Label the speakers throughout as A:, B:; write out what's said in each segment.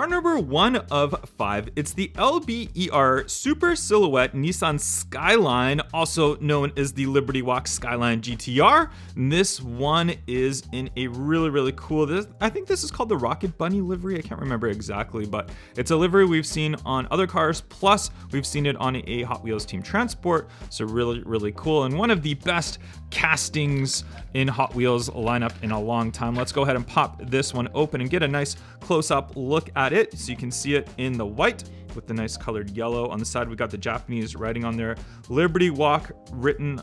A: Car number 1 of 5, it's the LBER Super Silhouette Nissan Skyline, also known as the Liberty Walk Skyline GTR. And this one is in a really cool, I think this is called the Rocket Bunny livery. I can't remember exactly, but it's a livery we've seen on other cars, plus we've seen it on a Hot Wheels Team Transport. So really cool, and one of the best castings in Hot Wheels lineup in a long time. Let's go ahead and pop this one open and get a nice close-up look at it so you can see it in the white with the nice colored yellow. On the side, we got the Japanese writing on there, Liberty Walk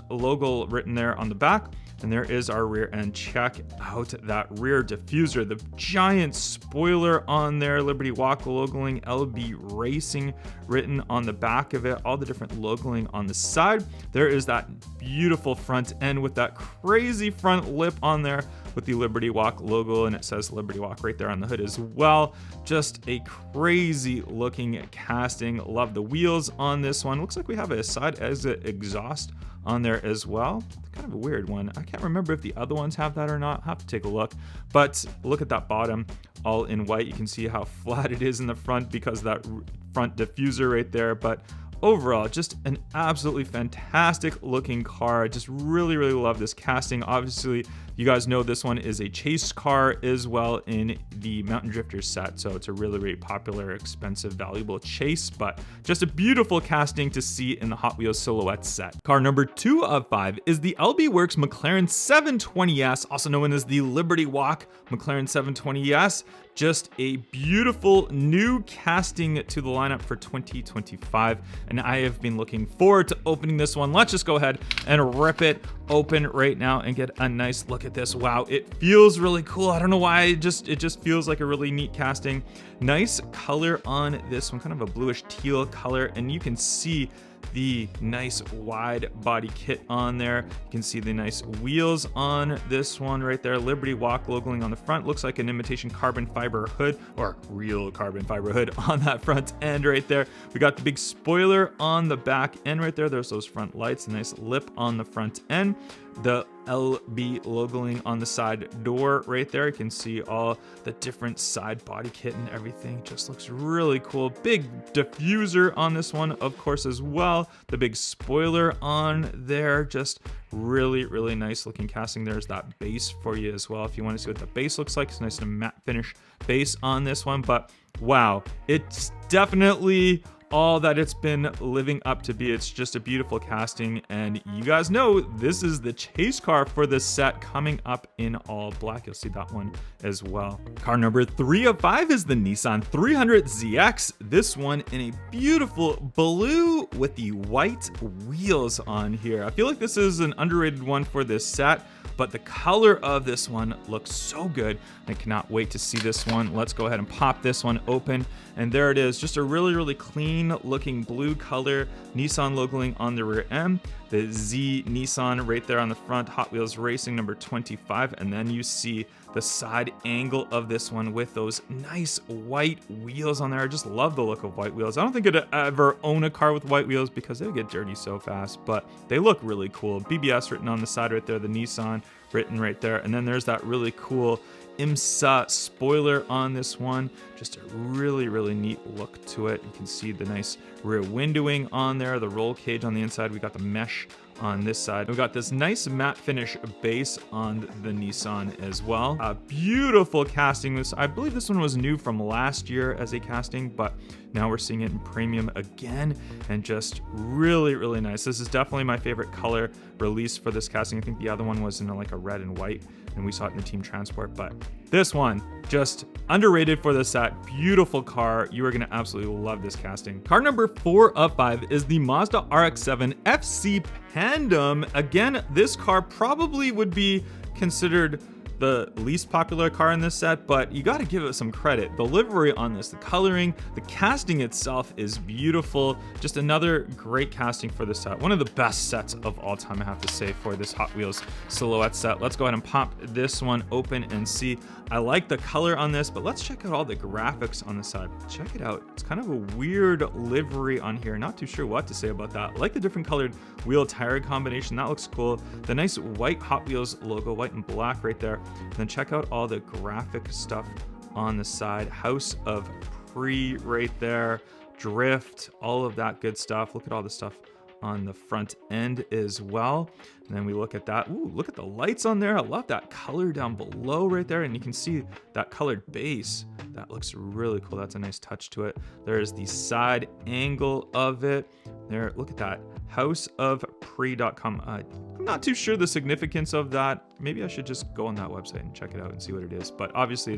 A: logo written there on the back. And there is our rear end. Check out that rear diffuser, the giant spoiler on there, Liberty Walk logoing, LB Racing written on the back of it, all the different logoing on the side. There is that beautiful front end with that crazy front lip on there with the Liberty Walk logo, and it says Liberty Walk right there on the hood as well. Just a crazy looking casting. Love the wheels on this one. Looks like we have a side exit exhaust on there as well. Kind of a weird one. I can't remember if the other ones have that or not. I'll have to take a look. But look at that bottom, all in white. You can see how flat it is in the front because of that front diffuser right there. But overall, just an absolutely fantastic looking car. I just really love this casting. Obviously, you guys know this one is a chase car as well in the Mountain Drifter set. So it's a really popular, expensive, valuable chase, but just a beautiful casting to see in the Hot Wheels Silhouette set. Car number 2 of 5 is the LB Works McLaren 720S, also known as the Liberty Walk McLaren 720S. Just a beautiful new casting to the lineup for 2025, and I have been looking forward to opening this one. Let's just go ahead and rip it open right now and get a nice look at this. Wow, it feels really cool. I don't know why, it just feels like a really neat casting. Nice color on this one, kind of a bluish teal color, and you can see the nice wide body kit on there. You can see the nice wheels on this one right there. Liberty Walk logoing on the front. Looks like an imitation carbon fiber hood, or real carbon fiber hood on that front end right there. We got the big spoiler on the back end right there. There's those front lights, a nice lip on the front end. The LB logoing on the side door right there. You can see all the different side body kit and everything. Just looks really cool. Big diffuser on this one, of course, as well. The big spoiler on there. Just really nice looking casting. There's that base for you as well if you want to see what the base looks like. It's nice and matte finish base on this one, but wow, it's definitely all that it's been living up to be. It's just a beautiful casting, and you guys know this is the chase car for this set coming up in all black. You'll see that one as well. Car number 3 of 5 is the Nissan 300ZX. This one in a beautiful blue with the white wheels on here. I feel like this is an underrated one for this set, but the color of this one looks so good. I cannot wait to see this one. Let's go ahead and pop this one open, and there it is. Just a really clean looking blue color, Nissan logoing on the rear end, the Z Nissan right there on the front, Hot Wheels Racing number 25, and then you see the side angle of this one with those nice white wheels on there. I just love the look of white wheels. I don't think I'd ever own a car with white wheels because they get dirty so fast, but they look really cool. BBS written on the side right there, the Nissan written right there, and then there's that really cool IMSA spoiler on this one. Just a really neat look to it. You can see the nice rear windowing on there, the roll cage on the inside. We got the mesh on this side. We got this nice matte finish base on the Nissan as well. A beautiful casting. I believe this one was new from last year as a casting, but now we're seeing it in premium again, and just really nice. This is definitely my favorite color release for this casting. I think the other one was in like a red and white, and we saw it in the Team Transport, but this one just underrated for the set. Beautiful car. You are going to absolutely love this casting. Car number 4 of 5 is the Mazda RX7 FC Pandem. Again, this car probably would be considered the least popular car in this set, but you got to give it some credit. The livery on this, the coloring, the casting itself is beautiful. Just another great casting for this set. One of the best sets of all time, I have to say, for this Hot Wheels Silhouette set. Let's go ahead and pop this one open and see. I like the color on this, but let's check out all the graphics on the side. Check it out. It's kind of a weird livery on here. Not too sure what to say about that. I like the different colored wheel tire combination. That looks cool. The nice white Hot Wheels logo, white and black right there. And then check out all the graphic stuff on the side. House of free right there, drift, all of that good stuff. Look at all the stuff on the front end as well. And then we look at that. Ooh, look at the lights on there. I love that color down below right there. And you can see that colored base. That looks really cool. That's a nice touch to it. There's the side angle of it. There, look at that. houseofpre.com. I'm not too sure the significance of that. Maybe I should just go on that website and check it out and see what it is. But obviously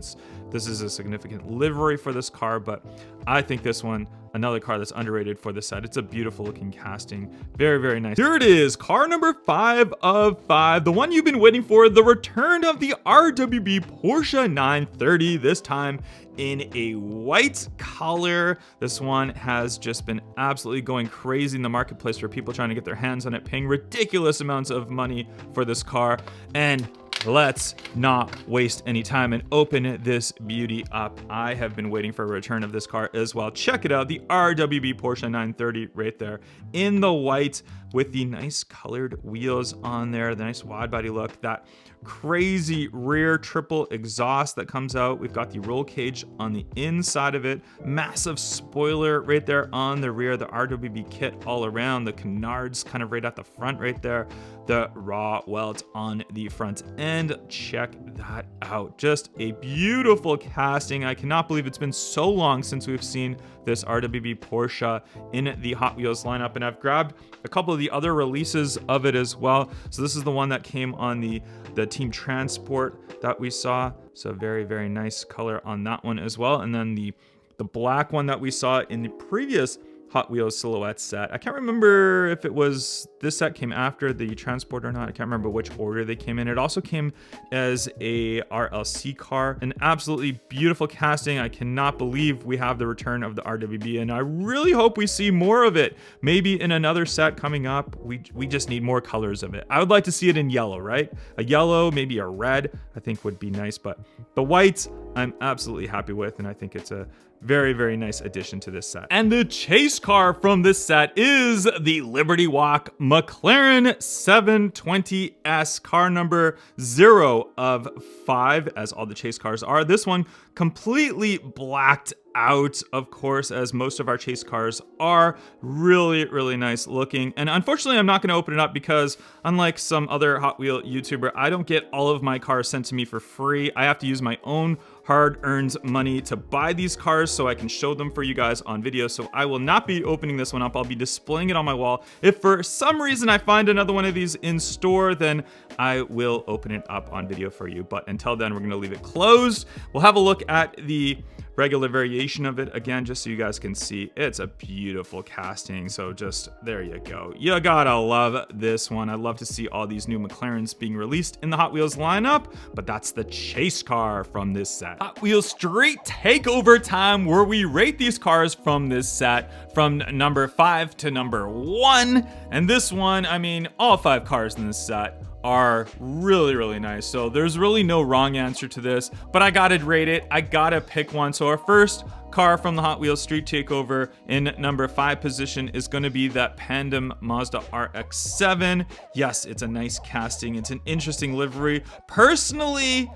A: this is a significant livery for this car, but I think this one, another car that's underrated for this set. It's a beautiful looking casting. Very, very nice. Here it is, car number 5 of 5. The one you've been waiting for, the return of the RWB Porsche 930, this time in a white color. This one has just been absolutely going crazy in the marketplace for people trying to get their hands on it, paying ridiculous amounts of money for this car. And let's not waste any time and open this beauty up. I have been waiting for a return of this car as well. Check it out, the RWB Porsche 930 right there in the white with the nice colored wheels on there, the nice wide body look, that crazy rear triple exhaust that comes out. We've got the roll cage on the inside of it, massive spoiler right there on the rear, the RWB kit all around, the canards kind of right at the front right there, the raw welt on the front end. Check that out. Just a beautiful casting. I cannot believe it's been so long since we've seen this RWB Porsche in the Hot Wheels lineup, and I've grabbed a couple of the other releases of it as well. So this is the one that came on the Team Transport that we saw. So very, very nice color on that one as well. And then the black one that we saw in the previous Hot Wheels Silhouette set. I can't remember if it was this set came after the Transport or not. I can't remember which order they came in. It also came as a RLC car. An absolutely beautiful casting. I cannot believe we have the return of the RWB, and I really hope we see more of it. Maybe in another set coming up. We just need more colors of it. I would like to see it in yellow, right? A yellow, maybe a red, I think would be nice, but the white I'm absolutely happy with, and I think it's a very, very nice addition to this set. And the chase car from this set is the Liberty Walk McLaren 720S, car number 0 of 5, as all the chase cars are. This one completely blacked out, of course, as most of our chase cars are. Really, really nice looking. And unfortunately, I'm not going to open it up because unlike some other Hot Wheel YouTuber, I don't get all of my cars sent to me for free. I have to use my own hard-earned money to buy these cars so I can show them for you guys on video. So I will not be opening this one up. I'll be displaying it on my wall. If for some reason I find another one of these in store, then I will open it up on video for you. But until then, we're going to leave it closed. We'll have a look at the regular variation of it again, just so you guys can see. It's a beautiful casting. So just there you go. You gotta love this one. I love to see all these new McLarens being released in the Hot Wheels lineup, but that's the chase car from this set. Hot Wheels straight takeover time, where we rate these cars from this set from number 5 to number 1. And this one, I mean, all 5 cars in this set are really, really nice. So there's really no wrong answer to this, but I gotta rate it. I gotta pick one. So our first car from the Hot Wheels Street Takeover in number 5 position is going to be that Pandem Mazda RX7. Yes, it's a nice casting. It's an interesting livery. Personally,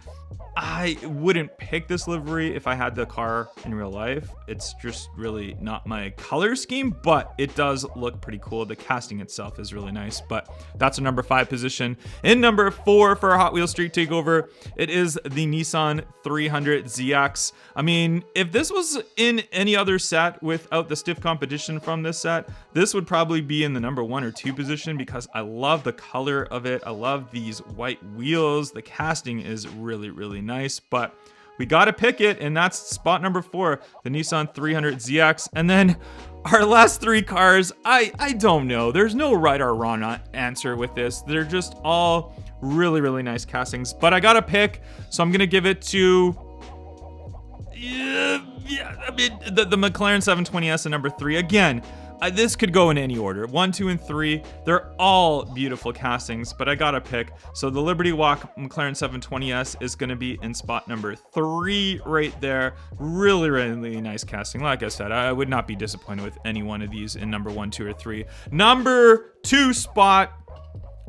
A: I wouldn't pick this livery if I had the car in real life. It's just really not my color scheme, but it does look pretty cool. The casting itself is really nice, but that's a number 5 position. In number 4 for a Hot Wheels Street Takeover, it is the Nissan 300ZX. I mean, if this was in any other set without the stiff competition from this set, this would probably be in the number 1 or 2 position because I love the color of it. I love these white wheels. The casting is really, really nice, but we got to pick it, and that's spot number 4, the Nissan 300ZX. And then our last 3 cars, I don't know. There's no right or wrong answer with this. They're just all really, really nice castings, but I got to pick, so I'm going to give it to the McLaren 720S in number 3. Again, this could go in any order. 1, 2, and 3. They're all beautiful castings, but I gotta pick. So the Liberty Walk McLaren 720S is gonna be in spot number 3 right there. Really, really nice casting. Like I said, I would not be disappointed with any one of these in number 1, 2, or 3. Number 2 spot,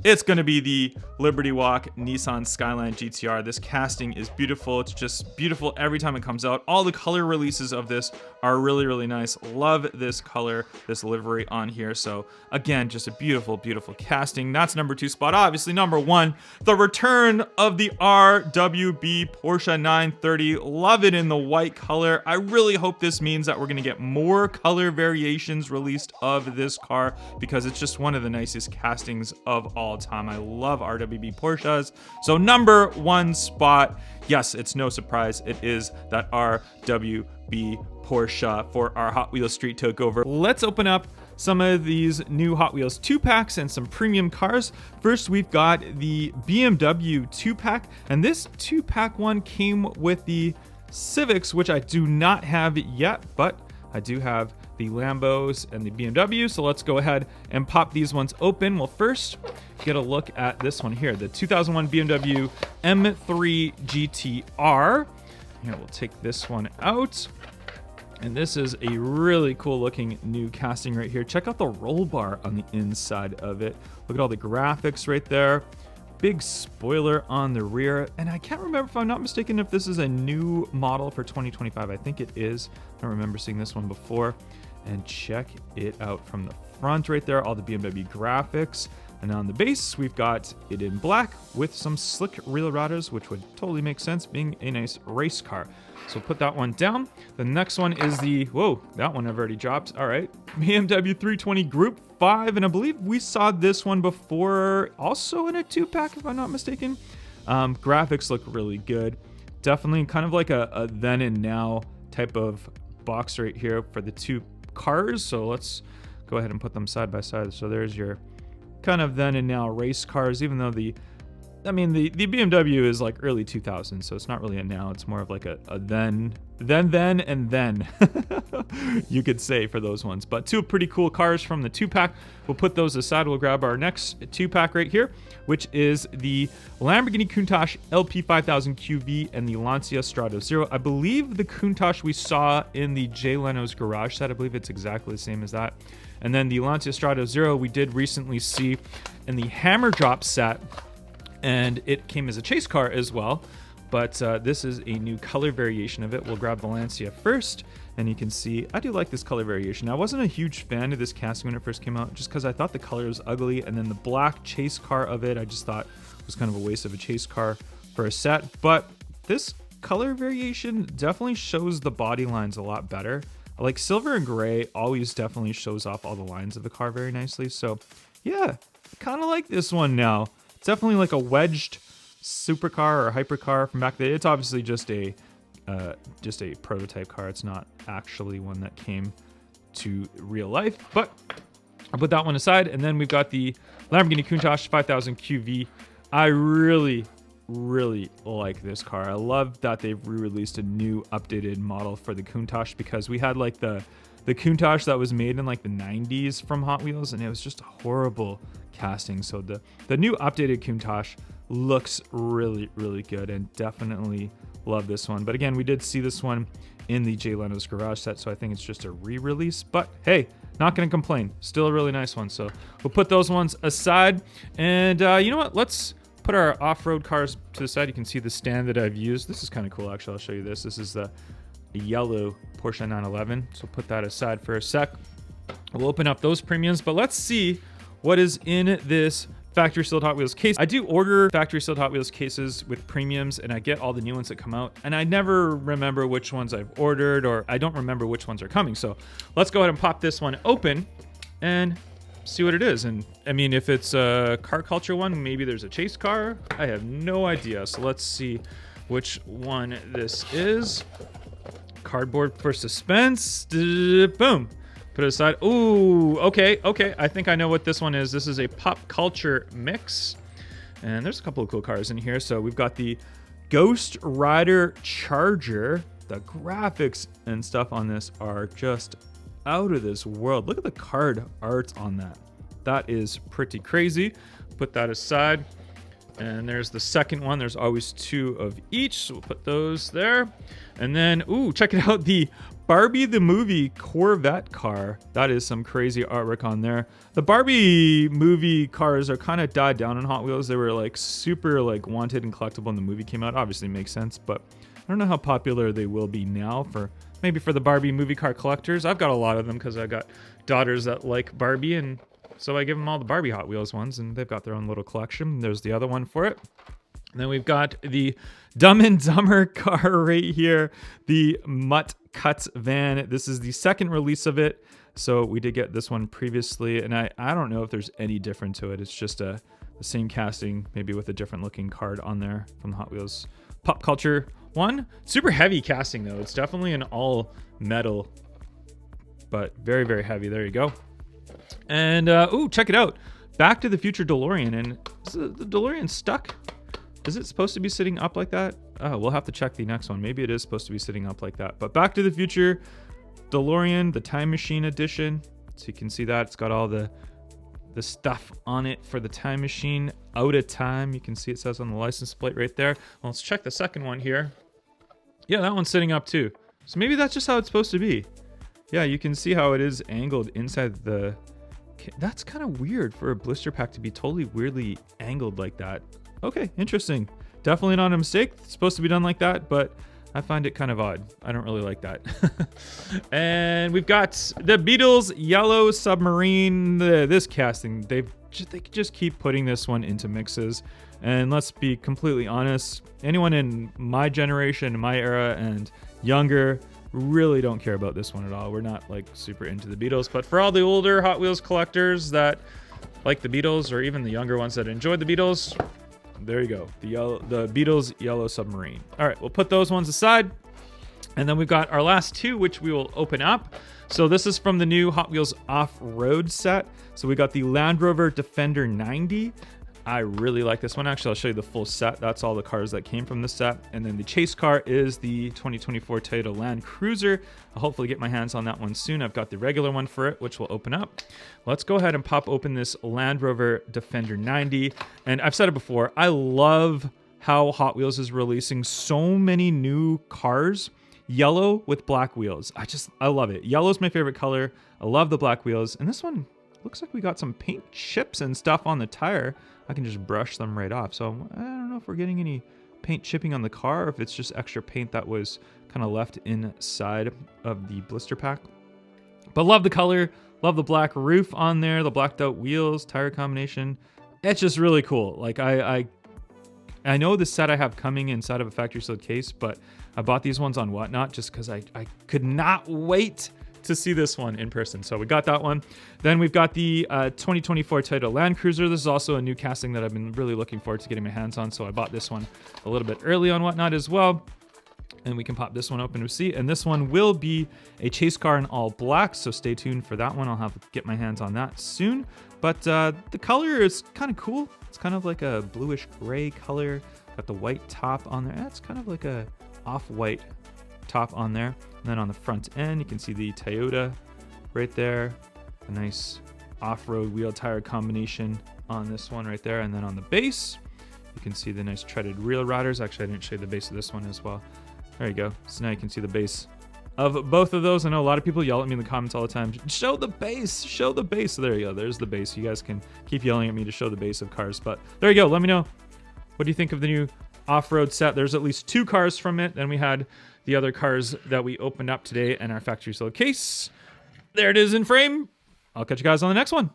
A: it's going to be the Liberty Walk Nissan Skyline GTR. This casting is beautiful. It's just beautiful every time it comes out. All the color releases of this are really, really nice. Love this color, this livery on here. So again, just a beautiful, beautiful casting. That's number 2 spot. Obviously, number 1, the return of the RWB Porsche 930. Love it in the white color. I really hope this means that we're going to get more color variations released of this car, because it's just one of the nicest castings of all time. I love RWB Porsches. So number 1 spot, yes, it's no surprise, it is that RWB Porsche for our Hot Wheels Street Takeover. Let's open up some of these new Hot Wheels Two-Packs and some premium cars. First, we've got the BMW Two-Pack, and this Two-Pack one came with the Civics, which I do not have yet, but I do have the Lambos and the BMW, so let's go ahead and pop these ones open. Well, first, get a look at this one here, the 2001 BMW M3 GTR. Here, we'll take this one out. And this is a really cool looking new casting right here. Check out the roll bar on the inside of it. Look at all the graphics right there. Big spoiler on the rear. And I can't remember, if I'm not mistaken, if this is a new model for 2025. I think it is. I don't remember seeing this one before. And check it out from the front right there. All the BMW graphics. And on the base, we've got it in black with some slick rail routers, which would totally make sense being a nice race car. So put that one down. The next one is the, whoa, that one I've already dropped. All right, BMW 320 Group 5. And I believe we saw this one before, also in a Two-Pack, if I'm not mistaken. Graphics look really good. Definitely kind of like a then and now type of box right here for the two cars. So let's go ahead and put them side by side. So there's your kind of then and now race cars, even though the BMW is like early 2000s, so it's not really a now, it's more of like a then and then you could say for those ones. But two pretty cool cars from the Two-Pack. We'll put those aside. We'll grab our next Two-Pack right here, which is the Lamborghini Countach LP5000 QV and the Lancia Strato Zero. I believe the Countach we saw in the Jay Leno's garage set. I believe it's exactly the same as that. And then the Lancia Strato Zero we did recently see in the Hammer Drop set, and it came as a chase car as well. But this is a new color variation of it. We'll grab the Lancia first, and you can see I do like this color variation. I wasn't a huge fan of this casting when it first came out, just because I thought the color was ugly, and then the black chase car of it I just thought was kind of a waste of a chase car for a set. But this color variation definitely shows the body lines a lot better. Like silver and gray always definitely shows off all the lines of the car very nicely. So yeah, I kind of like this one now. It's definitely like a wedged supercar or hypercar from back then. It's obviously just a prototype car. It's not actually one that came to real life, but I'll put that one aside. And then we've got the Lamborghini Countach 5000 QV. I really like this car. I love that they've re-released a new updated model for the Countach, because we had like the Countach that was made in like the 90s from Hot Wheels, and it was just a horrible casting. So the new updated Countach looks really good, and definitely love this one. But again, we did see this one in the Jay Leno's garage set, so I think it's just a re-release. But hey, not gonna complain. Still a really nice one. So we'll put those ones aside, and you know what? Let's put our off-road cars to the side. You can see the stand that I've used. This is kind of cool, actually. I'll show you this. This is the yellow Porsche 911. So put that aside for a sec. We'll open up those premiums, but let's see what is in this factory sealed Hot Wheels case. I do order factory sealed Hot Wheels cases with premiums, and I get all the new ones that come out, and I never remember which ones I've ordered, or I don't remember which ones are coming. So let's go ahead and pop this one open and see what it is. And I mean, if it's a car culture one, maybe there's a chase car. I have no idea. So let's see which one this is. Cardboard for suspense. Boom. Put it aside. Ooh, okay. I think I know what this one is. This is a pop culture mix. And there's a couple of cool cars in here. So we've got the Ghost Rider Charger. The graphics and stuff on this are just out of this world. Look at the card art on that. That is pretty crazy. Put that aside. And there's the second one. There's always two of each, so we'll put those there. And then, ooh, check it out, the Barbie the movie Corvette car. That is some crazy artwork on there. The Barbie movie cars are kind of died down on Hot Wheels. They were like super like wanted and collectible when the movie came out. Obviously makes sense, but I don't know how popular they will be now for maybe for the Barbie movie car collectors. I've got a lot of them because I got daughters that like Barbie, and so I give them all the Barbie Hot Wheels ones, and they've got their own little collection. There's the other one for it. And then we've got the Dumb and Dumber car right here, the Mutt Cuts van. This is the second release of it. So we did get this one previously, and I don't know if there's any different to it. It's just the same casting, maybe with a different looking card on there from the Hot Wheels Pop Culture one. Super heavy casting though. It's definitely an all metal, but very, very heavy. There you go. And ooh, check it out. Back to the Future DeLorean. And is the DeLorean stuck? Is it supposed to be sitting up like that? Oh, we'll have to check the next one. Maybe it is supposed to be sitting up like that. But Back to the Future DeLorean, the Time Machine edition. So you can see that it's got all the stuff on it for the Time Machine. Out of time. You can see it says on the license plate right there. Well, let's check the second one here. Yeah, that one's sitting up too. So maybe that's just how it's supposed to be. Yeah, you can see how it is angled inside the... That's kind of weird for a blister pack to be totally weirdly angled like that. Okay, interesting. Definitely not a mistake. It's supposed to be done like that, but I find it kind of odd. I don't really like that. And we've got the Beatles Yellow Submarine. This casting, they just keep putting this one into mixes. And let's be completely honest, anyone in my generation, my era, and younger really don't care about this one at all. We're not like super into the Beatles, but for all the older Hot Wheels collectors that like the Beatles, or even the younger ones that enjoyed the Beatles, there you go. The Beatles Yellow Submarine. All right, we'll put those ones aside. And then we've got our last two, which we will open up. So this is from the new Hot Wheels Off-Road Set. So we got the Land Rover Defender 90. I really like this one. Actually, I'll show you the full set. That's all the cars that came from the set. And then the chase car is the 2024 Toyota Land Cruiser. I'll hopefully get my hands on that one soon. I've got the regular one for it, which will open up. Let's go ahead and pop open this Land Rover Defender 90. And I've said it before, I love how Hot Wheels is releasing so many new cars. Yellow with black wheels. I love it. Yellow's my favorite color. I love the black wheels. And this one looks like we got some paint chips and stuff on the tire. I can just brush them right off. So I don't know if we're getting any paint chipping on the car, or if it's just extra paint that was kind of left inside of the blister pack. But love the color, love the black roof on there, the blacked out wheels, tire combination. It's just really cool. Like I know the set I have coming inside of a factory sealed case, but I bought these ones on Whatnot just because I could not wait to see this one in person. So we got that one. Then we've got the 2024 Toyota Land Cruiser. This is also a new casting that I've been really looking forward to getting my hands on. So I bought this one a little bit early on Whatnot as well. And we can pop this one open to see. And this one will be a chase car in all black. So stay tuned for that one. I'll have to get my hands on that soon. But the color is kind of cool. It's kind of like a bluish gray color. Got the white top on there. It's kind of like a off-white top on there. And then on the front end, you can see the Toyota right there. A nice off-road wheel tire combination on this one right there. And then on the base, you can see the nice treaded rear riders. Actually, I didn't show you the base of this one as well. There you go. So now you can see the base of both of those. I know a lot of people yell at me in the comments all the time, show the base, show the base. So there you go. There's the base. You guys can keep yelling at me to show the base of cars. But there you go. Let me know. What do you think of the new off-road set? There's at least 2 cars from it. Then we had the other cars that we opened up today in our factory sealed case. There it is in frame. I'll catch you guys on the next one.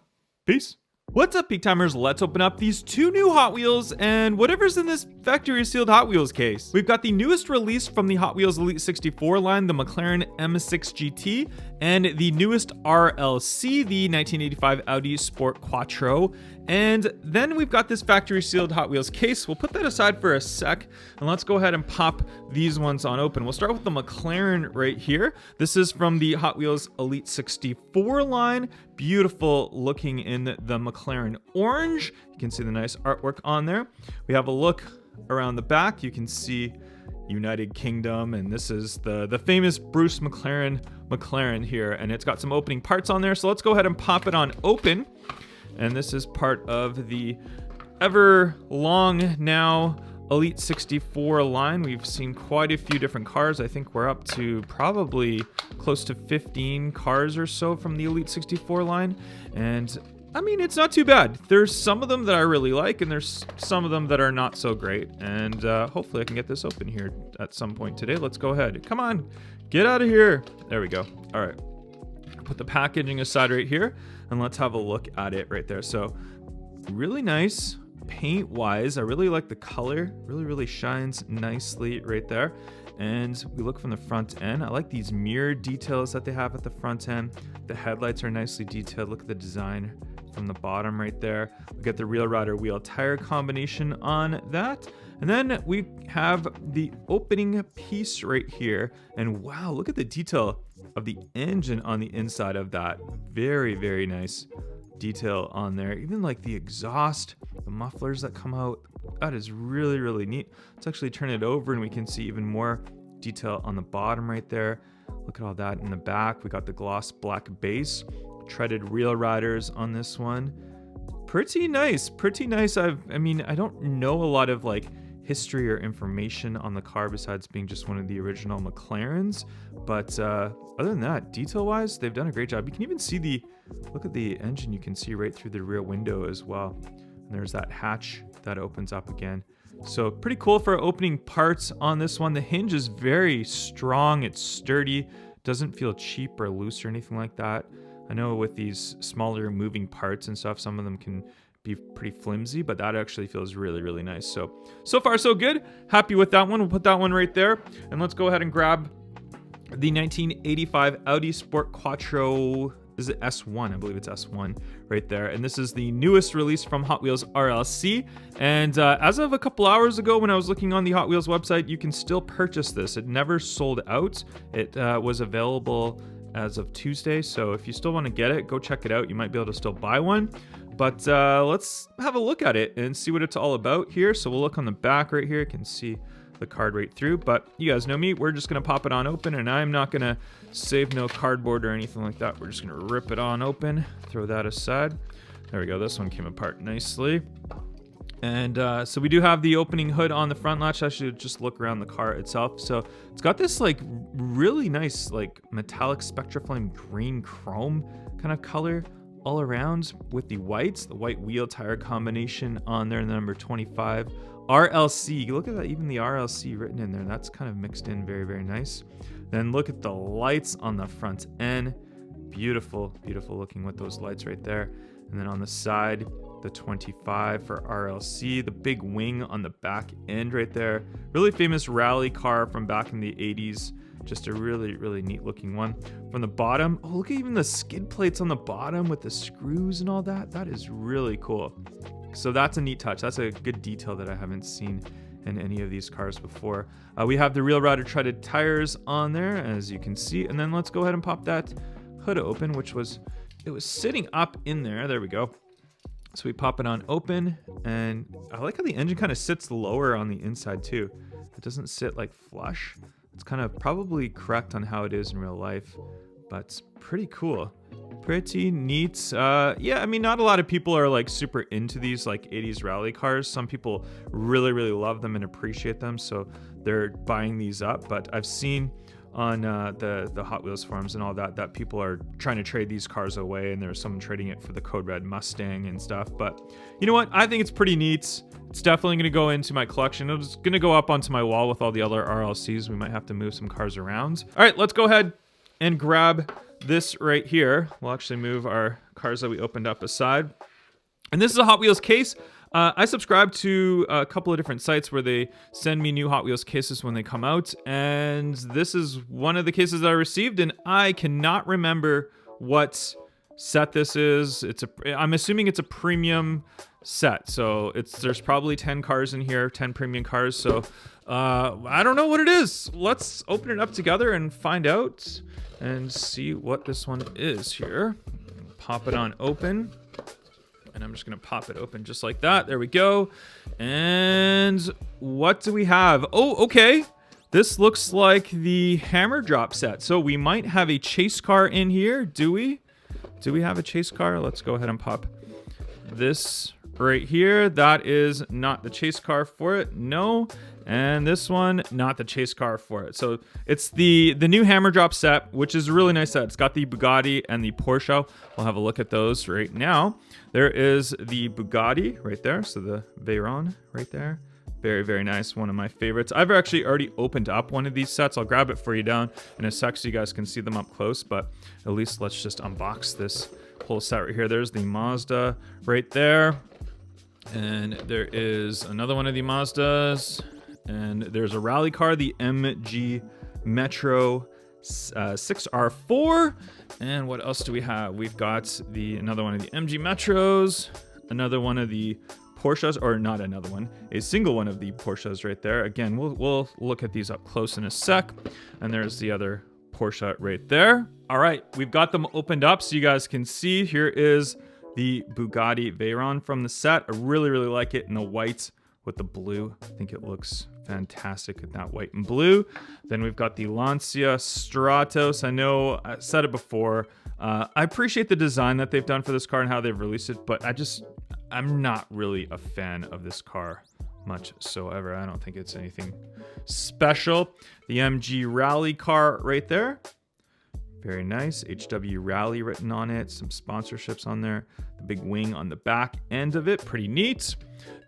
A: Peace. What's up, Peak Timers? Let's open up these 2 new Hot Wheels and whatever's in this factory sealed Hot Wheels case. We've got the newest release from the Hot Wheels Elite 64 line, the McLaren M6 GT, and the newest RLC, the 1985 Audi Sport Quattro. And then we've got this factory sealed Hot Wheels case. We'll put that aside for a sec, and let's go ahead and pop these ones on open. We'll start with the McLaren right here. This is from the Hot Wheels Elite 64 line. Beautiful looking in the McLaren orange. You can see the nice artwork on there. We have a look around the back. You can see United Kingdom, and this is the famous Bruce McLaren here, and it's got some opening parts on there. So let's go ahead and pop it on open. And this is part of the ever long now Elite 64 line. We've seen quite a few different cars. I think we're up to probably close to 15 cars or so from the Elite 64 line. And I mean, it's not too bad. There's some of them that I really like, and there's some of them that are not so great. And hopefully I can get this open here at some point today. Let's go ahead. Come on, get out of here. There we go. All right. Put the packaging aside right here, and let's have a look at it right there. So really nice paint wise. I really like the color. Really shines nicely right there. And we look from the front end. I like these mirror details that they have at the front end. The headlights are nicely detailed. Look at the design from the bottom right there. We got the Real Rider wheel tire combination on that. And then we have the opening piece right here. And wow, look at the detail of the engine on the inside of that. Very nice detail on there. Even like the exhaust, the mufflers that come out, that is really neat. Let's actually turn it over and we can see even more detail on the bottom right there. Look at all that in the back. We got the gloss black base, treaded Real Riders on this one. Pretty nice. I mean, I don't know a lot of like history or information on the car besides being just one of the original McLarens, but other than that, detail wise, they've done a great job. You can even see look at the engine, you can see right through the rear window as well. And there's that hatch that opens up again. So pretty cool for opening parts on this one. The hinge is very strong, it's sturdy, doesn't feel cheap or loose or anything like that. I know with these smaller moving parts and stuff, some of them can be pretty flimsy, but that actually feels really nice. So far so good. Happy with that one. We'll put that one right there. And let's go ahead and grab the 1985 Audi Sport Quattro. Is it S1? I believe it's S1 right there. And this is the newest release from Hot Wheels RLC. And as of a couple hours ago when I was looking on the Hot Wheels website, you can still purchase this. It never sold out. It was available as of Tuesday. So if you still want to get it, go check it out. You might be able to still buy one. But let's have a look at it and see what it's all about here. So we'll look on the back right here. You can see the card right through, but you guys know me. We're just going to pop it on open, and I'm not going to save no cardboard or anything like that. We're just going to rip it on open, throw that aside. There we go. This one came apart nicely. And so we do have the opening hood on the front latch. I should just look around the car itself. So it's got this like really nice like metallic Spectraflame green chrome kind of color all around with the whites, the white wheel tire combination on there, the number 25. RLC, look at that, even the RLC written in there. That's kind of mixed in very nice. Then look at the lights on the front end. Beautiful looking with those lights right there. And then on the side, the 25 for RLC, the big wing on the back end right there. Really famous rally car from back in the 80s. Just a really neat looking one. From the bottom, oh, look at even the skid plates on the bottom with the screws and all that. That is really cool. So that's a neat touch. That's a good detail that I haven't seen in any of these cars before. We have the Real Rider treaded tires on there, as you can see. And then let's go ahead and pop that hood open, it was sitting up in there. There we go. So we pop it on open, and I like how the engine kind of sits lower on the inside too. It doesn't sit like flush. It's kind of probably correct on how it is in real life, but it's pretty cool. Pretty neat. Yeah, I mean, not a lot of people are like super into these like 80s rally cars. Some people really love them and appreciate them, so they're buying these up. But I've seen on the Hot Wheels forums and all that people are trying to trade these cars away, and there's someone trading it for the Code Red Mustang and stuff. But you know what? I think it's pretty neat. It's definitely going to go into my collection. It's going to go up onto my wall with all the other RLCs. We might have to move some cars around. All right, let's go ahead and grab this right here. We'll actually move our cars that we opened up aside. And this is a Hot Wheels case. I subscribe to a couple of different sites where they send me new Hot Wheels cases when they come out. And this is one of the cases that I received, and I cannot remember what set this is. I'm assuming it's a premium set. So there's probably 10 cars in here, 10 premium cars. So I don't know what it is. Let's open it up together and find out and see what this one is here. Pop it on open. And I'm just going to pop it open just like that. There we go. And what do we have? Oh, okay. This looks like the hammer drop set. So we might have a chase car in here. Do we? Do we have a chase car? Let's go ahead and pop this right here, that is not the chase car for it, no. And this one, not the chase car for it. So it's the new hammer drop set, which is a really nice set. It's got the Bugatti and the Porsche. We'll have a look at those right now. There is the Bugatti right there. So the Veyron right there. Very, very nice. One of my favorites. I've actually already opened up one of these sets. I'll grab it for you down in a sec so you guys can see them up close. But at least let's just unbox this whole set right here. There's the Mazda right there. And there is another one of the Mazdas. And there's a rally car, the MG Metro 6R4. And what else do we have? We've got another one of the MG Metros, another one of the Porsches, or not another one, a single one of the Porsches right there. Again, we'll look at these up close in a sec. And there's the other Porsche right there. All right, we've got them opened up so you guys can see. Here is the Bugatti Veyron from the set. I really, really like it in the white with the blue. I think it looks fantastic with that white and blue. Then we've got the Lancia Stratos. I know I said it before. I appreciate the design that they've done for this car and how they've released it, but I'm not really a fan of this car much whatsoever. I don't think it's anything special. The MG Rally car right there. Very nice. HW Rally written on it. Some sponsorships on there. The big wing on the back end of it. Pretty neat.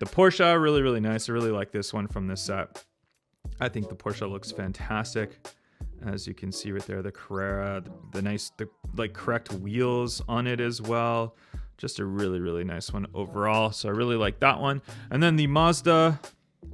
A: The Porsche, really, really nice. I really like this one from this set. I think the Porsche looks fantastic. As you can see right there, the Carrera, the like correct wheels on it as well. Just a really, really nice one overall. So I really like that one. And then the Mazda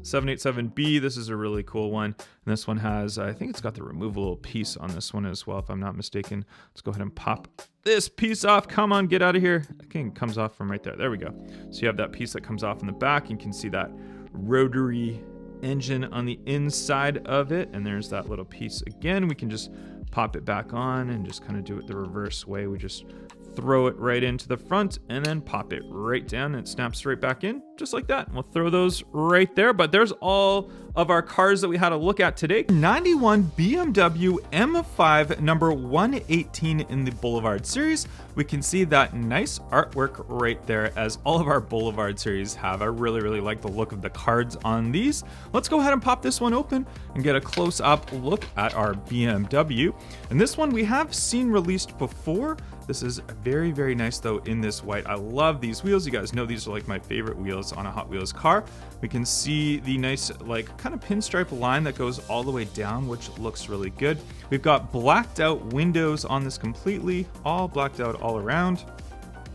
A: 787B, this is a really cool one. And this one has, I think it's got the removable piece on this one as well, if I'm not mistaken. Let's go ahead and pop this piece off. Come on, get out of here. I think it comes off from right there. There we go. So you have that piece that comes off in the back. You can see that rotary engine on the inside of it. And there's that little piece again. We can just pop it back on and just kind of do it the reverse way. We just throw it right into the front and then pop it right down and it snaps right back in just like that. We'll throw those right there. But there's all of our cars that we had a look at today. 91 BMW M5 number 118 in the Boulevard series. We can see that nice artwork right there as all of our Boulevard series have. I really, really like the look of the cards on these. Let's go ahead and pop this one open and get a close up look at our BMW. And this one we have seen released before. This is very, very nice though in this white. I love these wheels. You guys know these are like my favorite wheels on a Hot Wheels car. We can see the nice like kind of pinstripe line that goes all the way down, which looks really good. We've got blacked out windows on this completely, all blacked out all around.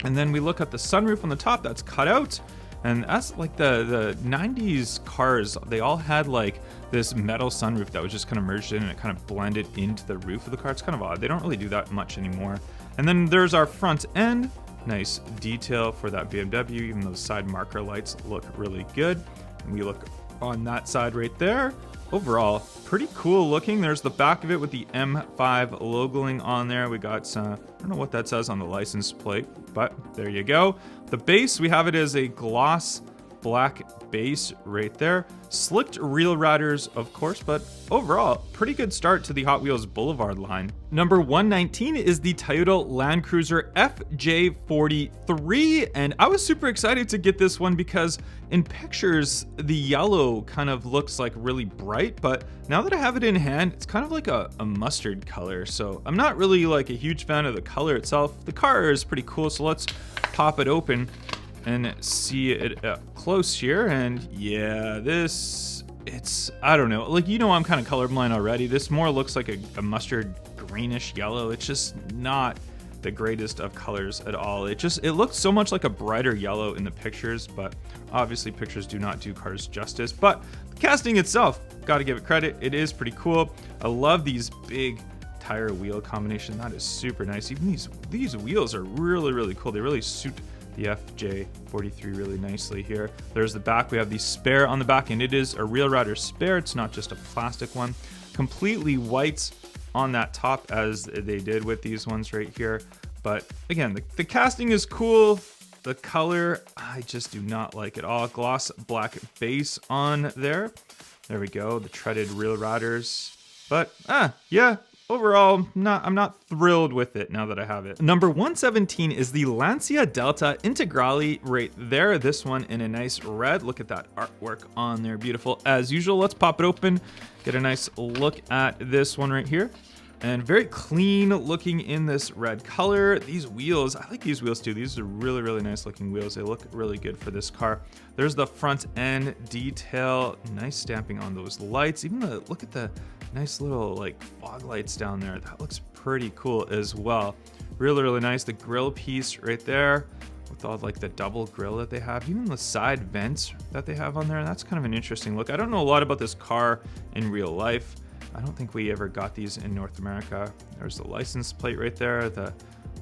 A: And then we look at the sunroof on the top that's cut out. And that's like the 90s cars, they all had like this metal sunroof that was just kind of merged in and it kind of blended into the roof of the car. It's kind of odd. They don't really do that much anymore. And then there's our front end. Nice detail for that BMW, even those side marker lights look really good. And we look on that side right there. Overall, pretty cool looking. There's the back of it with the M5 logoing on there. We got, I don't know what that says on the license plate, but there you go. The base, we have it as a gloss black base right there. Slicked reel riders, of course, but overall, pretty good start to the Hot Wheels Boulevard line. Number 119 is the Toyota Land Cruiser FJ43, and I was super excited to get this one because in pictures, the yellow kind of looks like really bright, but now that I have it in hand, it's kind of like a mustard color, so I'm not really like a huge fan of the color itself. The car is pretty cool, so let's pop it open and see it up close here. And yeah, I don't know, like, you know, I'm kind of colorblind already. This more looks like a mustard greenish yellow. It's just not the greatest of colors at all. It looks so much like a brighter yellow in the pictures, but obviously pictures do not do cars justice. But the casting itself, gotta give it credit, it is pretty cool. I love these big tire wheel combination. That is super nice. Even these wheels are really, really cool. They really suit the FJ43 really nicely here. There's the back. We have the spare on the back, and it is a Real Rider spare. It's not just a plastic one. Completely white on that top, as they did with these ones right here. But again, the casting is cool. The color, I just do not like it all. Gloss black base on there. There we go. The treaded Real Riders. But yeah, overall, I'm not thrilled with it now that I have it. Number 117 is the Lancia Delta Integrale right there. This one in a nice red. Look at that artwork on there, beautiful as usual. Let's pop it open, get a nice look at this one right here. And very clean looking in this red color. These wheels, I like these wheels too. These are really, really nice looking wheels. They look really good for this car. There's the front end detail, nice stamping on those lights. Even look at the nice little like fog lights down there. That looks pretty cool as well. Really, really nice. The grill piece right there with all like the double grill that they have. Even the side vents that they have on there. That's kind of an interesting look. I don't know a lot about this car in real life. I don't think we ever got these in North America. There's the license plate right there, the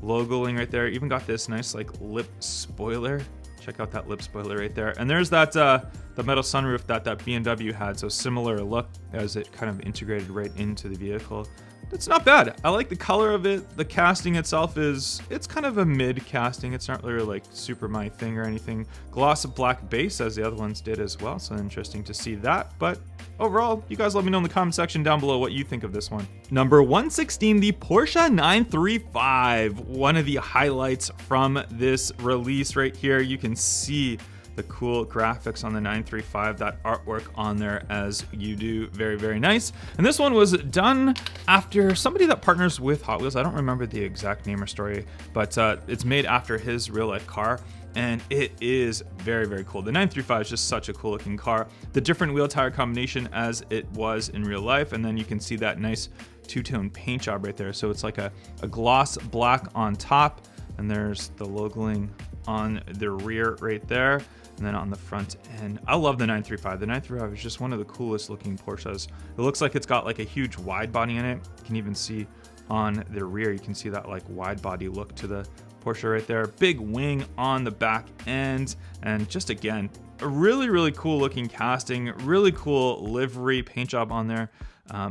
A: logoing right there. Even got this nice like lip spoiler. Check out that lip spoiler right there. And there's that the metal sunroof that BMW had. So similar look as it kind of integrated right into the vehicle. It's not bad. I like the color of it. The casting itself it's kind of a mid casting. It's not really like super my thing or anything. Gloss black base as the other ones did as well. So interesting to see that. But overall, you guys let me know in the comment section down below what you think of this one. Number 116, the Porsche 935. One of the highlights from this release right here. You can see the cool graphics on the 935, that artwork on there as you do. Very, very nice. And this one was done after somebody that partners with Hot Wheels. I don't remember the exact name or story, but it's made after his real life car. And it is very, very cool. The 935 is just such a cool looking car. The different wheel tire combination as it was in real life. And then you can see that nice two-tone paint job right there. So it's like a gloss black on top, and there's the logoing on the rear right there. And then on the front end, I love the 935. The 935 is just one of the coolest looking Porsches. It looks like it's got like a huge wide body in it. You can even see on the rear, you can see that like wide body look to the Porsche right there. Big wing on the back end. And just again, a really, really cool looking casting, really cool livery paint job on there.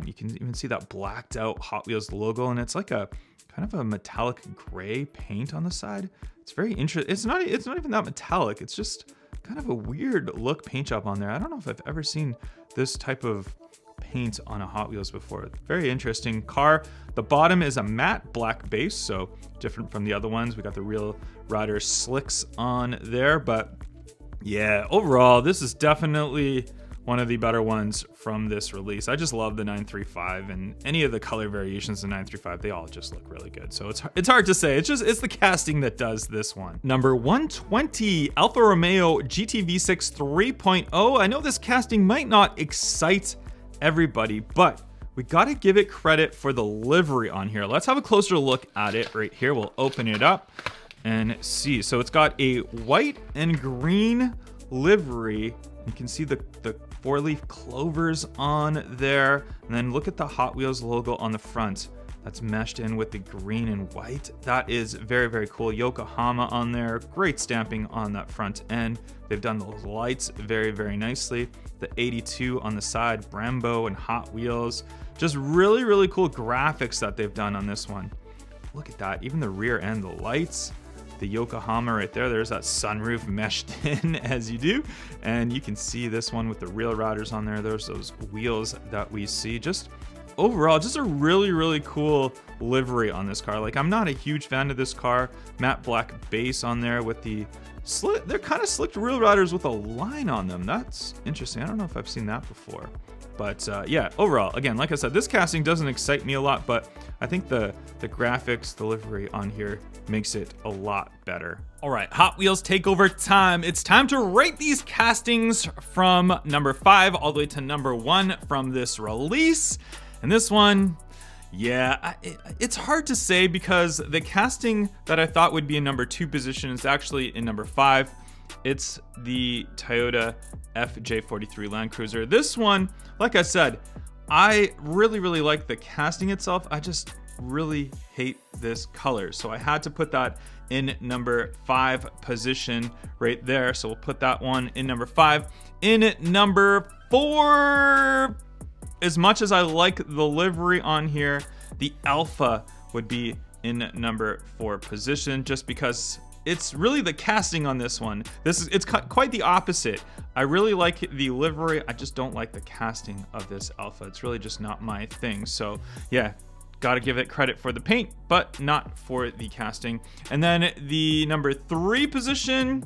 A: You can even see that blacked out Hot Wheels logo, and it's like a kind of a metallic gray paint on the side. It's very interesting. It's not even that metallic. It's just kind of a weird look paint job on there. I don't know if I've ever seen this type of paint on a Hot Wheels before. Very interesting car. The bottom is a matte black base, so different from the other ones. We got the Real Rider slicks on there, but yeah, overall, this is definitely one of the better ones from this release. I just love the 935, and any of the color variations of 935, they all just look really good. So it's hard to say. It's the casting that does this one. Number 120, Alfa Romeo GT V6 3.0. I know this casting might not excite everybody, but we got to give it credit for the livery on here. Let's have a closer look at it right here. We'll open it up and see. So it's got a white and green livery. You can see the four-leaf clovers on there. And then look at the Hot Wheels logo on the front. That's meshed in with the green and white. That is very, very cool. Yokohama on there. Great stamping on that front end. They've done those lights very, very nicely. The 82 on the side, Brembo and Hot Wheels. Just really, really cool graphics that they've done on this one. Look at that. Even the rear end, the lights. The Yokohama right there, there's that sunroof meshed in as you do. And you can see this one with the Real Riders on there. There's those wheels that we see. Just overall, just a really, really cool livery on this car. Like, I'm not a huge fan of this car. Matte black base on there with the they're kind of slicked Real Riders with a line on them. That's interesting. I don't know if I've seen that before. But yeah, overall, again, like I said, this casting doesn't excite me a lot, but I think the graphics, the livery on here makes it a lot better. All right, Hot Wheels takeover time. It's time to rate these castings from number 5 all the way to number 1 from this release. And this one, yeah, it's hard to say because the casting that I thought would be in number 2 position is actually in number 5. It's the Toyota FJ43 Land Cruiser. This one, like I said, I really, really like the casting itself. I just really hate this color. So I had to put that in number 5 position right there. So we'll put that one in number 5. In number 4, as much as I like the livery on here, the Alpha would be in number 4 position just because it's really the casting on this one. It's quite the opposite. I really like the livery. I just don't like the casting of this Alpha. It's really just not my thing. So yeah, Gotta give it credit for the paint, but not for the casting. And then the number 3 position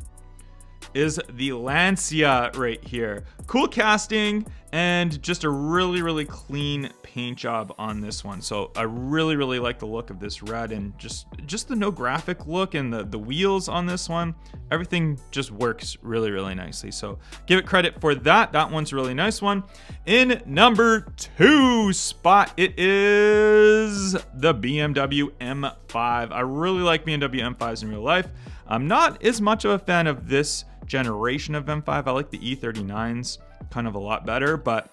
A: is the Lancia right here. Cool casting and just a really clean paint job on this one. So I really like the look of this red, and just the no graphic look, and the wheels on this one. Everything just works really nicely. So give it credit for that. That one's a really nice one. In number 2 spot, it is the BMW M5. I really like BMW M5s in real life. I'm not as much of a fan of this generation of M5. I like the E39s kind of a lot better, but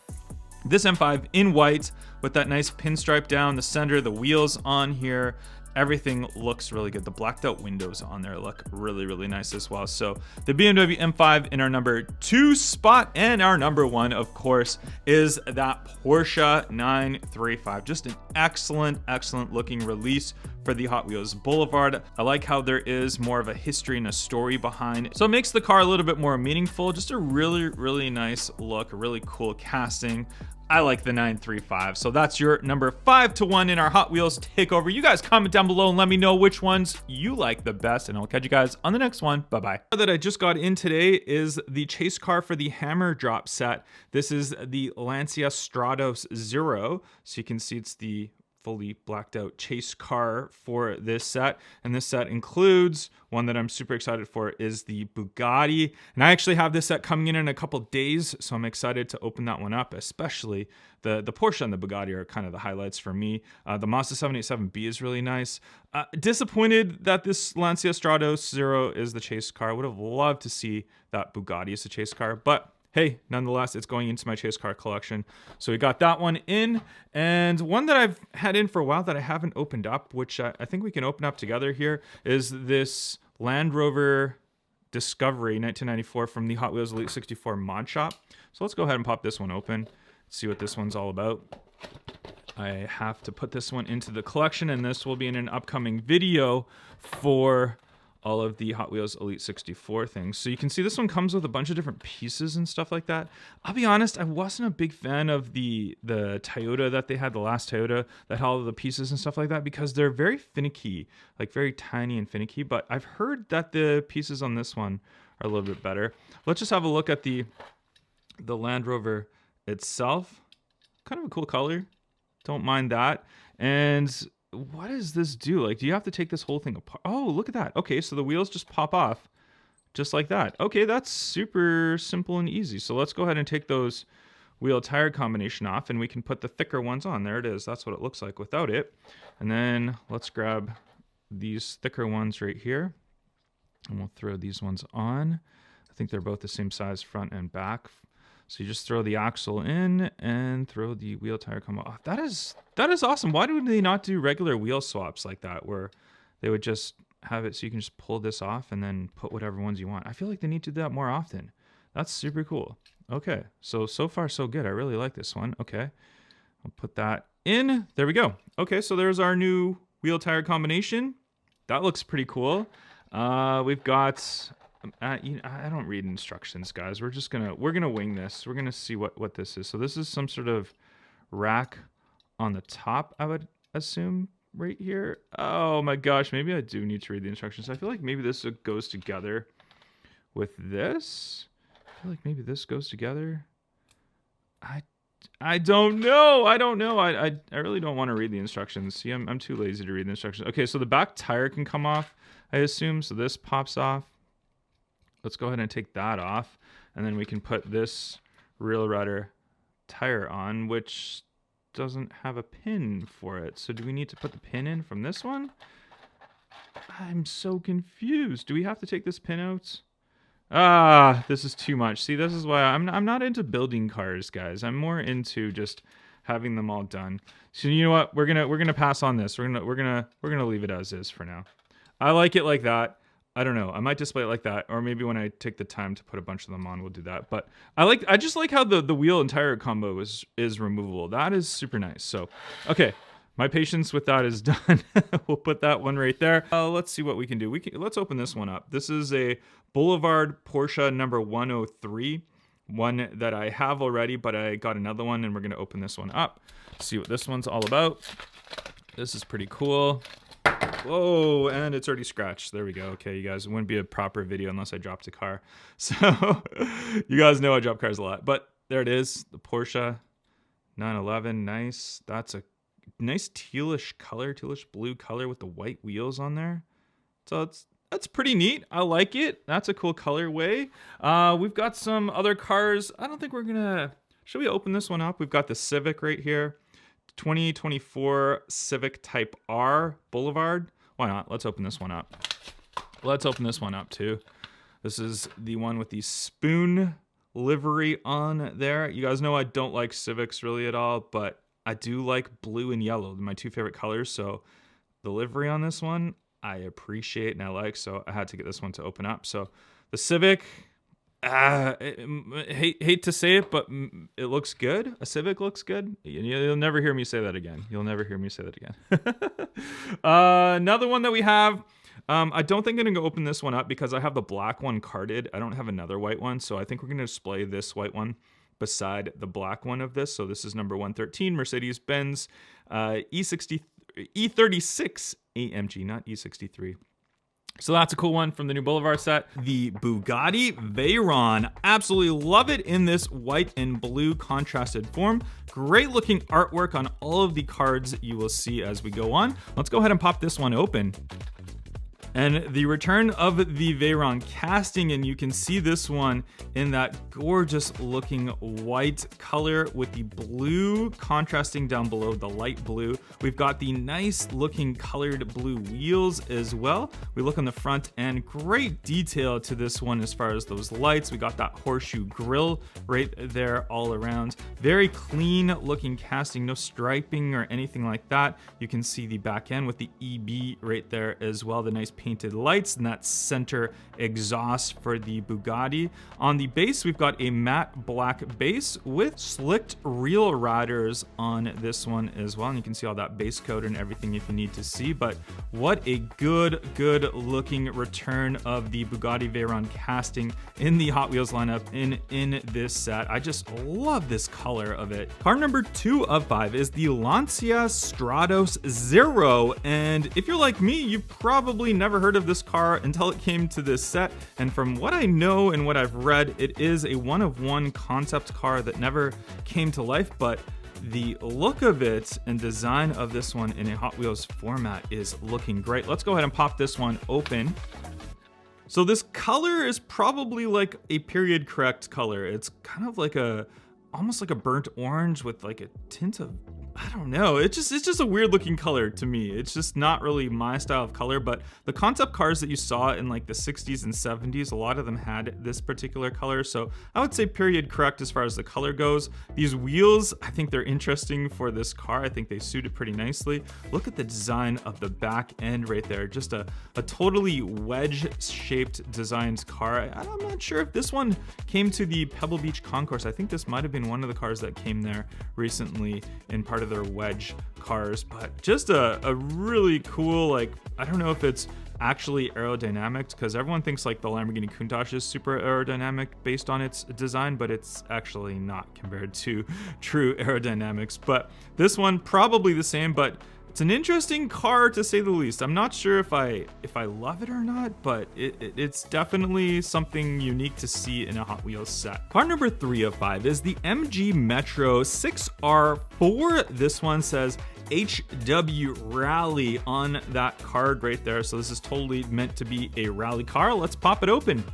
A: this M5 in white with that nice pinstripe down the center, the wheels on here, everything looks really good. The blacked out windows on there look really nice as well. So the BMW M5 in our number 2 spot, and our number 1, of course, is that Porsche 935. Just an excellent looking release for the Hot Wheels Boulevard. I like how there is more of a history and a story behind it, so it makes the car a little bit more meaningful. Just a really nice look, a really cool casting. I like the 935. So that's your number 5 to 1 in our Hot Wheels takeover. You guys comment down below and let me know which ones you like the best, and I'll catch you guys on the next one. Bye-bye. That I just got in today is the chase car for the Hammer Drop set. This is the Lancia Stratos Zero. So you can see it's the fully blacked out chase car for this set, and this set includes one that I'm super excited for is the Bugatti, and I actually have this set coming in a couple days, so I'm excited to open that one up. Especially the Porsche and the Bugatti are kind of the highlights for me. The Mazda 787B is really nice. Disappointed that this Lancia Stratos Zero is the chase car. I would have loved to see that Bugatti as a chase car, but hey, nonetheless, it's going into my chase car collection. So we got that one in, and one that I've had in for a while that I haven't opened up, which I think we can open up together here, is this Land Rover Discovery 1994 from the Hot Wheels Elite 64 mod shop. So let's go ahead and pop this one open, see what this one's all about. I have to put this one into the collection, and this will be in an upcoming video for all of the Hot Wheels Elite 64 things. So you can see this one comes with a bunch of different pieces and stuff like that. I'll be honest, I wasn't a big fan of the Toyota that they had, the last Toyota that had all of the pieces and stuff like that, because they're very finicky, like very tiny and finicky. But I've heard that the pieces on this one are a little bit better. Let's just have a look at the Land Rover itself. Kind of a cool color. Don't mind that. And what does this do? Like, do you have to take this whole thing apart? Oh, look at that. Okay, so the wheels just pop off just like that. Okay, that's super simple and easy. So let's go ahead and take those wheel tire combination off, and we can put the thicker ones on. There it is. That's what it looks like without it. And then let's grab these thicker ones right here, and we'll throw these ones on. I think they're both the same size front and back. So you just throw the axle in and throw the wheel tire combo off. That is awesome. Why do they not do regular wheel swaps like that, where they would just have it so you can just pull this off and then put whatever ones you want? I feel like they need to do that more often. That's super cool. Okay, so far so good. I really like this one. Okay, I'll put that in. There we go. Okay, so there's our new wheel tire combination. That looks pretty cool. We've got... I don't read instructions, guys. We're gonna wing this. We're gonna see what this is. So this is some sort of rack on the top, I would assume, right here. Oh my gosh, maybe I do need to read the instructions. I feel like maybe this goes together with this. I feel like maybe this goes together. I don't know. I really don't want to read the instructions. See, I'm too lazy to read the instructions. Okay, so the back tire can come off, I assume. So this pops off. Let's go ahead and take that off, and then we can put this real rudder tire on, which doesn't have a pin for it. So do we need to put the pin in from this one? I'm so confused. Do we have to take this pin out? Ah, this is too much. See, this is why I'm not into building cars, guys. I'm more into just having them all done. So you know what? We're gonna pass on this. We're gonna leave it as is for now. I like it like that. I don't know. I might display it like that, or maybe when I take the time to put a bunch of them on, we'll do that. But I just like how the wheel and tire combo is removable. That is super nice. So, okay, my patience with that is done. We'll put that one right there. Let's see what we can do. Let's open this one up. This is a Boulevard Porsche number 103, one that I have already, but I got another one, and we're gonna open this one up. See what this one's all about. This is pretty cool. Whoa, and it's already scratched. There we go. Okay, you guys, it wouldn't be a proper video unless I dropped a car. So you guys know I drop cars a lot. But there it is, the Porsche 911. Nice. That's a nice tealish color, tealish blue color with the white wheels on there. So that's pretty neat. I like it. That's a cool colorway. We've got some other cars. I don't think we're gonna... Should we open this one up? We've got the Civic right here. 2024 Civic Type R Boulevard. Why not? Let's open this one up. Let's open this one up too. This is the one with the spoon livery on there. You guys know I don't like Civics really at all, but I do like blue and yellow, my two favorite colors. So the livery on this one, I appreciate and I like, so I had to get this one to open up. So the Civic, hate to say it, but it looks good. A Civic looks good. You'll never hear me say that again. You'll never hear me say that again. Another one that we have, I don't think I'm gonna go open this one up because I have the black one carded. I don't have another white one, so I think we're gonna display this white one beside the black one of this. So this is number 113, Mercedes-Benz E36 AMG, not E63. So that's a cool one from the new Boulevard set. The Bugatti Veyron. Absolutely love it in this white and blue contrasted form. Great looking artwork on all of the cards you will see as we go on. Let's go ahead and pop this one open. And the return of the Veyron casting, and you can see this one in that gorgeous looking white color with the blue contrasting down below, the light blue. We've got the nice looking colored blue wheels as well. We look on the front and great detail to this one as far as those lights. We got that horseshoe grille right there all around. Very clean looking casting, no striping or anything like that. You can see the back end with the EB right there as well, the nice painted lights and that center exhaust for the Bugatti. On the base, we've got a matte black base with slicked reel riders on this one as well. And you can see all that base coat and everything if you need to see. But what a good looking return of the Bugatti Veyron casting in the Hot Wheels lineup in this set. I just love this color of it. Car number 2 of 5 is the Lancia Stratos Zero. And if you're like me, you've probably never heard of this car until it came to this set. And from what I know and what I've read, it is a one-of-one concept car that never came to life, but the look of it and design of this one in a Hot Wheels format is looking great. Let's go ahead and pop this one open. So this color is probably like a period correct color. It's kind of like almost like a burnt orange with like a tint of, I don't know. It's just a weird looking color to me. It's just not really my style of color, but the concept cars that you saw in like the 60s and 70s, a lot of them had this particular color. So I would say period correct as far as the color goes. These wheels, I think they're interesting for this car. I think they suit it pretty nicely. Look at the design of the back end right there. Just a totally wedge shaped designed car. I'm not sure if this one came to the Pebble Beach Concourse. I think this might have been one of the cars that came there recently in part of their wedge cars, but just a really cool, like, I don't know if it's actually aerodynamic because everyone thinks like the Lamborghini Countach is super aerodynamic based on its design, but it's actually not compared to true aerodynamics. But this one probably the same, but it's an interesting car to say the least. I'm not sure if I love it or not, but it's definitely something unique to see in a Hot Wheels set. Car number 3 of 5 is the MG Metro 6R4. This one says HW Rally on that card right there. So this is totally meant to be a rally car. Let's pop it open.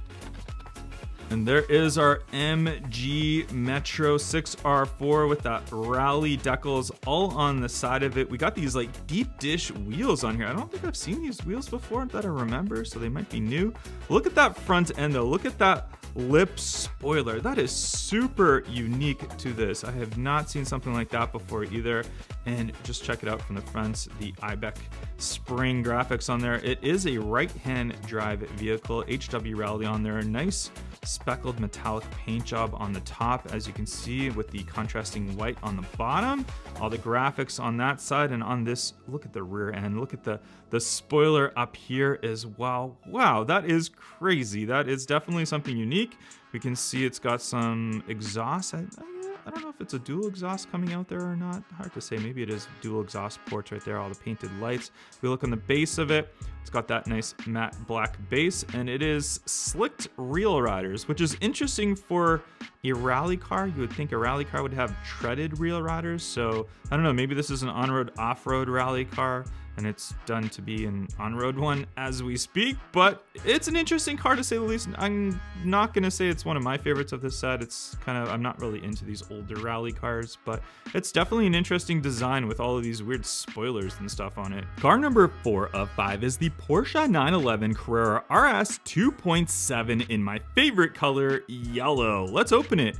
A: And there is our MG Metro 6R4 with that rally decals all on the side of it. We got these like deep dish wheels on here. I don't think I've seen these wheels before that I remember, so they might be new. Look at that front end though. Look at that lip spoiler. That is super unique to this. I have not seen something like that before either. And just check it out from the front, the Ibec spring graphics on there. It is a right-hand drive vehicle, HW Rally on there. Nice speckled metallic paint job on the top, as you can see, with the contrasting white on the bottom. All the graphics on that side, and on this, look at the rear end. Look at the spoiler up here as well. Wow, that is crazy. That is definitely something unique. We can see it's got some exhaust. I don't know if it's a dual exhaust coming out there or not. Hard to say. Maybe it is dual exhaust ports right there, all the painted lights. We look on the base of it. It's got that nice matte black base, and it is slicked reel riders, which is interesting for a rally car. You would think a rally car would have treaded reel riders. So I don't know, maybe this is an on-road, off-road rally car, and it's done to be an on-road one as we speak, but it's an interesting car to say the least. I'm not gonna say it's one of my favorites of this set. It's kind of, I'm not really into these older rally cars, but it's definitely an interesting design with all of these weird spoilers and stuff on it. Car number 4 of 5 is the Porsche 911 Carrera RS 2.7 in my favorite color, yellow. Let's open it.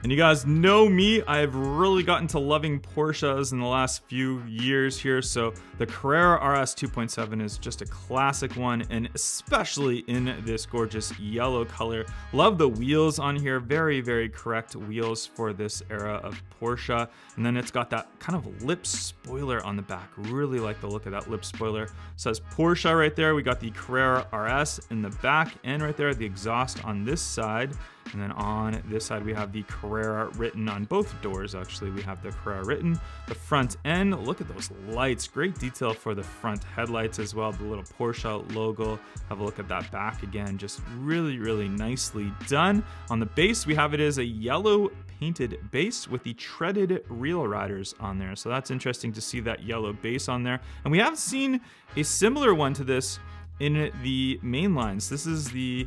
A: And you guys know me, I've really gotten to loving Porsches in the last few years here, so the Carrera RS 2.7 is just a classic one, and especially in this gorgeous yellow color. Love the wheels on here, very, very correct wheels for this era of Porsche. And then it's got that kind of lip spoiler on the back. Really like the look of that lip spoiler. It says Porsche right there. We got the Carrera RS in the back, and right there, the exhaust on this side. And then on this side, we have the Carrera written on both doors. Actually, we have the Carrera written. The front end, look at those lights. Great detail for the front headlights as well. The little Porsche logo. Have a look at that back again. Just really, really nicely done. On the base, we have it as a yellow painted base with the treaded reel riders on there. So that's interesting to see that yellow base on there. And we have seen a similar one to this in the main lines. This is the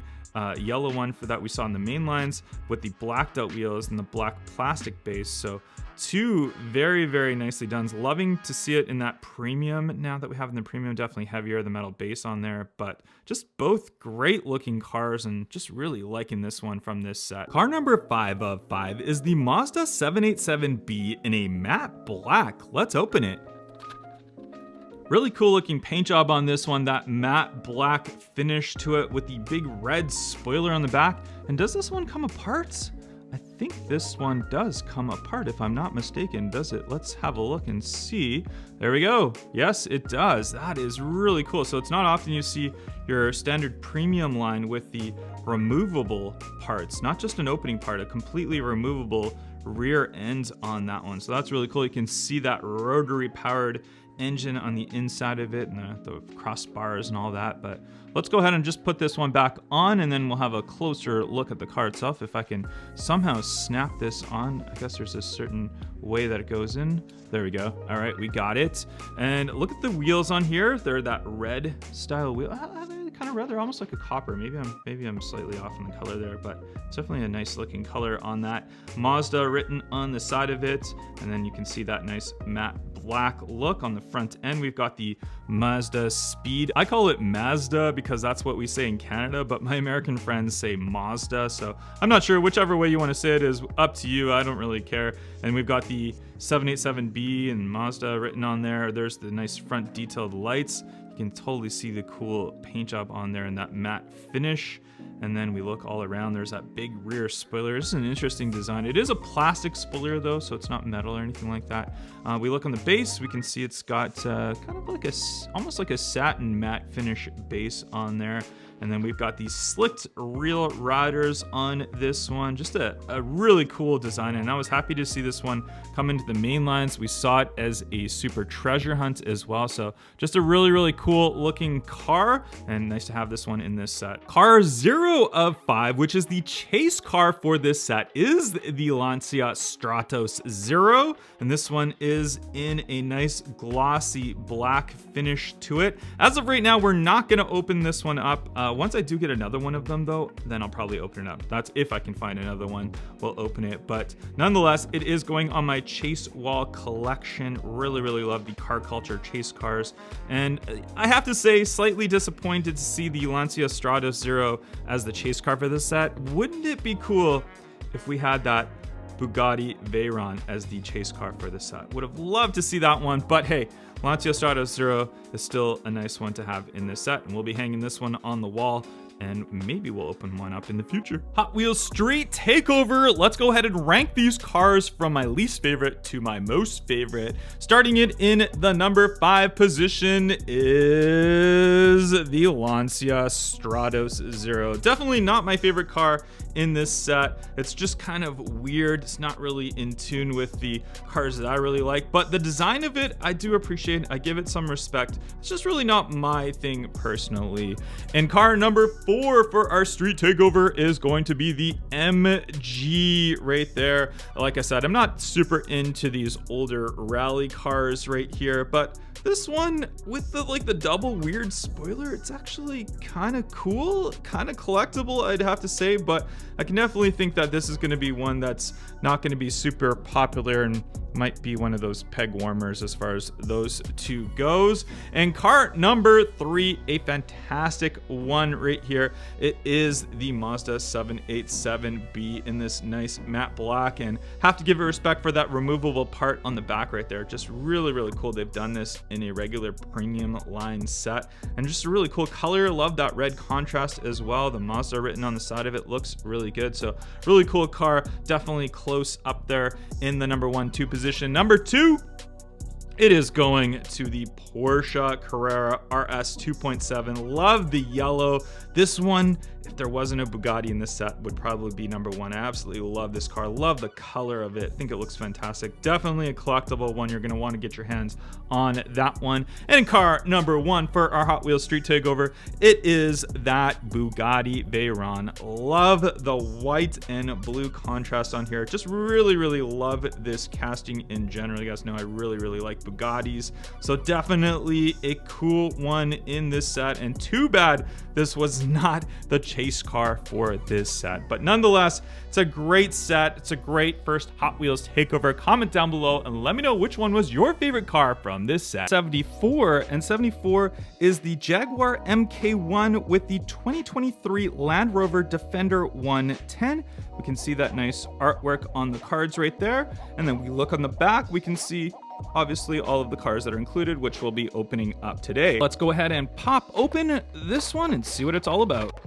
A: yellow one for that we saw in the main lines with the blacked out wheels and the black plastic base. So two very, very nicely done. Loving to see it in that premium now that we have in the premium. Definitely heavier, the metal base on there, but just both great looking cars, and just really liking this one from this set. Car number 5 of 5 is the Mazda 787B in a matte black. Let's open it. Really cool looking paint job on this one, that matte black finish to it with the big red spoiler on the back. And does this one come apart? I think this one does come apart if I'm not mistaken. Does it? Let's have a look and see. There we go. Yes, it does. That is really cool. So it's not often you see your standard premium line with the removable parts, not just an opening part, a completely removable rear end on that one. So that's really cool. You can see that rotary powered engine on the inside of it, and the crossbars and all that. But let's go ahead and just put this one back on, and then we'll have a closer look at the car itself. If I can somehow snap this on, I guess there's a certain way that it goes in. There we go. All right, we got it. And look at the wheels on here. They're that red style wheel. Kind of red. They're almost like a copper. Maybe I'm slightly off in the color there, but it's definitely a nice looking color on that. Mazda written on the side of it, and then you can see that nice matte black look on the front end. We've got the Mazda Speed. I call it Mazda because that's what we say in Canada, but my American friends say Mazda, so I'm not sure. Whichever way you want to say it is up to you. I don't really care. And we've got the 787B and Mazda written on there. There's the nice front detailed lights. You can totally see the cool paint job on there and that matte finish. And then we look all around, there's that big rear spoiler. This is an interesting design. It is a plastic spoiler though, so it's not metal or anything like that. We look on the base, we can see it's got kind of like almost like a satin matte finish base on there. And then we've got these slicked reel riders on this one. Just a really cool design, and I was happy to see this one come into the main lines. We saw it as a super treasure hunt as well, so just a really, really cool looking car, and nice to have this one in this set. Car 0 of 5, which is the chase car for this set, is the Lancia Stratos 0, and this one is in a nice glossy black finish to it. As of right now, we're not going to open this one up. Once I do get another one of them though, then I'll probably open it up. That's if I can find another one, we'll open it. But nonetheless, it is going on my chase wall collection. Really, really love the car culture chase cars. And I have to say, slightly disappointed to see the Lancia Stratos 0 as the chase car for this set. Wouldn't it be cool if we had that Bugatti Veyron as the chase car for this set? Would have loved to see that one, but hey, Lancia Stratos Zero is still a nice one to have in this set, and we'll be hanging this one on the wall, and maybe we'll open one up in the future. Hot Wheels Street Takeover. Let's go ahead and rank these cars from my least favorite to my most favorite. Starting it in the number 5 position is the Lancia Stratos Zero. Definitely not my favorite car in this set. It's just kind of weird. It's not really in tune with the cars that I really like, but the design of it, I do appreciate. I give it some respect. It's just really not my thing personally. And car number 4 for our street takeover is going to be the MG right there. Like I said, I'm not super into these older rally cars right here, but this one with the double weird spoiler, it's actually kind of cool, kind of collectible, I'd have to say, but I can definitely think that this is going to be one that's not going to be super popular and might be one of those peg warmers as far as those two goes. And car number 3, a fantastic one right here. It is the Mazda 787B in this nice matte black, and have to give it respect for that removable part on the back right there. Just really, really cool. They've done this in a regular premium line set, and just a really cool color. Love that red contrast as well. The Mazda written on the side of it looks really good. So really cool car, definitely close up there in the number 1-2 position. Number 2, it is going to the Porsche Carrera RS 2.7. Love the yellow. This one, if there wasn't a Bugatti in this set, would probably be number 1. I absolutely love this car. Love the color of it. I think it looks fantastic. Definitely a collectible one. You're going to want to get your hands on that one. And car number 1 for our Hot Wheels Street Takeover, it is that Bugatti Veyron. Love the white and blue contrast on here. Just really, really love this casting in general. You guys know I really, really like Bugattis. So definitely a cool one in this set. And too bad this was not the chase car for this set, but nonetheless, it's a great set. It's a great first Hot Wheels takeover. Comment down below and let me know which one was your favorite car from this set. 74 is the Jaguar MK1 with the 2023 Land Rover Defender 110. We can see that nice artwork on the cards right there, and then we look on the back, we can see obviously all of the cars that are included, which we'll be opening up today. Let's go ahead and pop open this one and see what it's all about.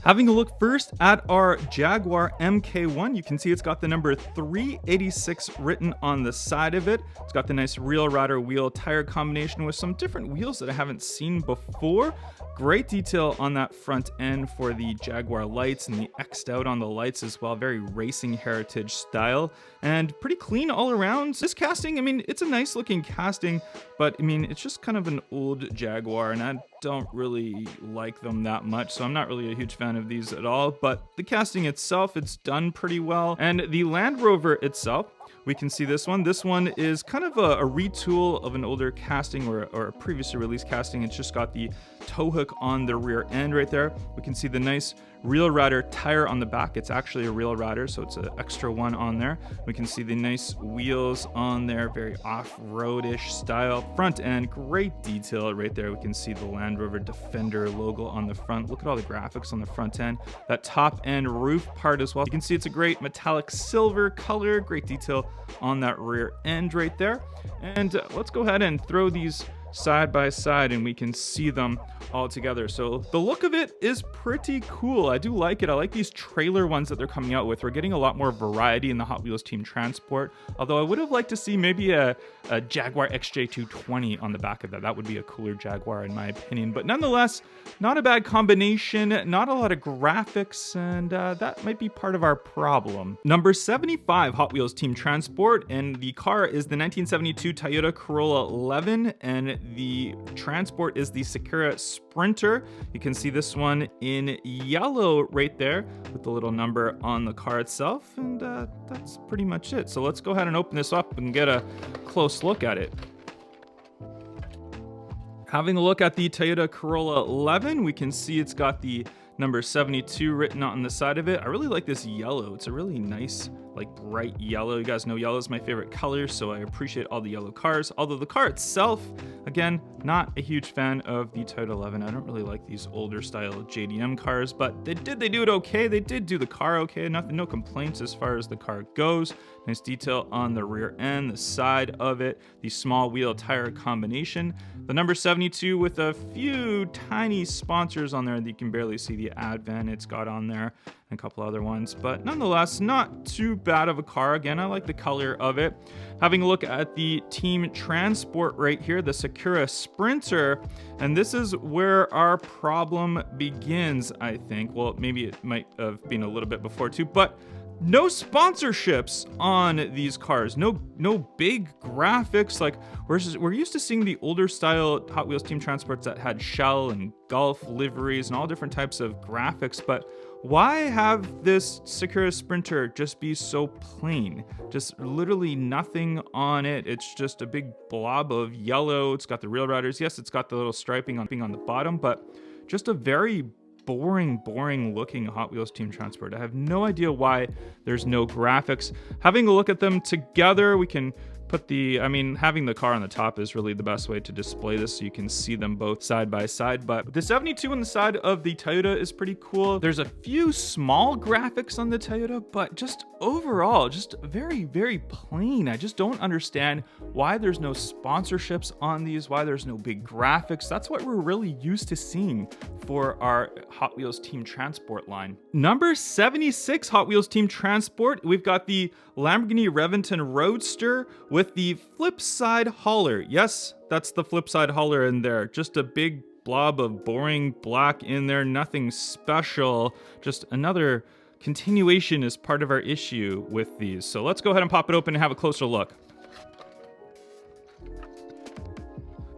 A: Having a look first at our Jaguar MK1, you can see it's got the number 386 written on the side of it. It's got the nice Real Rider wheel tire combination with some different wheels that I haven't seen before. Great detail on that front end for the Jaguar lights and the X'd out on the lights as well. Very racing heritage style and pretty clean all around. This casting, I mean, it's a nice looking casting, but I mean, it's just kind of an old Jaguar and I don't really like them that much, so I'm not really a huge fan of these at all. But the casting itself, it's done pretty well. And the Land Rover itself, we can see this one. This one is kind of a retool of an older casting or a previously released casting. It's just got the tow hook on the rear end right there. We can see the nice Real Rider tire on the back. It's actually a Real Rider, so it's an extra one on there. We can see the nice wheels on there, very off-roadish style. Front end, great detail right there. We can see the Land Rover Defender logo on the front. Look at all the graphics on the front end. That top end roof part as well. You can see it's a great metallic silver color. Great detail on that rear end right there. And let's go ahead and throw these side by side and we can see them all together. So the look of it is pretty cool. I do like it. I like these trailer ones that they're coming out with. We're getting a lot more variety in the Hot Wheels Team Transport, although I would have liked to see maybe a Jaguar XJ220 on the back of that. That would be a cooler Jaguar in my opinion, but nonetheless, not a bad combination, not a lot of graphics, and that might be part of our problem. Number 75, Hot Wheels Team Transport, and the car is the 1972 Toyota Corolla 11, and the transport is the Sakura Sprinter. You can see this one in yellow right there with the little number on the car itself, and that's pretty much it. So let's go ahead and open this up and get a close look at it. Having a look at the Toyota Corolla 11, we can see it's got the number 72 written on the side of it. I really like this yellow. It's a really nice, like, bright yellow. You guys know yellow is my favorite color, so I appreciate all the yellow cars. Although the car itself, Again, not a huge fan of the Toyota 11. I don't really like these older style JDM cars, but they do it okay. They did do the car okay. No complaints as far as the car goes. Nice detail on the rear end, the side of it, the small wheel tire combination. The number 72 with a few tiny sponsors on there that you can barely see the Advent it's got on there, and a couple other ones, but nonetheless, not too bad of a car. Again, I like the color of it. Having a look at the team transport right here, the Sakura Sprinter, and this is where our problem begins, I think. Well, maybe it might have been a little bit before too, but no sponsorships on these cars. No big graphics. Like we're used to seeing the older style Hot Wheels team transports that had Shell and Gulf liveries and all different types of graphics, but why have this Sakura Sprinter just be so plain? Just literally nothing on it. It's just a big blob of yellow. It's got the rail riders. Yes, it's got the little striping on the bottom, but just a very boring looking Hot Wheels team transport. I have no idea why there's no graphics. Having a look at them together, we can put having the car on the top is really the best way to display this so you can see them both side by side. But the 72 on the side of the Toyota is pretty cool. There's a few small graphics on the Toyota, but just overall, just very plain. I just don't understand why there's no sponsorships on these, why there's no big graphics. That's what we're really used to seeing for our Hot Wheels team transport line. Number 76 Hot Wheels team transport, we've got the Lamborghini Reventon Roadster with the flip side hauler. Yes, that's the flip side hauler in there. Just a big blob of boring black in there, nothing special. Just another continuation as part of our issue with these. So let's go ahead and pop it open and have a closer look.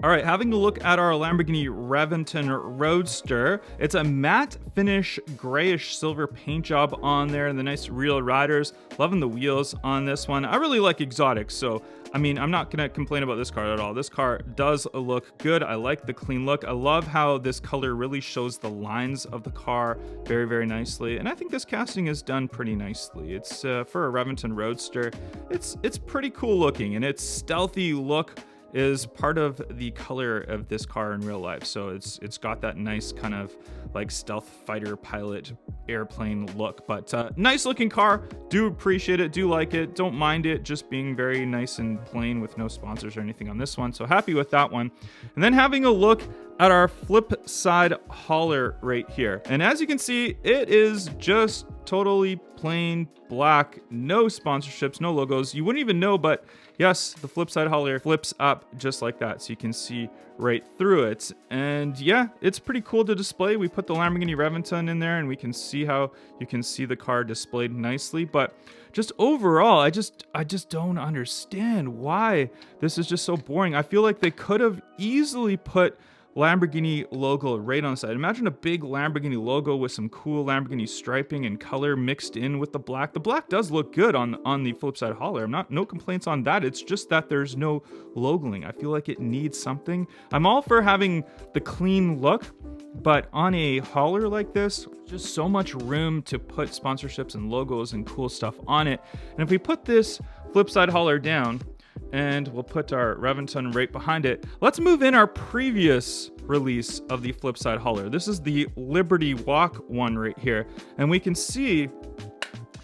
A: All right, having a look at our Lamborghini Reventon Roadster. It's a matte finish grayish silver paint job on there and the nice real riders. Loving the wheels on this one. I really like exotics, so I'm not gonna complain about this car at all. This car does look good. I like the clean look. I love how this color really shows the lines of the car very nicely. And I think this casting is done pretty nicely. It's for a Reventon Roadster, it's pretty cool looking, and its stealthy look is part of the color of this car in real life. So it's got that nice kind of like stealth fighter pilot airplane look, but nice looking car. Do appreciate it, do like it, don't mind it just being very nice and plain with no sponsors or anything on this one. So happy with that one. And then having a look at our flip side hauler right here. And as you can see, it is just totally plain black, no sponsorships, no logos. You wouldn't even know, but yes, the flip side hauler flips up just like that, so you can see right through it. And yeah, it's pretty cool to display. We put the Lamborghini Reventon in there and we can see how you can see the car displayed nicely. But just overall, I just don't understand why this is just so boring. I feel like they could have easily put Lamborghini logo right on the side. Imagine a big Lamborghini logo with some cool Lamborghini striping and color mixed in with the black. The black does look good on the flip side hauler. No complaints on that. It's just that there's no logoing. I feel like it needs something. I'm all for having the clean look, but on a hauler like this, just so much room to put sponsorships and logos and cool stuff on it. And if we put this flip side hauler down, and we'll put our Reventon right behind it, let's move in our previous release of the flip side hauler. This is the Liberty Walk one right here. And we can see,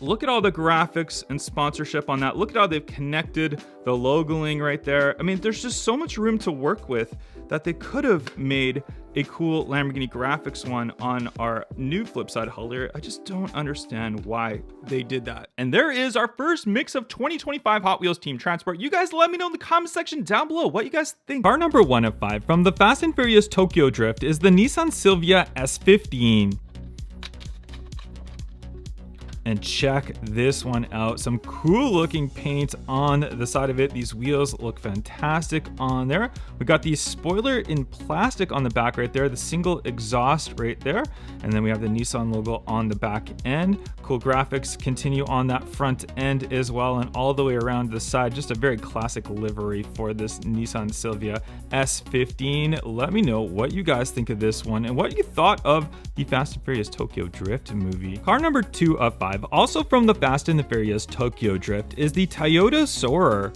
A: look at all the graphics and sponsorship on that. Look at how they've connected the logoing right there. I mean, there's just so much room to work with that they could have made a cool Lamborghini graphics one on our new flip side hauler. I just don't understand why they did that. And there is our first mix of 2025 Hot Wheels team transport. You guys let me know in the comment section down below what you guys think. Car number 1 of 5 from the Fast and Furious Tokyo Drift is the Nissan Silvia S15. And check this one out. Some cool looking paint on the side of it. These wheels look fantastic on there. We got the spoiler in plastic on the back right there, the single exhaust right there. And then we have the Nissan logo on the back end. Cool graphics continue on that front end as well, and all the way around the side. Just a very classic livery for this Nissan Silvia S15. Let me know what you guys think of this one and what you thought of the Fast and Furious Tokyo Drift movie. Car number 2 of 5. Also from the Fast and the Furious Tokyo Drift is the Toyota Soarer.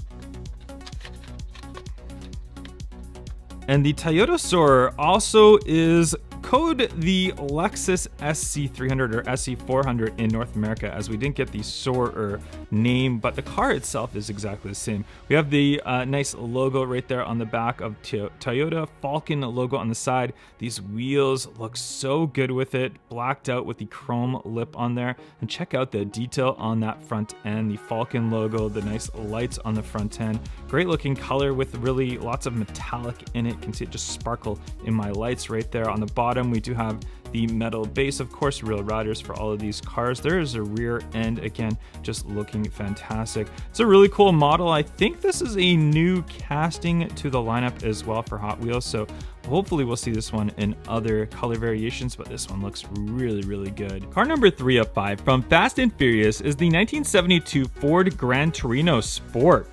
A: And the Toyota Soarer also is code the Lexus SC300 or SC400 in North America, as we didn't get the Soarer name, but the car itself is exactly the same. We have the nice logo right there on the back of Toyota, Falcon logo on the side. These wheels look so good with it, blacked out with the chrome lip on there. And check out the detail on that front end, the Falcon logo, the nice lights on the front end. Great looking color with really lots of metallic in it. You can see it just sparkle in my lights right there. On the bottom, we do have the metal base, of course, real riders for all of these cars. There is a rear end, again, just looking fantastic. It's a really cool model. I think this is a new casting to the lineup as well for Hot Wheels, so hopefully we'll see this one in other color variations, but this one looks really, really good. Car number 3 of 5 from Fast and Furious is the 1972 Ford Gran Torino Sport.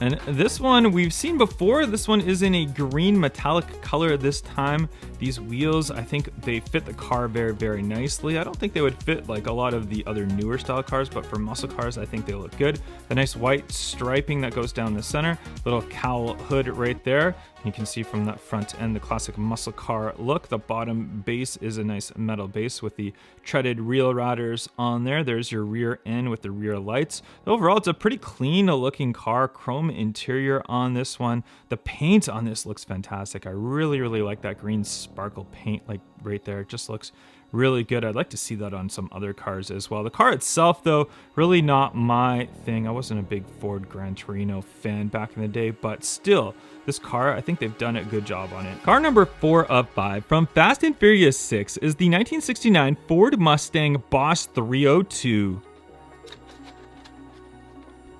A: And this one we've seen before. This one is in a green metallic color this time. These wheels, I think they fit the car very, very nicely. I don't think they would fit like a lot of the other newer style cars, but for muscle cars, I think they look good. The nice white striping that goes down the center, little cowl hood right there. You can see from that front end the classic muscle car look. The bottom base is a nice metal base with the treaded reel riders on there. There's your rear end with the rear lights. Overall, it's a pretty clean looking car. Chrome interior on this one. The paint on this looks fantastic. I really, really like that green sparkle paint like right there. It just looks really good. I'd like to see that on some other cars as well. The car itself, though, really not my thing. I wasn't a big Ford Gran Torino fan back in the day, but still, this car, I think they've done a good job on it. Car number 4 of 5 from Fast and Furious 6 is the 1969 Ford Mustang Boss 302.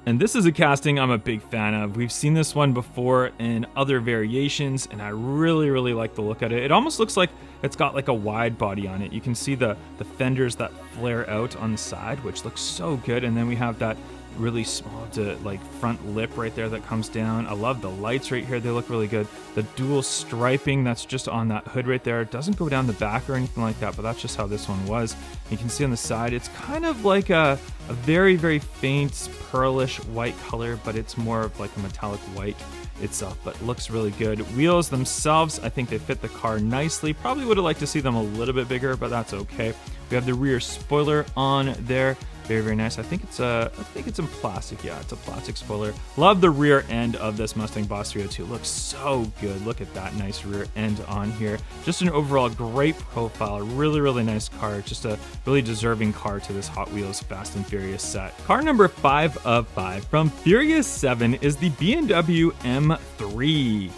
A: And this is a casting I'm a big fan of. We've seen this one before in other variations, and I really, really like the look at it. It almost looks like it's got like a wide body on it. You can see the fenders that flare out on the side, which looks so good. And then we have that really small to like front lip right there that comes down. I love the lights right here. They look really good. The dual striping that's just on that hood right there. It doesn't go down the back or anything like that, but that's just how this one was. You can see on the side, it's kind of like a very, very faint pearlish white color, but it's more of like a metallic white itself, but looks really good. Wheels themselves, I think they fit the car nicely. Probably would have liked to see them a little bit bigger, but that's okay. We have the rear spoiler on there. Very, very nice. I think it's in plastic. Yeah, it's a plastic spoiler. Love the rear end of this Mustang Boss 302. Looks so good. Look at that nice rear end on here. Just an overall great profile. Really, really nice car. Just a really deserving car to this Hot Wheels Fast and Furious set. Car number 5 of 5 from Furious 7 is the BMW M3.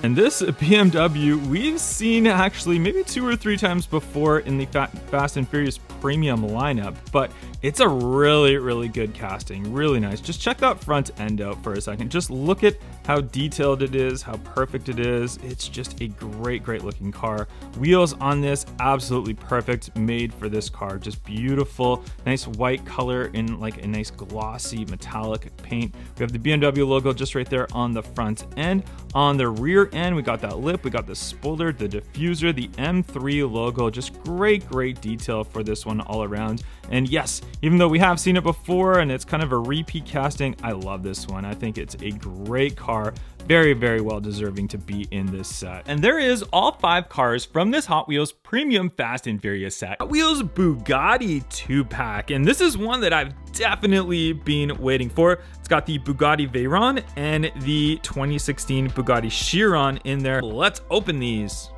A: And this BMW we've seen actually maybe 2 or 3 times before in the Fast and Furious premium lineup, but it's a really, really good casting. Really nice. Just check that front end out for a second. Just look at how detailed it is, how perfect it is. It's just a great, great looking car. Wheels on this, absolutely perfect, made for this car. Just beautiful, nice white color in like a nice glossy metallic paint. We have the BMW logo just right there on the front end. On the rear end, we got that lip, we got the spoiler, the diffuser, the M3 logo. Just great, great detail for this one all around. And yes, even though we have seen it before and it's kind of a repeat casting, I love this one. I think it's a great car. Very, very well deserving to be in this set. And there is all 5 cars from this Hot Wheels premium Fast and Furious set. Hot Wheels Bugatti Two-Pack. And this is one that I've definitely been waiting for. It's got the Bugatti Veyron and the 2016 Bugatti Chiron in there. Let's open these.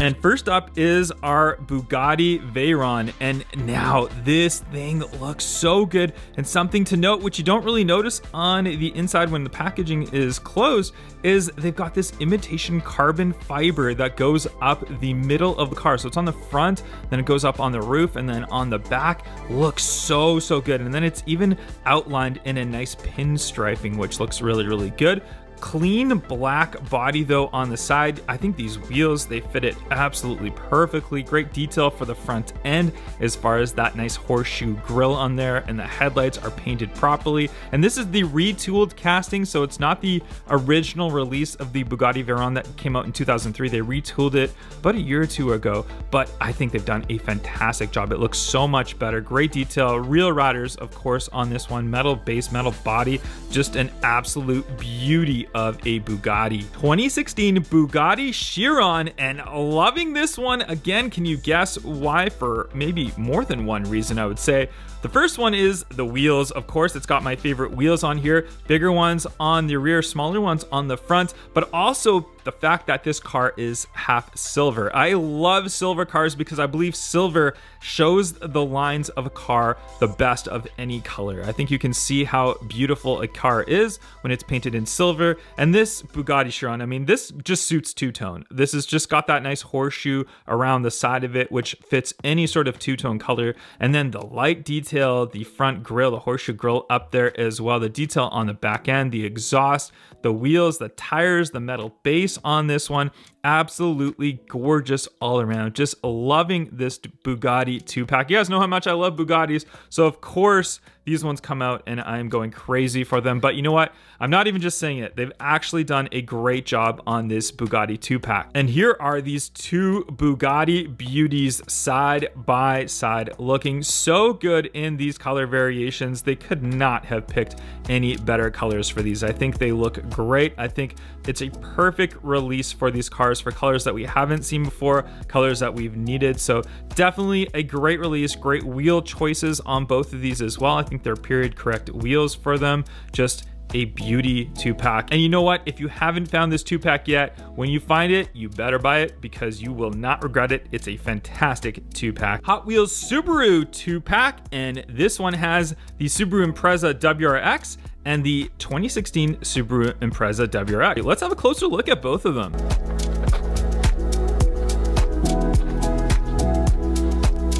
A: And first up is our Bugatti Veyron, and now this thing looks so good. And something to note, which you don't really notice on the inside when the packaging is closed, is they've got this imitation carbon fiber that goes up the middle of the car. So it's on the front, then it goes up on the roof, and then on the back. Looks so, so good. And then it's even outlined in a nice pinstriping, which looks really, really good. Clean black body though on the side. I think these wheels, they fit it absolutely perfectly. Great detail for the front end as far as that nice horseshoe grille on there, and the headlights are painted properly. And this is the retooled casting, so it's not the original release of the Bugatti Veyron that came out in 2003. They retooled it about a year or two ago, but I think they've done a fantastic job. It looks so much better. Great detail. Real riders, of course, on this one. Metal base, metal body, just an absolute beauty of a Bugatti. 2016 Bugatti Chiron, and loving this one. Again, can you guess why? For maybe more than one reason, I would say. The first one is the wheels. Of course, it's got my favorite wheels on here. Bigger ones on the rear, smaller ones on the front, but also the fact that this car is half silver. I love silver cars because I believe silver shows the lines of a car the best of any color. I think you can see how beautiful a car is when it's painted in silver. And this Bugatti Chiron, I mean, this just suits two-tone. This has just got that nice horseshoe around the side of it, which fits any sort of two-tone color. And then the light detail, the front grille, the horseshoe grille up there as well, the detail on the back end, the exhaust, the wheels, the tires, the metal base on this one, absolutely gorgeous all around. Just loving this Bugatti Two-Pack. You guys know how much I love Bugattis, so of course these ones come out and I'm going crazy for them. But you know what? I'm not even just saying it. They've actually done a great job on this Bugatti Two-Pack. And here are these two Bugatti beauties side by side, looking so good in these color variations. They could not have picked any better colors for these. I think they look great. I think it's a perfect release for these cars, for colors that we haven't seen before, colors that we've needed. So definitely a great release, great wheel choices on both of these as well. I think they're period correct wheels for them. Just a beauty Two-Pack. And you know what? If you haven't found this Two-Pack yet, when you find it, you better buy it because you will not regret it. It's a fantastic Two-Pack. Hot Wheels Subaru Two-Pack, and this one has the Subaru Impreza WRX and the 2016 Subaru Impreza WRX. Let's have a closer look at both of them.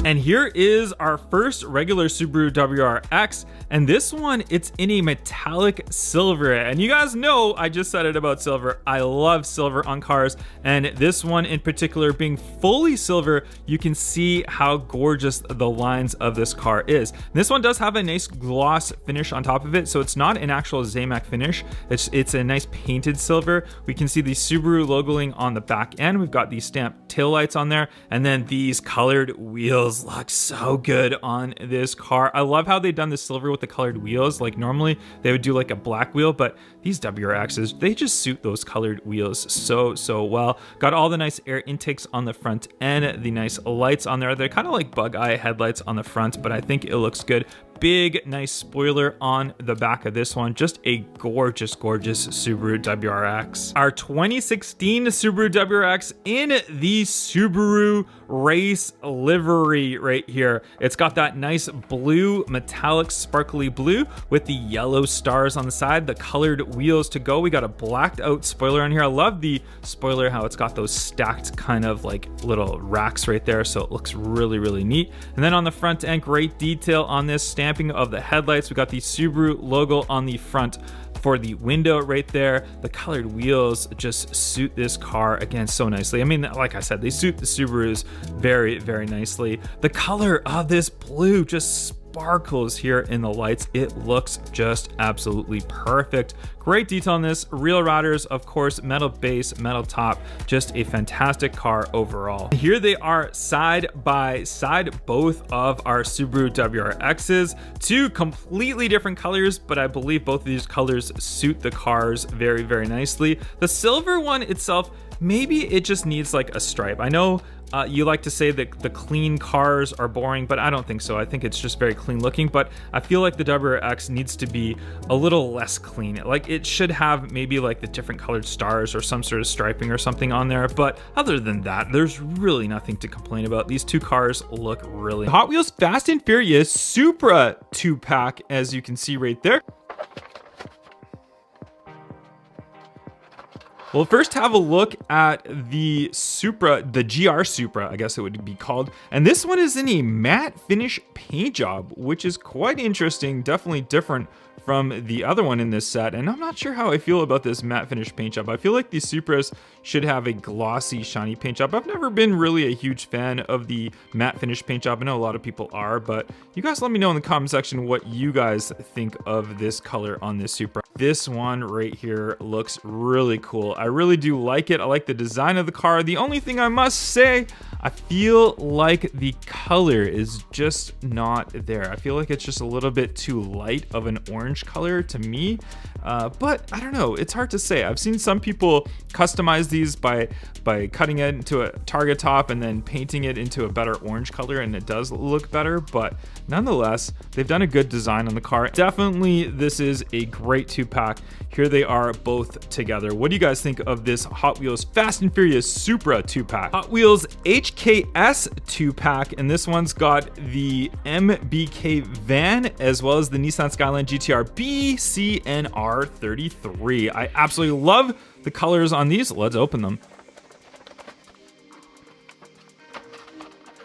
A: And here is our first regular Subaru WRX, and this one, it's in a metallic silver. And you guys know I just said it about silver. I love silver on cars, and this one in particular being fully silver, you can see how gorgeous the lines of this car is. And this one does have a nice gloss finish on top of it, so it's not an actual Zamac finish. It's a nice painted silver. We can see the Subaru logoing on the back end. We've got these stamped taillights on there, and then these colored wheels look so good on this car. I love how they've done the silver with the colored wheels. Like normally they would do like a black wheel, but these WRXs, they just suit those colored wheels so well. Got all the nice air intakes on the front end, the nice lights on there. They're kind of like bug eye headlights on the front, but I think it looks good. Big, nice spoiler on the back of this one. Just a gorgeous Subaru WRX. Our 2016 Subaru WRX in the Subaru race livery right here. It's got that nice blue, metallic, sparkly blue with the yellow stars on the side, the colored wheels to go. We got a blacked out spoiler on here. I love the spoiler, how it's got those stacked kind of like little racks right there. So it looks really neat. And then on the front end, great detail on this stamping of the headlights. We got the Subaru logo on the front for the window right there. The colored wheels just suit this car again so nicely. I mean, like I said, they suit the Subarus very nicely. The color of this blue just sparkles here in the lights. It looks just absolutely perfect. Great detail on this. Real riders, of course, metal base, metal top, just a fantastic car overall. Here they are side by side, both of our Subaru WRXs. Two completely different colors, but I believe both of these colors suit the cars very nicely. The silver one itself, maybe it just needs like a stripe. I know you like to say that the clean cars are boring, but I don't think so. I think it's just very clean looking, but I feel like the WRX needs to be a little less clean. Like it should have maybe like the different colored stars or some sort of striping or something on there. But other than that, there's really nothing to complain about. These two cars look really Hot Wheels Fast and Furious Supra Two-Pack, as you can see right there. Well, first have a look at the Supra, the GR Supra, I guess it would be called. And this one is in a matte finish paint job, which is quite interesting, definitely different from the other one in this set. And I'm not sure how I feel about this matte finish paint job. I feel like these Supras should have a glossy, shiny paint job. I've never been really a huge fan of the matte finish paint job. I know a lot of people are, but you guys let me know in the comment section what you guys think of this color on this Supra. This one right here looks really cool. I really do like it. I like the design of the car. The only thing I must say, I feel like the color is just not there. I feel like it's just a little bit too light of an orange color to me. But I don't know, it's hard to say. I've seen some people customize these by cutting it into a target top and then painting it into a better orange color, and it does look better. But nonetheless, they've done a good design on the car. Definitely, this is a great two-pack. Here they are both together. What do you guys think of this Hot Wheels Fast and Furious Supra Two-Pack? Hot Wheels HKS Two-Pack, and this one's got the MBK van as well as the Nissan Skyline GTR B, C, and R33. I absolutely love the colors on these. Let's open them.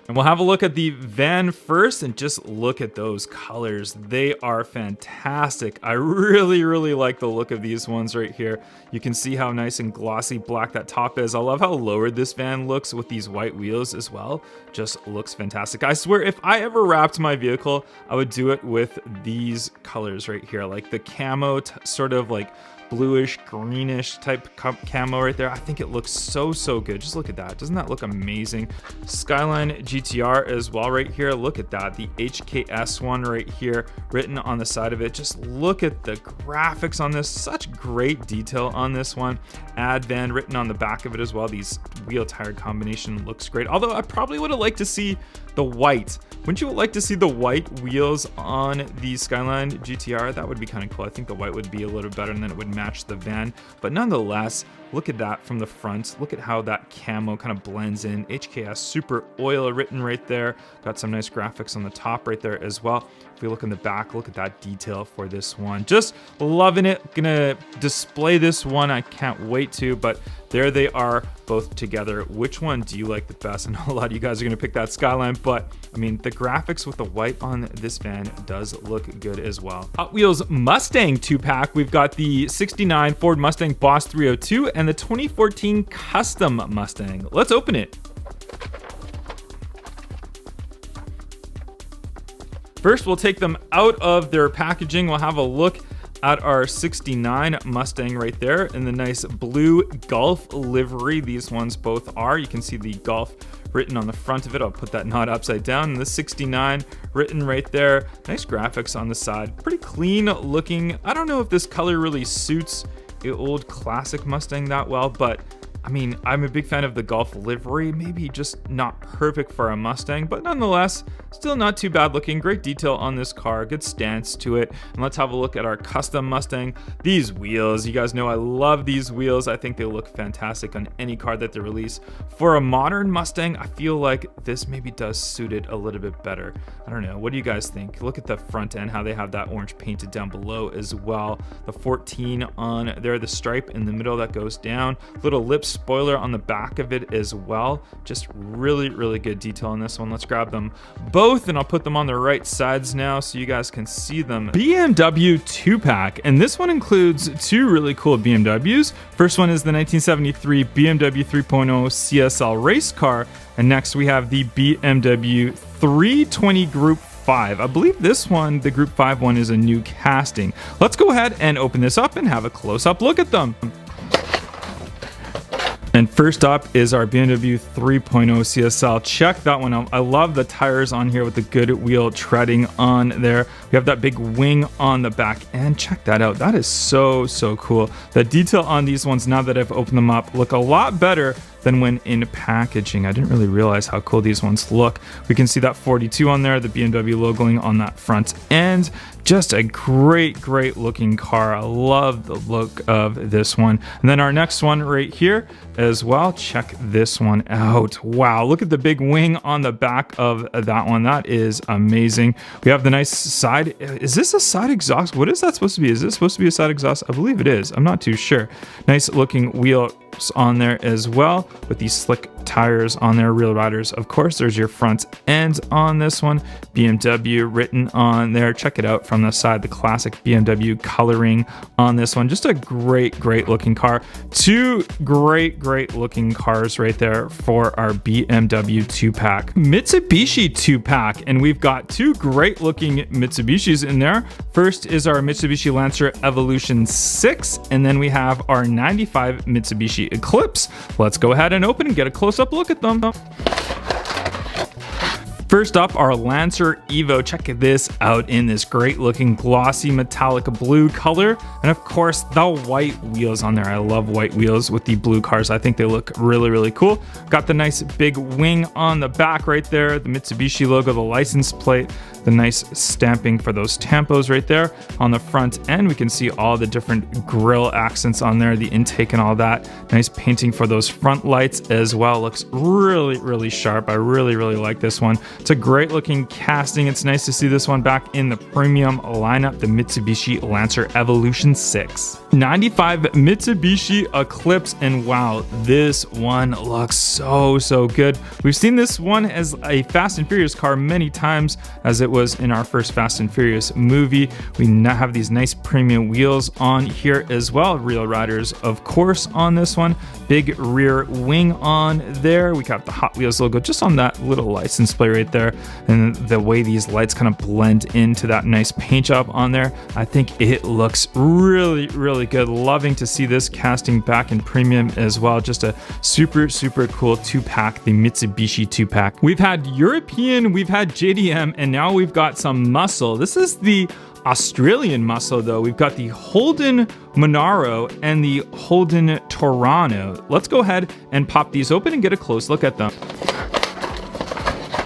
A: And we'll have a look at the van first, and just look at those colors. They are fantastic. I really, really like the look of these ones right here. You can see how nice and glossy black that top is. I love how lowered this van looks with these white wheels as well. Just looks fantastic. I swear, if I ever wrapped my vehicle, I would do it with these colors right here, like the camo sort of like bluish greenish type camo right there. I think it looks so good. Just look at that. Doesn't that look amazing? Skyline GTR as well right here. Look at that. The HKS one right here written on the side of it. Just look at the graphics on this. Such great detail on this one. Ad van written on the back of it as well. These wheel tire combination looks great. Although I probably would have liked to see the white. Wouldn't you like to see the white wheels on the Skyline GTR? That would be kind of cool. I think the white would be a little better, and then it would match the van. But nonetheless, look at that from the front. Look at how that camo kind of blends in. HKS Super Oil written right there. Got some nice graphics on the top right there as well. If we look in the back, look at that detail for this one. Just loving it. Gonna display this one. I can't wait to, but there they are both together. Which one do you like the best? I know a lot of you guys are gonna pick that Skyline, but I mean, the graphics with the white on this van does look good as well. Hot Wheels Mustang Two-Pack. We've got the 69 Ford Mustang Boss 302 and the 2014 Custom Mustang. Let's open it. First, we'll take them out of their packaging. We'll have a look at our 69 Mustang right there in the nice blue Golf livery. These ones both are. You can see the Golf written on the front of it. I'll put that knot upside down. And the 69 written right there. Nice graphics on the side. Pretty clean looking. I don't know if this color really suits the old classic Mustang that well, but I mean, I'm a big fan of the Golf livery. Maybe just not perfect for a Mustang, but nonetheless, still not too bad looking. Great detail on this car, good stance to it. And let's have a look at our custom Mustang. These wheels, you guys know I love these wheels. I think they look fantastic on any car that they release. For a modern Mustang, I feel like this maybe does suit it a little bit better. I don't know, what do you guys think? Look at the front end, how they have that orange painted down below as well. The 14 on there, the stripe in the middle that goes down. Little lip spoiler on the back of it as well. Just really good detail on this one. Let's grab them both and I'll put them on the right sides now so you guys can see them. BMW Two-Pack, and this one includes two really cool BMWs. First one is the 1973 BMW 3.0 CSL race car, and next we have the BMW 320 Group 5. I believe this one, the Group 5 one, is a new casting. Let's go ahead and open this up and have a close-up look at them. And first up is our BMW 3.0 CSL. Check that one out. I love the tires on here with the good wheel treading on there. We have that big wing on the back, and check that out. That is so cool. The detail on these ones, now that I've opened them up, look a lot better than when in packaging. I didn't really realize how cool these ones look. We can see that 42 on there, the BMW logoing on that front end. Just a great looking car. I love the look of this one. And then our next one right here as well. Check this one out. Wow, look at the big wing on the back of that one. That is amazing. We have the nice side. Is this a side exhaust? What is that supposed to be? Is this supposed to be a side exhaust? I believe it is. I'm not too sure. Nice looking wheel steps on there as well, with these slick tires on there, real riders. Of course, there's your front end on this one, BMW written on there. Check it out from the side, the classic BMW coloring on this one. Just a great looking car. Two great looking cars right there for our BMW Two-Pack. Mitsubishi Two-Pack, and we've got two great looking Mitsubishis in there. First is our Mitsubishi Lancer Evolution 6, and then we have our 95 Mitsubishi Eclipse. Let's go ahead and open and get a close-up look at them. First up, our Lancer Evo. Check this out in this great looking glossy metallic blue color. And of course, the white wheels on there. I love white wheels with the blue cars. I think they look really cool. Got the nice big wing on the back right there, the Mitsubishi logo, the license plate, the nice stamping for those tampos right there. On the front end, we can see all the different grille accents on there, the intake and all that. Nice painting for those front lights as well. Looks really sharp. I really like this one. It's a great looking casting. It's nice to see this one back in the premium lineup, the Mitsubishi Lancer Evolution 6. 95 Mitsubishi Eclipse, and wow, this one looks so good. We've seen this one as a Fast and Furious car many times, as it was in our first Fast and Furious movie. We now have these nice premium wheels on here as well. Real riders, of course, on this one. Big rear wing on there. We got the Hot Wheels logo just on that little license plate right there, and the way these lights kind of blend into that nice paint job on there, I think it looks really good. Loving to see this casting back in premium as well. Just a super cool Two-Pack, the Mitsubishi Two-Pack. We've had European, we've had JDM, and now we've got some muscle. This is the Australian muscle though. We've got the Holden Monaro and the Holden Toronto. Let's go ahead and pop these open and get a close look at them.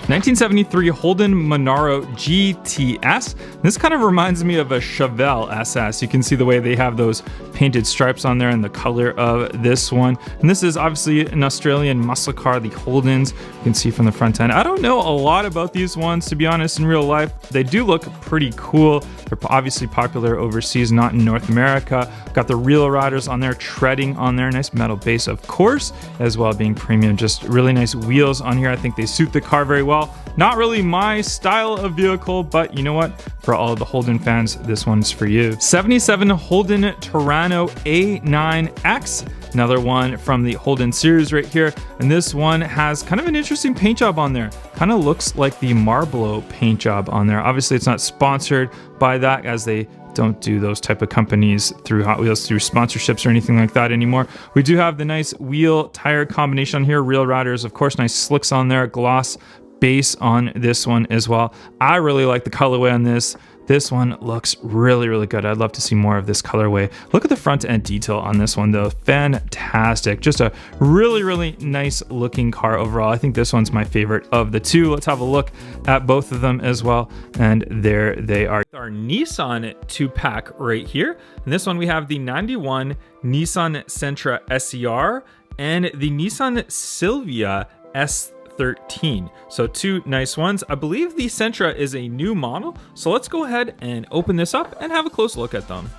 A: 1973 Holden Monaro GTS. This kind of reminds me of a Chevelle SS. You can see the way they have those painted stripes on there and the color of this one. And this is obviously an Australian muscle car, the Holdens. You can see from the front end. I don't know a lot about these ones, to be honest, in real life. They do look pretty cool. They're obviously popular overseas, not in North America. Got the real riders on there, treading on there. Nice metal base, of course, as well being premium. Just really nice wheels on here. I think they suit the car very well. Not really my style of vehicle, but you know what? For all of the Holden fans, this one's for you. 77 Holden Toronto A9X. Another one from the Holden series right here. And this one has kind of an interesting paint job on there. Kind of looks like the Marlboro paint job on there. Obviously, it's not sponsored by that, as they don't do those type of companies through Hot Wheels, through sponsorships or anything like that anymore. We do have the nice wheel tire combination on here. Real riders, of course, nice slicks on there, gloss base on this one as well. I really like the colorway on this. This one looks really good. I'd love to see more of this colorway. Look at the front end detail on this one though. Fantastic. Just a really nice looking car overall. I think this one's my favorite of the two. Let's have a look at both of them as well. And there they are. Our Nissan Two-Pack right here. And this one we have the 91 Nissan Sentra SCR and the Nissan Silvia S13. So two nice ones. I believe the Sentra is a new model. So let's go ahead and open this up and have a close look at them.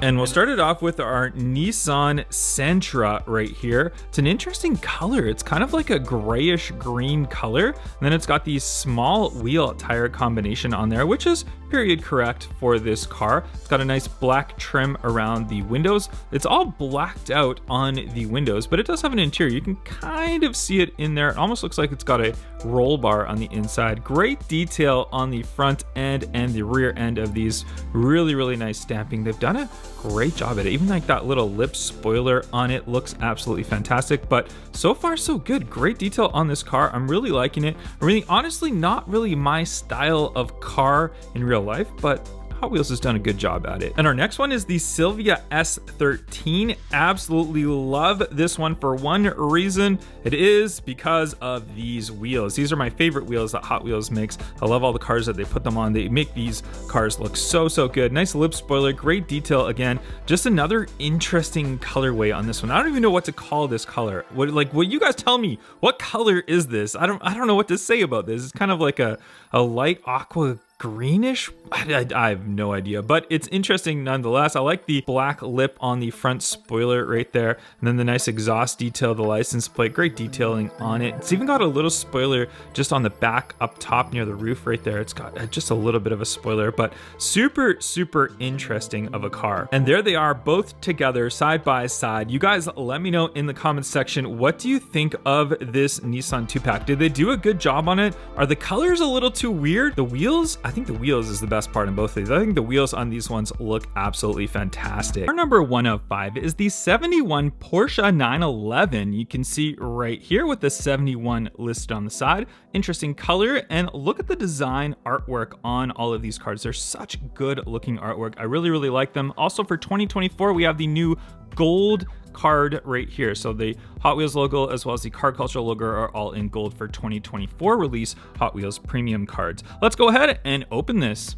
A: And we'll start it off with our Nissan Sentra right here. It's an interesting color. It's kind of like a grayish green color. And then it's got the small wheel tire combination on there, which is period correct for this car. It's got a nice black trim around the windows. It's all blacked out on the windows, but it does have an interior. You can kind of see it in there. It almost looks like it's got a roll bar on the inside. Great detail on the front end and the rear end of these. Really nice stamping. They've done a great job at it. Even like that little lip spoiler on it looks absolutely fantastic, but so far so good. Great detail on this car. I'm really liking it. Really, honestly, not really my style of car in real life, but Hot Wheels has done a good job at it. And our next one is the Silvia S13. Absolutely love this one for one reason. It is because of these wheels. These are my favorite wheels that Hot Wheels makes. I love all the cars that they put them on. They make these cars look so good. Nice lip spoiler, great detail again. Just another interesting colorway on this one. I don't even know what to call this color. What you guys tell me, what color is this? I don't know what to say about this. It's kind of like a light aqua greenish. I have no idea, but it's interesting nonetheless. I like the black lip on the front spoiler right there, and then the nice exhaust detail, the license plate, great detailing on it. It's even got a little spoiler just on the back up top near the roof right there. It's got just a little bit of a spoiler, but super interesting of a car. And there they are, both together side by side. You guys let me know in the comments section, what do you think of this Nissan Two-Pack? Did they do a good job on it? Are the colors a little too weird? The wheels, I think the wheels is the best part in both of these. I think the wheels on these ones look absolutely fantastic. Our number 1 of 5 is the 71 Porsche 911. You can see right here with the 71 listed on the side. Interesting color, and look at the design artwork on all of these cars. They're such good looking artwork. I really like them. Also for 2024, we have the new gold card right here. So the Hot Wheels logo as well as the Car Culture logo are all in gold for 2024 release Hot Wheels premium cards. Let's go ahead and open this.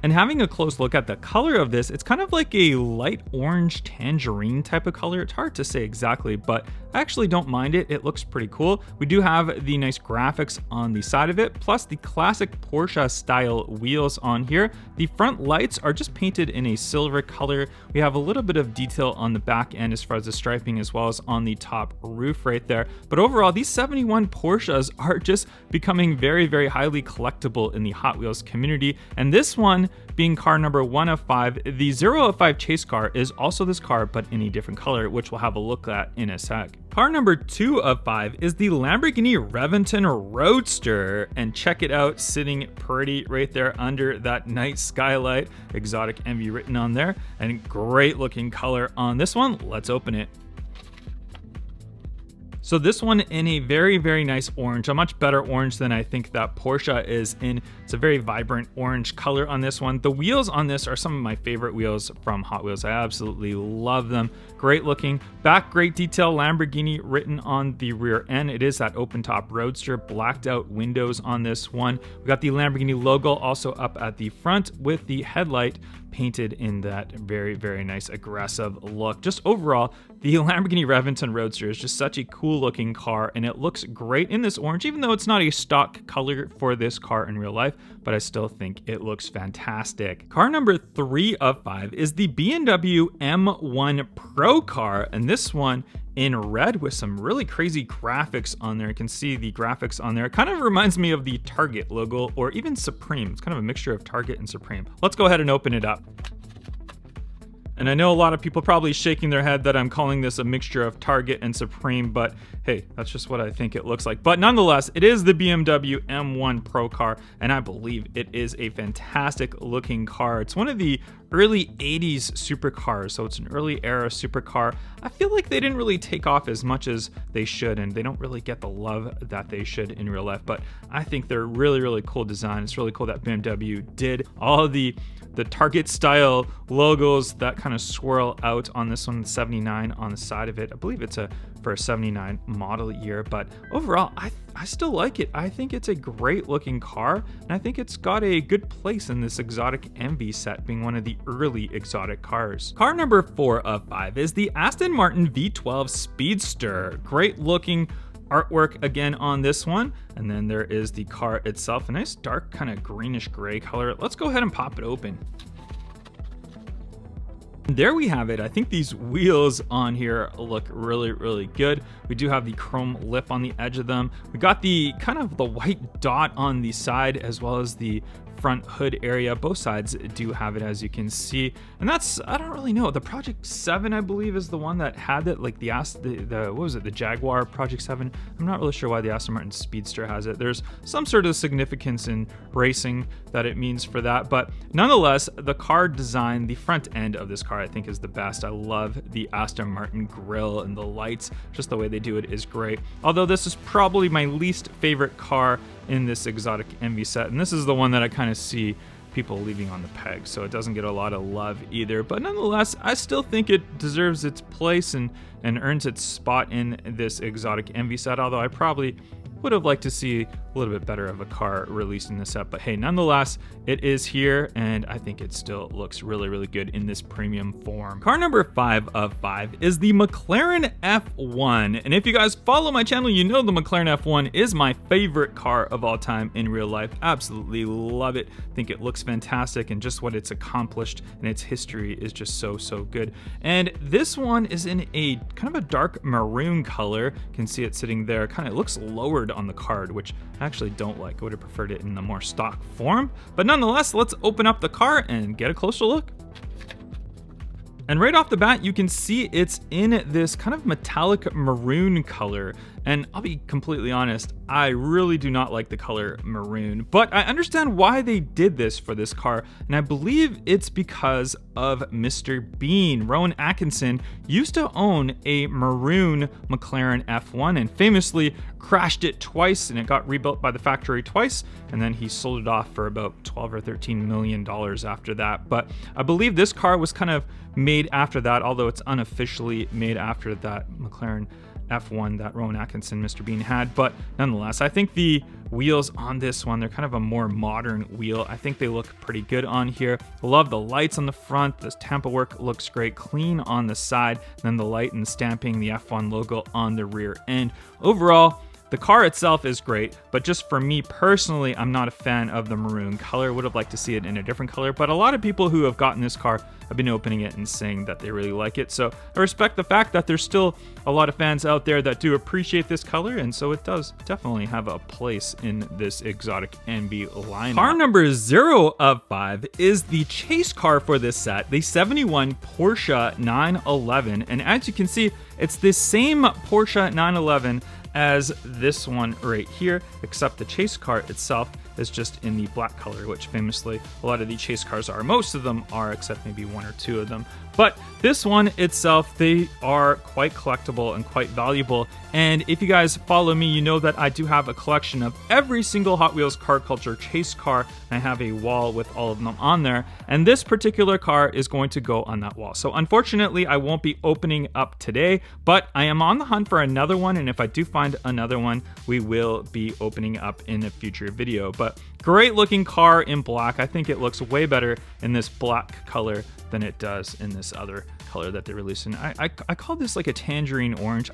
A: And having a close look at the color of this, it's kind of like a light orange tangerine type of color. It's hard to say exactly, but I actually don't mind it. It looks pretty cool. We do have the nice graphics on the side of it, plus the classic Porsche style wheels on here. The front lights are just painted in a silver color. We have a little bit of detail on the back end as far as the striping, as well as on the top roof right there. But overall, these 71 Porsches are just becoming very highly collectible in the Hot Wheels community. And this one, being car number 1 of 5, the 0 of 5 chase car is also this car, but in a different color, which we'll have a look at in a sec. Car number 2 of 5 is the Lamborghini Reventon Roadster, and check it out, sitting pretty right there under that night skylight, exotic envy written on there, and great looking color on this one. Let's open it. So this one in a very nice orange, a much better orange than I think that Porsche is in. It's a very vibrant orange color on this one. The wheels on this are some of my favorite wheels from Hot Wheels. I absolutely love them. Great looking. Back, great detail, Lamborghini written on the rear end. It is that open top Roadster, blacked out windows on this one. We got the Lamborghini logo also up at the front with the headlight painted in that very nice aggressive look. Just overall, the Lamborghini Reventon Roadster is just such a cool looking car, and it looks great in this orange, even though it's not a stock color for this car in real life, but I still think it looks fantastic. Car number 3 of 5 is the BMW M1 Pro car, and this one in red with some really crazy graphics on there. You can see the graphics on there. It kind of reminds me of the Target logo or even Supreme. It's kind of a mixture of Target and Supreme. Let's go ahead and open it up. And I know a lot of people probably shaking their head that I'm calling this a mixture of Target and Supreme, but hey, that's just what I think it looks like. But nonetheless, it is the BMW M1 Pro car, and I believe it is a fantastic looking car. It's one of the early 80s supercars, so it's an early era supercar. I feel like they didn't really take off as much as they should, and they don't really get the love that they should in real life, but I think they're really cool design. It's really cool that BMW did all of the Target style logos that kind of swirl out on this one, 79 on the side of it. I believe it's for a 79 model year, but overall, I still like it. I think it's a great looking car, and I think it's got a good place in this exotic envy set, being one of the early exotic cars. Car number 4 of 5 is the Aston Martin V12 Speedster. Great looking artwork again on this one, and then there is the car itself, a nice dark kind of greenish gray color. Let's go ahead and pop it open. There we have it. I think these wheels on here look really good. We do have the chrome lip on the edge of them. We got the kind of the white dot on the side, as well as the front hood area. Both sides do have it, as you can see, and that's, I don't really know, the Project 7 I believe is the one that had it, like the what was it, the Jaguar Project 7. I'm not really sure why the Aston Martin Speedster has it. There's some sort of significance in racing that it means for that, but nonetheless, the car design, the front end of this car I think is the best. I love the Aston Martin grille and the lights, just the way they do it is great. Although this is probably my least favorite car in this exotic envy set, and this is the one that I kind of see people leaving on the peg, so it doesn't get a lot of love either, but nonetheless I still think it deserves its place and earns its spot in this exotic envy set, although I probably would have liked to see a little bit better of a car released in this set. But hey, nonetheless, it is here, and I think it still looks really, really good in this premium form. Car number 5 of 5 is the McLaren F1. And if you guys follow my channel, you know the McLaren F1 is my favorite car of all time in real life. Absolutely love it. Think it looks fantastic, and just what it's accomplished and its history is just so, so good. And this one is in a kind of a dark maroon color. You can see it sitting there. Kind of looks lowered on the card, which I actually don't like. I would have preferred it in the more stock form. But nonetheless, let's open up the car and get a closer look. And right off the bat, you can see it's in this kind of metallic maroon color. And I'll be completely honest, I really do not like the color maroon, but I understand why they did this for this car. And I believe it's because of Mr. Bean. Rowan Atkinson used to own a maroon McLaren F1 and famously crashed it twice, and it got rebuilt by the factory twice. And then he sold it off for about 12 or $13 million after that. But I believe this car was kind of made after that, although it's unofficially made after that McLaren F1 that Rowan Atkinson, Mr. Bean, had. But nonetheless, I think the wheels on this one, they're kind of a more modern wheel. I think they look pretty good on here. Love the lights on the front. This Tampa work looks great, clean on the side, and then the light and stamping the F1 logo on the rear end. Overall, the car itself is great, but just for me personally, I'm not a fan of the maroon color. Would have liked to see it in a different color, but a lot of people who have gotten this car have been opening it and saying that they really like it. So I respect the fact that there's still a lot of fans out there that do appreciate this color, and so it does definitely have a place in this exotic NB lineup. Car number 0 of 5 is the chase car for this set, the 71 Porsche 911. And as you can see, it's the same Porsche 911 as this one right here, except the chase car itself is just in the black color, which famously a lot of the chase cars are. Most of them are, except maybe 1 or 2 of them. But this one itself, they are quite collectible and quite valuable. And if you guys follow me, you know that I do have a collection of every single Hot Wheels car culture chase car. I have a wall with all of them on there, and this particular car is going to go on that wall. So unfortunately, I won't be opening up today, but I am on the hunt for another one, and if I do find another one, we will be opening up in a future video. But great looking car in black. I think it looks way better in this black color than it does in this other color that they released in. I call this like a tangerine orange.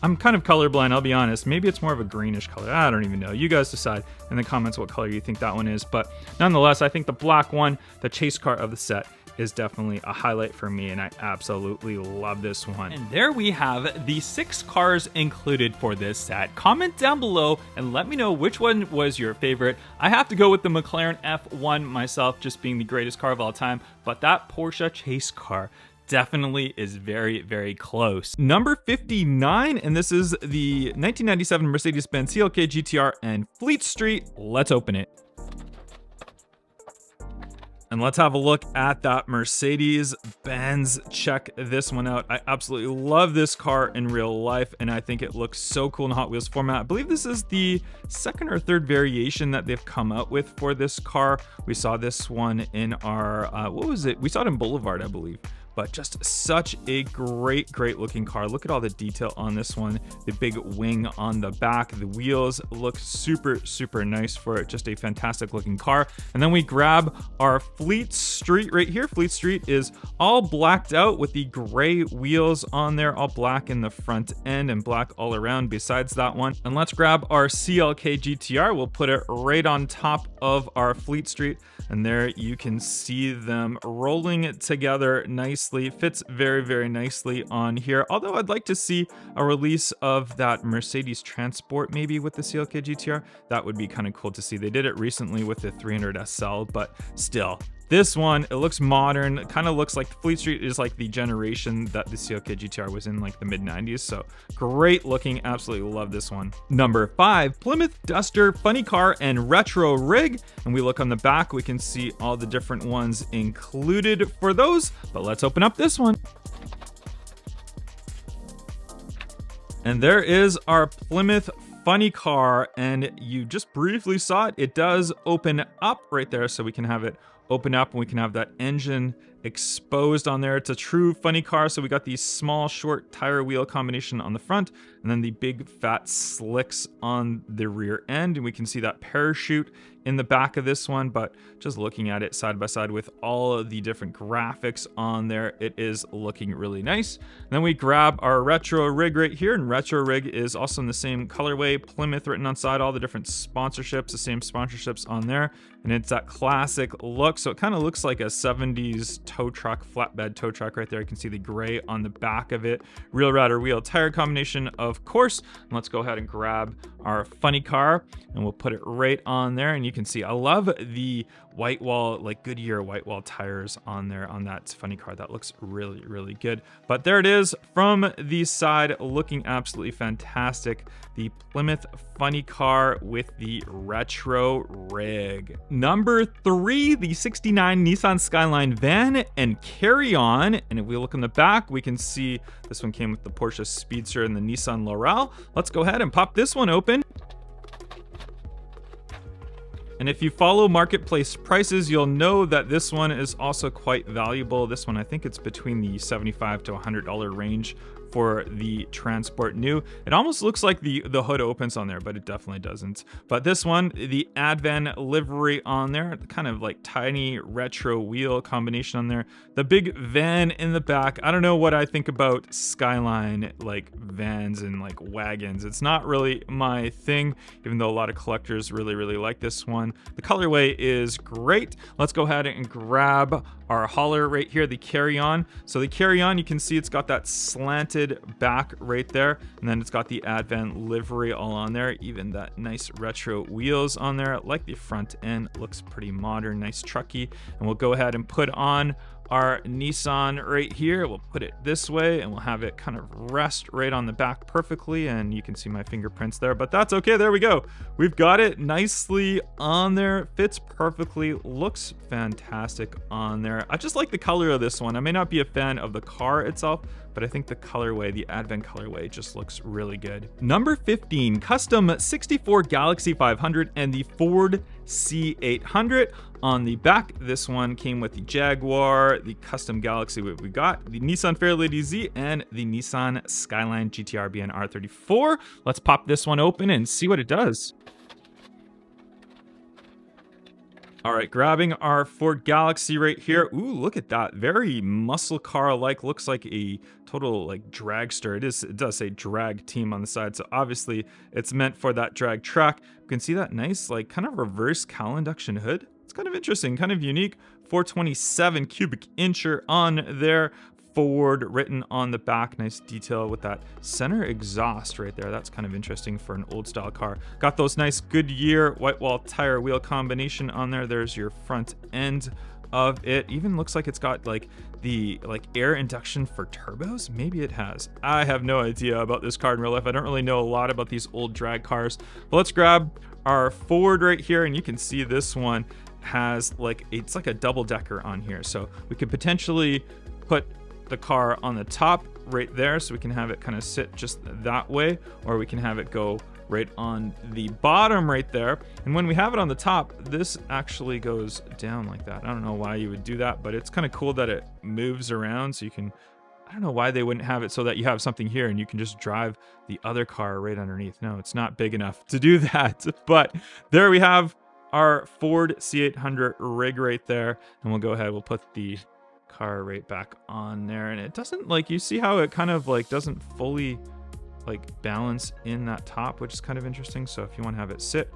A: I'm kind of colorblind, I'll be honest. Maybe it's more of a greenish color. I don't even know. You guys decide in the comments what color you think that one is. But nonetheless, I think the black one, the chase car of the set, is definitely a highlight for me, and I absolutely love this one. And there we have the 6 cars included for this set. Comment down below and let me know which one was your favorite. I have to go with the McLaren F1 myself, just being the greatest car of all time, but that Porsche chase car definitely is very, very close. Number 59, and this is the 1997 Mercedes-Benz CLK GTR and Fleet Street. Let's open it. And let's have a look at that Mercedes-Benz. Check this one out. I absolutely love this car in real life, and I think it looks so cool in Hot Wheels format. I believe this is the 2nd or 3rd variation that they've come out with for this car. We saw this one in our, what was it? We saw it in Boulevard, I believe. But just such a great, great looking car. Look at all the detail on this one. The big wing on the back. The wheels look super, super nice for it. Just a fantastic looking car. And then we grab our Fleet Street right here. Fleet Street is all blacked out with the gray wheels on there, all black in the front end and black all around besides that one. And let's grab our CLK GTR. We'll put it right on top of our Fleet Street. And there you can see them rolling it together nicely. Fits very, very nicely on here. Although I'd like to see a release of that Mercedes Transport maybe with the CLK GTR. That would be kind of cool to see. They did it recently with the 300 SL, but still. This one, it looks modern. It kind of looks like Fleet Street is like the generation that the CLK GTR was in, like the mid-90s. So great looking. Absolutely love this one. Number 5, Plymouth Duster funny car and retro rig. And we look on the back, we can see all the different ones included for those. But let's open up this one. And there is our Plymouth funny car, and you just briefly saw it. It does open up right there, so we can have it open up and we can have that engine exposed on there. It's a true funny car. So we got the small short tire wheel combination on the front, and then the big fat slicks on the rear end, and we can see that parachute in the back of this one. But just looking at it side by side with all of the different graphics on there, it is looking really nice. And then we grab our retro rig right here, and retro rig is also in the same colorway, Plymouth written on side, all the different sponsorships, the same sponsorships on there, and it's that classic look. So it kind of looks like a 70s tow truck, flatbed tow truck right there. You can see the gray on the back of it. Real rudder wheel tire combination, of course. And let's go ahead and grab our funny car, and we'll put it right on there. And you can see, I love the white wall, like Goodyear white wall tires on there on that funny car. That looks really, really good. But there it is from the side, looking absolutely fantastic. The Plymouth funny car with the retro rig. Number 3, the 69 Nissan Skyline van and carry-on. And if we look in the back, we can see this one came with the Porsche Speedster and the Nissan Laurel. Let's go ahead and pop this one open. And if you follow marketplace prices, you'll know that this one is also quite valuable. This one, I think it's between the $75 to $100 range for the Transport New. It almost looks like the hood opens on there, but it definitely doesn't. But this one, the Advan livery on there, kind of like tiny retro wheel combination on there. The big van in the back. I don't know what I think about Skyline, like vans and like wagons. It's not really my thing, even though a lot of collectors really, really like this one. The colorway is great. Let's go ahead and grab our hauler right here, the carry-on. So the carry-on, you can see it's got that slanted back right there, and then it's got the Advan livery all on there, even that nice retro wheels on there. I like the front end, looks pretty modern, nice trucky. And we'll go ahead and put on our Nissan right here. We'll put it this way, and we'll have it kind of rest right on the back perfectly, and you can see my fingerprints there, but that's okay. There we go. We've got it nicely on there, fits perfectly, looks fantastic on there. I just like the color of this one. I may not be a fan of the car itself, but I think the colorway, the Advan colorway, just looks really good. Number 15, custom 64 Galaxy 500 and the Ford C800. On the back, this one came with the Jaguar, the custom Galaxy we got, the Nissan Fairlady Z, and the Nissan Skyline GTR BN R34. Let's pop this one open and see what it does. All right, grabbing our Ford Galaxy right here. Ooh, look at that. Very muscle car-like. Looks like a total like dragster. It does say drag team on the side. So obviously it's meant for that drag track. You can see that nice, like kind of reverse cowl induction hood. It's kind of interesting, kind of unique. 427 cubic incher on there. Ford written on the back. Nice detail with that center exhaust right there. That's kind of interesting for an old style car. Got those nice Goodyear white wall tire wheel combination on there. There's your front end of it. Even looks like it's got like the air induction for turbos. Maybe it has. I have no idea about this car in real life. I don't really know a lot about these old drag cars. But let's grab our Ford right here, and you can see this one has like, it's like a double decker on here. So we could potentially put the car on the top right there, so we can have it kind of sit just that way, or we can have it go right on the bottom right there. And when we have it on the top, this actually goes down like that. I don't know why you would do that, but it's kind of cool that it moves around, so you can, I don't know why they wouldn't have it so that you have something here and you can just drive the other car right underneath. No, it's not big enough to do that. But there we have our Ford C800 rig right there, and we'll go ahead, we'll put the car right back on there, and it doesn't, like, you see how it kind of like doesn't fully like balance in that top, which is kind of interesting. So if you want to have it sit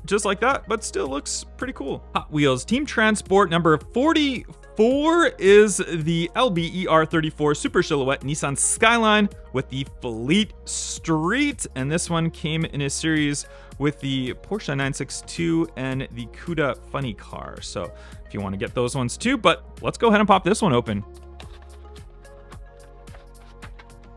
A: just like that, but still looks pretty cool. Hot Wheels Team Transport number 44 is the LBER34 Super Silhouette Nissan Skyline with the Fleet Street, and this one came in a series with the Porsche 962 and the Cuda funny car. So if you want to get those ones too, but let's go ahead and pop this one open.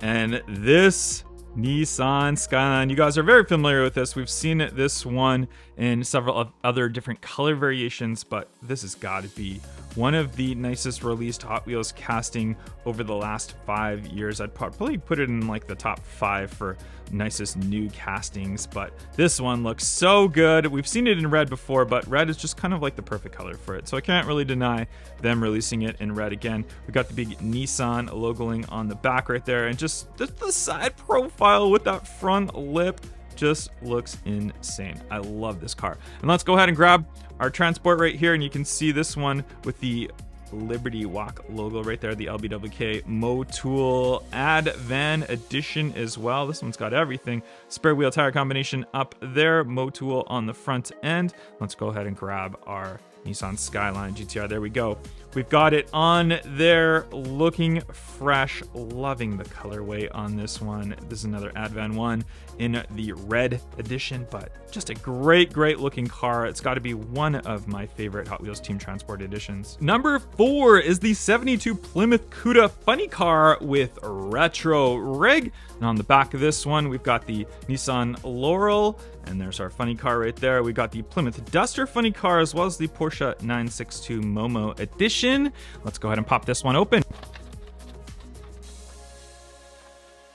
A: And this Nissan Skyline, you guys are very familiar with this. We've seen this one in several other different color variations, but this has got to be one of the nicest released Hot Wheels casting over the last 5 years. I'd probably put it in like the top 5 for nicest new castings, but this one looks so good. We've seen it in red before, but red is just kind of like the perfect color for it, so I can't really deny them releasing it in red again. We got the big Nissan logoing on the back right there, and just the side profile with that front lip just looks insane. I love this car. And let's go ahead and grab our transport right here, and you can see this one with the Liberty Walk logo right there, the LBWK Motul Ad Van Edition as well. This one's got everything. Spare wheel tire combination up there, Motul on the front end. Let's go ahead and grab our Nissan Skyline GTR. There we go. We've got it on there, looking fresh. Loving the colorway on this one. This is another Advan one in the red edition, but just a great looking car. It's got to be one of my favorite Hot Wheels Team Transport editions. Number 4 is the 72 Plymouth Cuda funny car with retro rig. And on the back of this one, we've got the Nissan Laurel, and there's our funny car right there. We got the Plymouth Duster funny car, as well as the Porsche 962 Momo edition. Let's go ahead and pop this one open.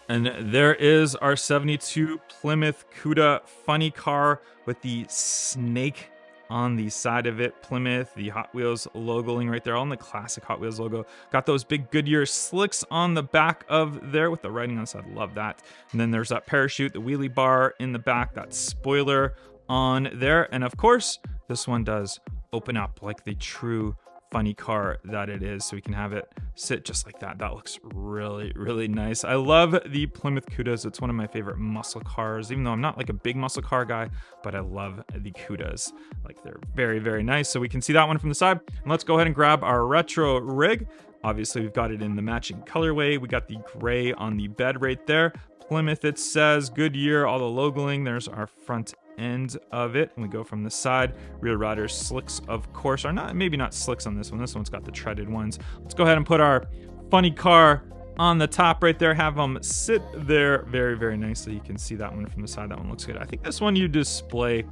A: And there is our 72 Plymouth Cuda funny car with the snake on the side of it. Plymouth, the Hot Wheels logoing right there on the classic Hot Wheels logo. Got those big Goodyear slicks on the back of there with the writing on the side. Love that. And then there's that parachute, the wheelie bar in the back, that spoiler on there. And of course, this one does open up like the true funny car that it is, so we can have it sit just like that. That looks really nice. I love the Plymouth Cudas. It's one of my favorite muscle cars, even though I'm not like a big muscle car guy, but I love the Cudas. Like, they're very nice. So we can see that one from the side. And let's go ahead and grab our retro rig. Obviously, we've got it in the matching colorway. We got the gray on the bed right there. Plymouth, it says Goodyear, all the logoing. There's our front end of it, and we go from the side. Rear riders slicks, of course, are not, maybe not slicks on this one. This one's got the treaded ones. Let's go ahead and put our funny car on the top right there, have them sit there very nicely. You can see that one from the side. That one looks good. I think this one you display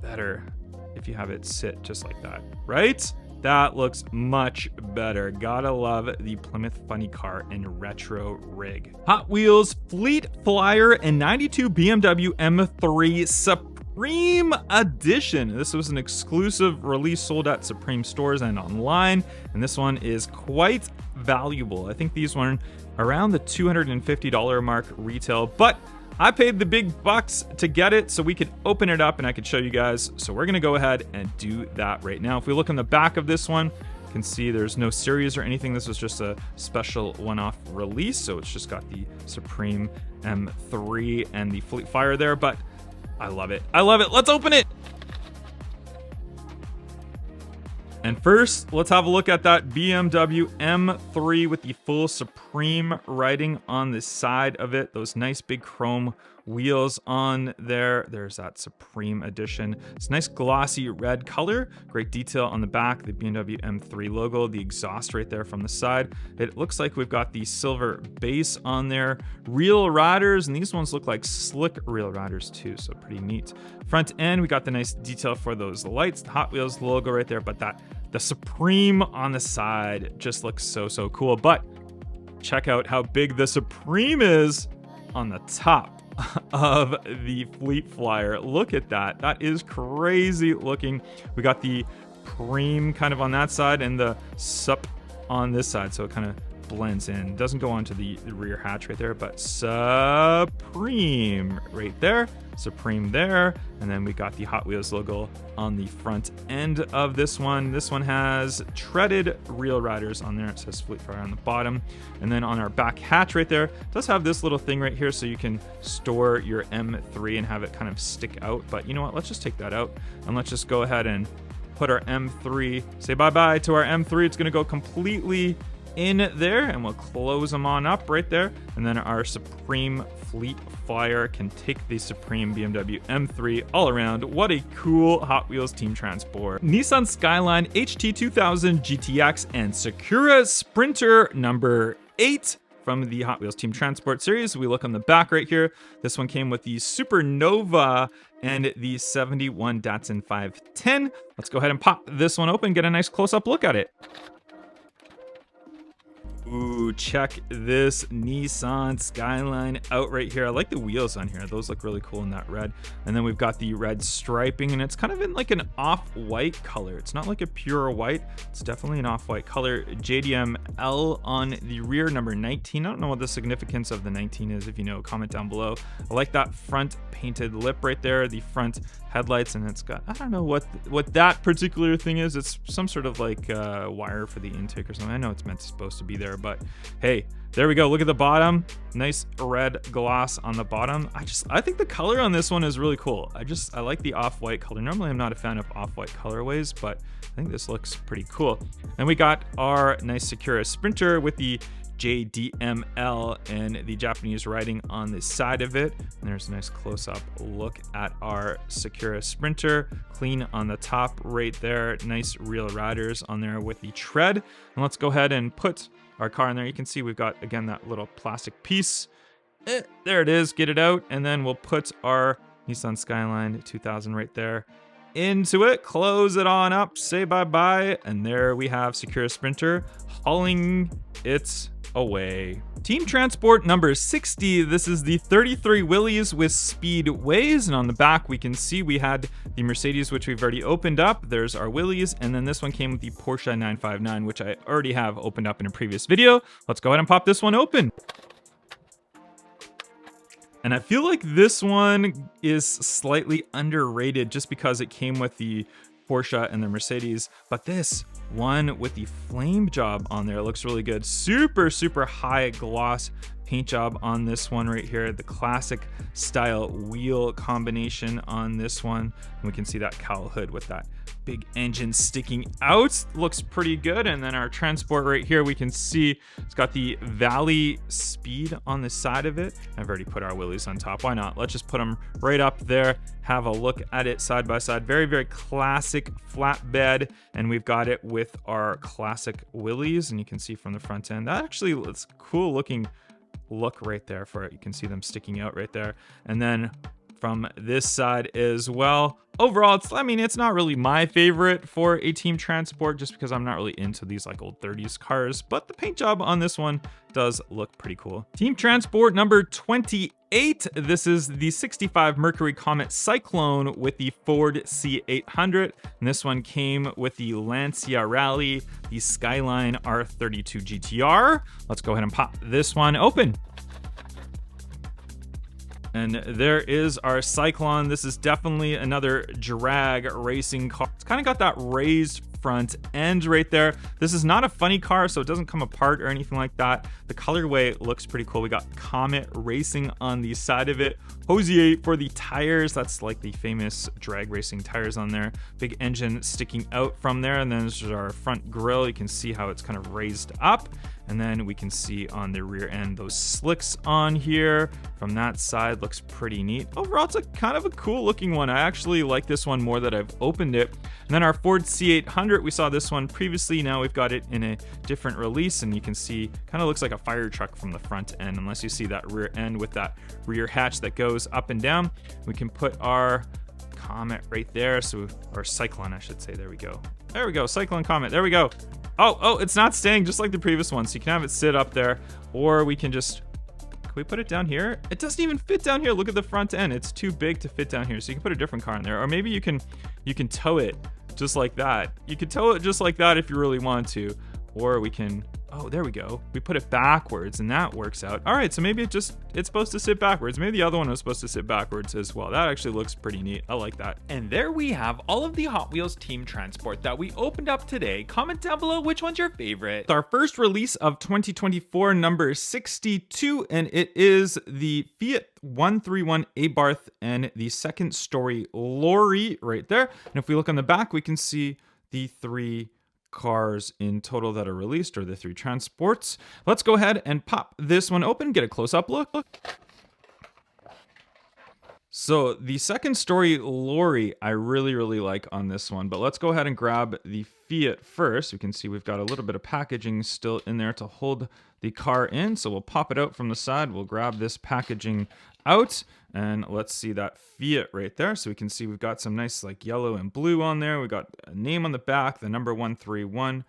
A: better if you have it sit just like that, right? That looks much better. Gotta love the Plymouth funny car in retro rig. Hot Wheels Fleet Flyer and 92 BMW M3 Supreme Edition. This was an exclusive release sold at Supreme stores and online, and this one is quite valuable. I think these one around the $250 mark retail, but I paid the big bucks to get it so we could open it up and I could show you guys. So we're gonna go ahead and do that right now. If we look in the back of this one, you can see there's no series or anything. This was just a special one-off release. So it's just got the Supreme M3 and the Fleet Flyer there, but I love it. I love it. Let's open it. And first, let's have a look at that BMW M3 with the full Supreme writing on the side of it. Those nice big chrome wheels on there. There's that Supreme edition. It's nice glossy red color. Great detail on the back, the BMW M3 logo, the exhaust right there from the side. It looks like we've got the silver base on there. Real riders, and these ones look like slick real riders too, so pretty neat. Front end, we got the nice detail for those lights, the Hot Wheels logo right there, but the Supreme on the side just looks so cool. But check out how big the Supreme is on the top of the Fleet Flyer. Look at that. That is crazy looking. We got the Preem kind of on that side and the Sup on this side, so it kind of blends in. Doesn't go onto the rear hatch right there, but Supreme right there, Supreme there, and then we got the Hot Wheels logo on the front end of this one. This one has treaded real riders on there. It says Fleet Flyer on the bottom, and then on our back hatch right there, it does have this little thing right here so you can store your M3 and have it kind of stick out. But you know what? Let's just take that out and let's just go ahead and put our M3, say bye-bye to our M3. It's going to go completely in there, and we'll close them on up right there, and then our Supreme Fleet Flyer can take the Supreme BMW M3 all around. What a cool Hot Wheels team transport. Nissan Skyline HT2000 GTX and Sakura Sprinter number 8 from the Hot Wheels Team Transport series. We look on the back right here. This one came with the Supernova and the 71 Datsun 510. Let's go ahead and pop this one open, get a nice close-up look at it. Ooh, check this Nissan Skyline out right here. I like the wheels on here. Those look really cool in that red. And then we've got the red striping, and it's kind of in like an off-white color. It's not like a pure white. It's definitely an off-white color. JDM L on the rear, number 19. I don't know what the significance of the 19 is. If you know, comment down below. I like that front painted lip right there, the front headlights, and it's got, I don't know what that particular thing is. It's some sort of like wire for the intake or something. I know it's supposed to be there, but hey, there we go. Look at the bottom. Nice red gloss on the bottom. I think the color on this one is really cool. I like the off-white color. Normally I'm not a fan of off-white colorways, but I think this looks pretty cool. And we got our nice Sakura Sprinter with the JDML and the Japanese writing on the side of it. And there's a nice close-up look at our Sakura Sprinter. Clean on the top right there. Nice real riders on there with the tread. And let's go ahead and put our car in there. You can see we've got, again, that little plastic piece. There it is. Get it out. And then we'll put our Nissan Skyline 2000 right there into it. Close it on up. Say bye-bye. And there we have Sakura Sprinter hauling it away. Team Transport number 60. This is the 33 Willies with Speedways, and on the back we can see we had the Mercedes, which we've already opened up. There's our Willies, and then this one came with the Porsche 959, which I already have opened up in a previous video. Let's go ahead and pop this one open. And I feel like this one is slightly underrated just because it came with the Porsche and the Mercedes, but this one with the flame job on there looks really good. Super high gloss paint job on this one right here. The classic style wheel combination on this one. And we can see that cowl hood with that big engine sticking out. Looks pretty good. And then our Transport right here, we can see it's got the Valley Speed on the side of it. I've already put our Willies on top. Why not? Let's just put them right up there. Have a look at it side by side. Very classic flatbed. And we've got it with our classic Willies. And you can see from the front end, that actually looks cool looking look right there for it. You can see them sticking out right there. And then from this side as well. Overall, it's not really my favorite for a Team Transport just because I'm not really into these like old 30s cars, but the paint job on this one does look pretty cool. Team Transport number 28. This is the 65 Mercury Comet Cyclone with the Ford C800. And this one came with the Lancia Rally, the Skyline R32 GTR. Let's go ahead and pop this one open. And there is our Cyclone. This is definitely another drag racing car. It's kind of got that raised front end right there. This is not a funny car, so it doesn't come apart or anything like that. The colorway looks pretty cool. We got Comet Racing on the side of it. Hosier for the tires. That's like the famous drag racing tires on there. Big engine sticking out from there. And then there's our front grille. You can see how it's kind of raised up. And then we can see on the rear end those slicks on here. From that side, looks pretty neat. Overall, it's a kind of a cool looking one. I actually like this one more that I've opened it. And then our Ford C800, we saw this one previously. Now we've got it in a different release, and you can see kind of looks like a fire truck from the front end, unless you see that rear end with that rear hatch that goes up and down. We can put our Comet right there. Or Cyclone, I should say. There we go. There we go. Cyclone Comet. There we go. Oh, it's not staying just like the previous one. So you can have it sit up there, or we can just, can we put it down here? It doesn't even fit down here. Look at the front end. It's too big to fit down here. So you can put a different car in there, or maybe you can tow it just like that. You can tow it just like that if you really want to, or we can, oh, there we go. We put it backwards and that works out. All right, so maybe it's supposed to sit backwards. Maybe the other one was supposed to sit backwards as well. That actually looks pretty neat. I like that.
B: And there we have all of the Hot Wheels Team Transport that we opened up today. Comment down below which one's your favorite.
A: Our first release of 2024, number 62, and it is the Fiat 131 Abarth and the second story lorry right there. And if we look on the back, we can see the three cars in total that are released, or the three transports. Let's go ahead and pop this one open, get a close-up look. So the second story lorry I really like on this one, but let's go ahead and grab the Fiat first. You can see we've got a little bit of packaging still in there to hold the car in. So we'll pop it out from the side. We'll grab this packaging out and let's see that Fiat right there. So we can see we've got some nice like yellow and blue on there. We got a name on the back, the number 131.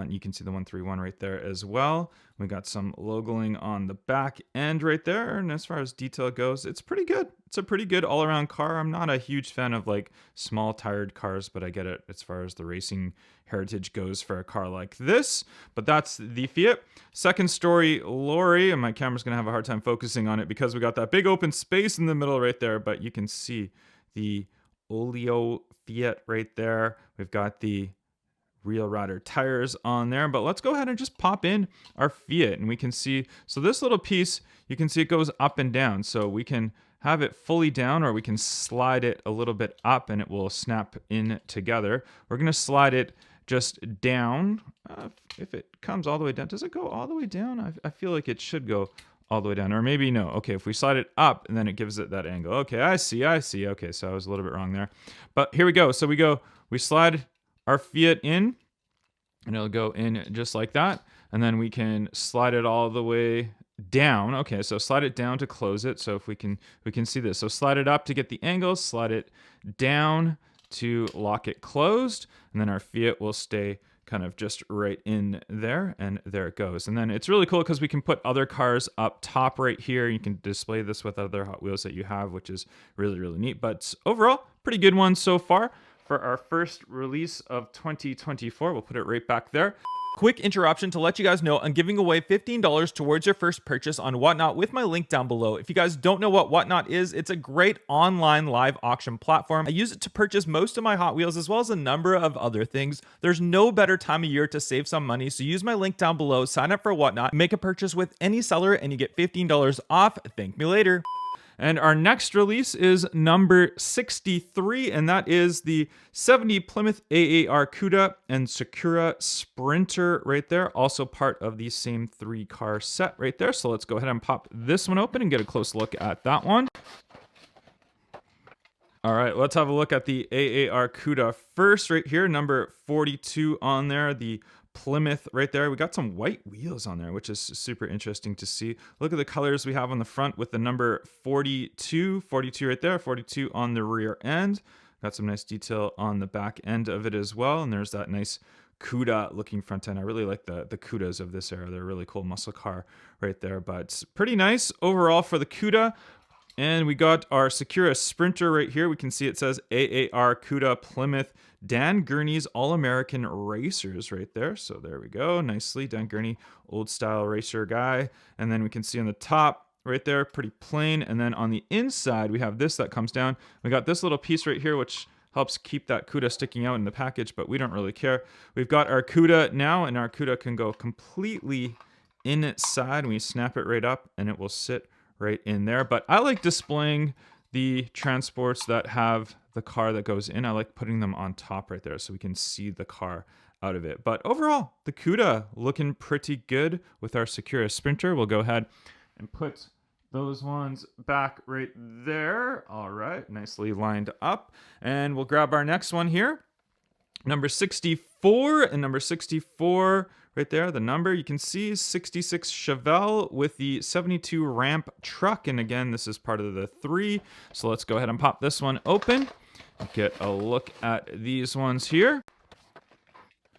A: You can see the 131 right there as well. We got some logoing on the back end right there. And as far as detail goes, it's pretty good. It's a pretty good all-around car. I'm not a huge fan of like small tired cars, but I get it as far as the racing heritage goes for a car like this. But that's the Fiat. Second story lorry, and my camera's gonna have a hard time focusing on it because we got that big open space in the middle right there, but you can see the Olio Fiat right there. We've got the Real Rider tires on there, but let's go ahead and just pop in our Fiat and we can see, so this little piece, you can see it goes up and down. So we can have it fully down or we can slide it a little bit up and it will snap in together. We're going to slide it just down. If it comes all the way down, does it go all the way down? I feel like it should go all the way down, or maybe no. Okay, if we slide it up and then it gives it that angle. Okay, I see. Okay, so I was a little bit wrong there, but here we go. So we slide our Fiat in and it'll go in just like that. And then we can slide it all the way down. Okay, so slide it down to close it. So if we can see this. So slide it up to get the angle, slide it down to lock it closed. And then our Fiat will stay kind of just right in there, and there it goes. And then it's really cool because we can put other cars up top right here. You can display this with other Hot Wheels that you have, which is really neat. But overall, pretty good one so far. For our first release of 2024. We'll put it right back there.
B: Quick interruption to let you guys know I'm giving away $15 towards your first purchase on Whatnot with my link down below. If you guys don't know what Whatnot is, it's a great online live auction platform. I use it to purchase most of my Hot Wheels as well as a number of other things. There's no better time of year to save some money, so use my link down below, sign up for Whatnot, make a purchase with any seller, and you get $15 off. Thank me later.
A: And our next release is number 63, and that is the 70 Plymouth AAR Cuda and Sakura Sprinter right there. Also part of the same 3-car set right there. So let's go ahead and pop this one open and get a close look at that one. All right, let's have a look at the AAR Cuda first right here. Number 42 on there, the Plymouth right there. We got some white wheels on there, which is super interesting to see. Look at the colors we have on the front with the number 42 right there, 42 on the rear end. Got some nice detail on the back end of it as well. And there's that nice Cuda looking front end. I really like the Cudas of this era. They're a really cool muscle car right there, but pretty nice overall for the Cuda. And we got our Sakura Sprinter right here. We can see it says AAR Cuda Plymouth Dan Gurney's All-American Racers right there. So there we go. Nicely. Dan Gurney, old style racer guy. And then we can see on the top right there, pretty plain. And then on the inside, we have this that comes down. We got this little piece right here, which helps keep that Cuda sticking out in the package, but we don't really care. We've got our Cuda now, and our Cuda can go completely inside. And we snap it right up, and it will sit right in there. But I like displaying the transports that have the car that goes in. I like putting them on top right there so we can see the car out of it. But overall, the Cuda looking pretty good with our Sakura Sprinter. We'll go ahead and put those ones back right there. All right, nicely lined up. And we'll grab our next one here. Number 64, and number 64 right there, the number you can see is 66 Chevelle with the 72 ramp truck. And again, this is part of the 3. So let's go ahead and pop this one open. Get a look at these ones here.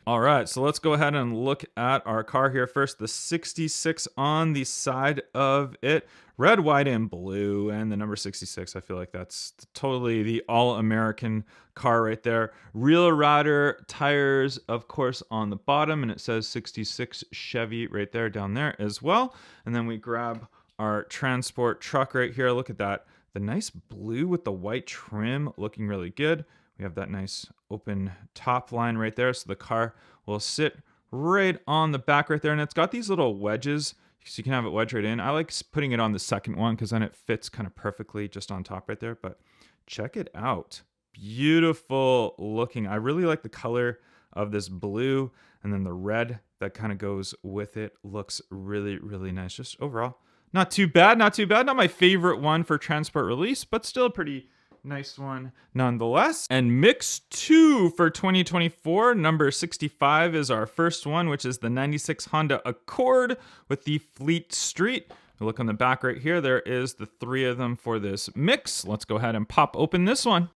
A: All right, so let's go ahead and look at our car here first. The 66 on the side of it. Red, white, and blue, and the number 66. I feel like that's totally the all-American car right there. Real Rider tires, of course, on the bottom, and it says 66 Chevy right there down there as well. And then we grab our transport truck right here. Look at that. The nice blue with the white trim looking really good. We have that nice open top line right there, so the car will sit right on the back right there, and it's got these little wedges, so you can have it wedged right in. I like putting it on the second one because then it fits kind of perfectly just on top right there, but check it out. Beautiful looking. I really like the color of this blue, and then the red that kind of goes with it looks really nice. Just overall,
B: Not too bad, not too bad. Not my favorite one for transport release, but still a pretty nice one nonetheless. And mix 2 for 2024. Number 65 is our first one, which is the 96 Honda Accord with the Fleet Street. Look on the back right here. There is the 3 of them for this mix. Let's go ahead and pop open this one.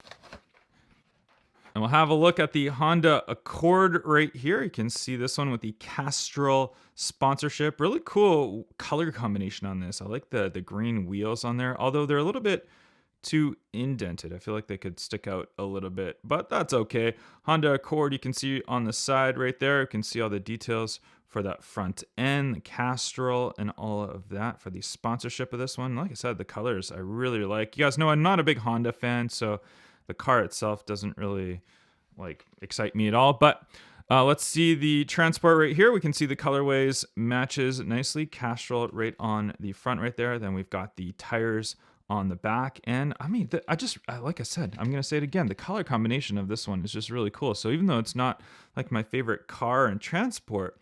B: And we'll have a look at the Honda Accord right here. You can see this one with the Castrol sponsorship. Really cool color combination on this. I like the green wheels on there, although they're a little bit too indented. I feel like they could stick out a little bit, but that's okay. Honda Accord, you can see on the side right there. You can see all the details for that front end, the Castrol, and all of that for the sponsorship of this one. Like I said, the colors I really like. You guys know I'm not a big Honda fan, so the car itself doesn't really like excite me at all. But let's see the transport right here. We can see the colorways matches nicely. Castrol right on the front right there. Then we've got the tires on the back. And I mean, like I said, I'm going to say it again. The color combination of this one is just really cool. So even though it's not like my favorite car and transport,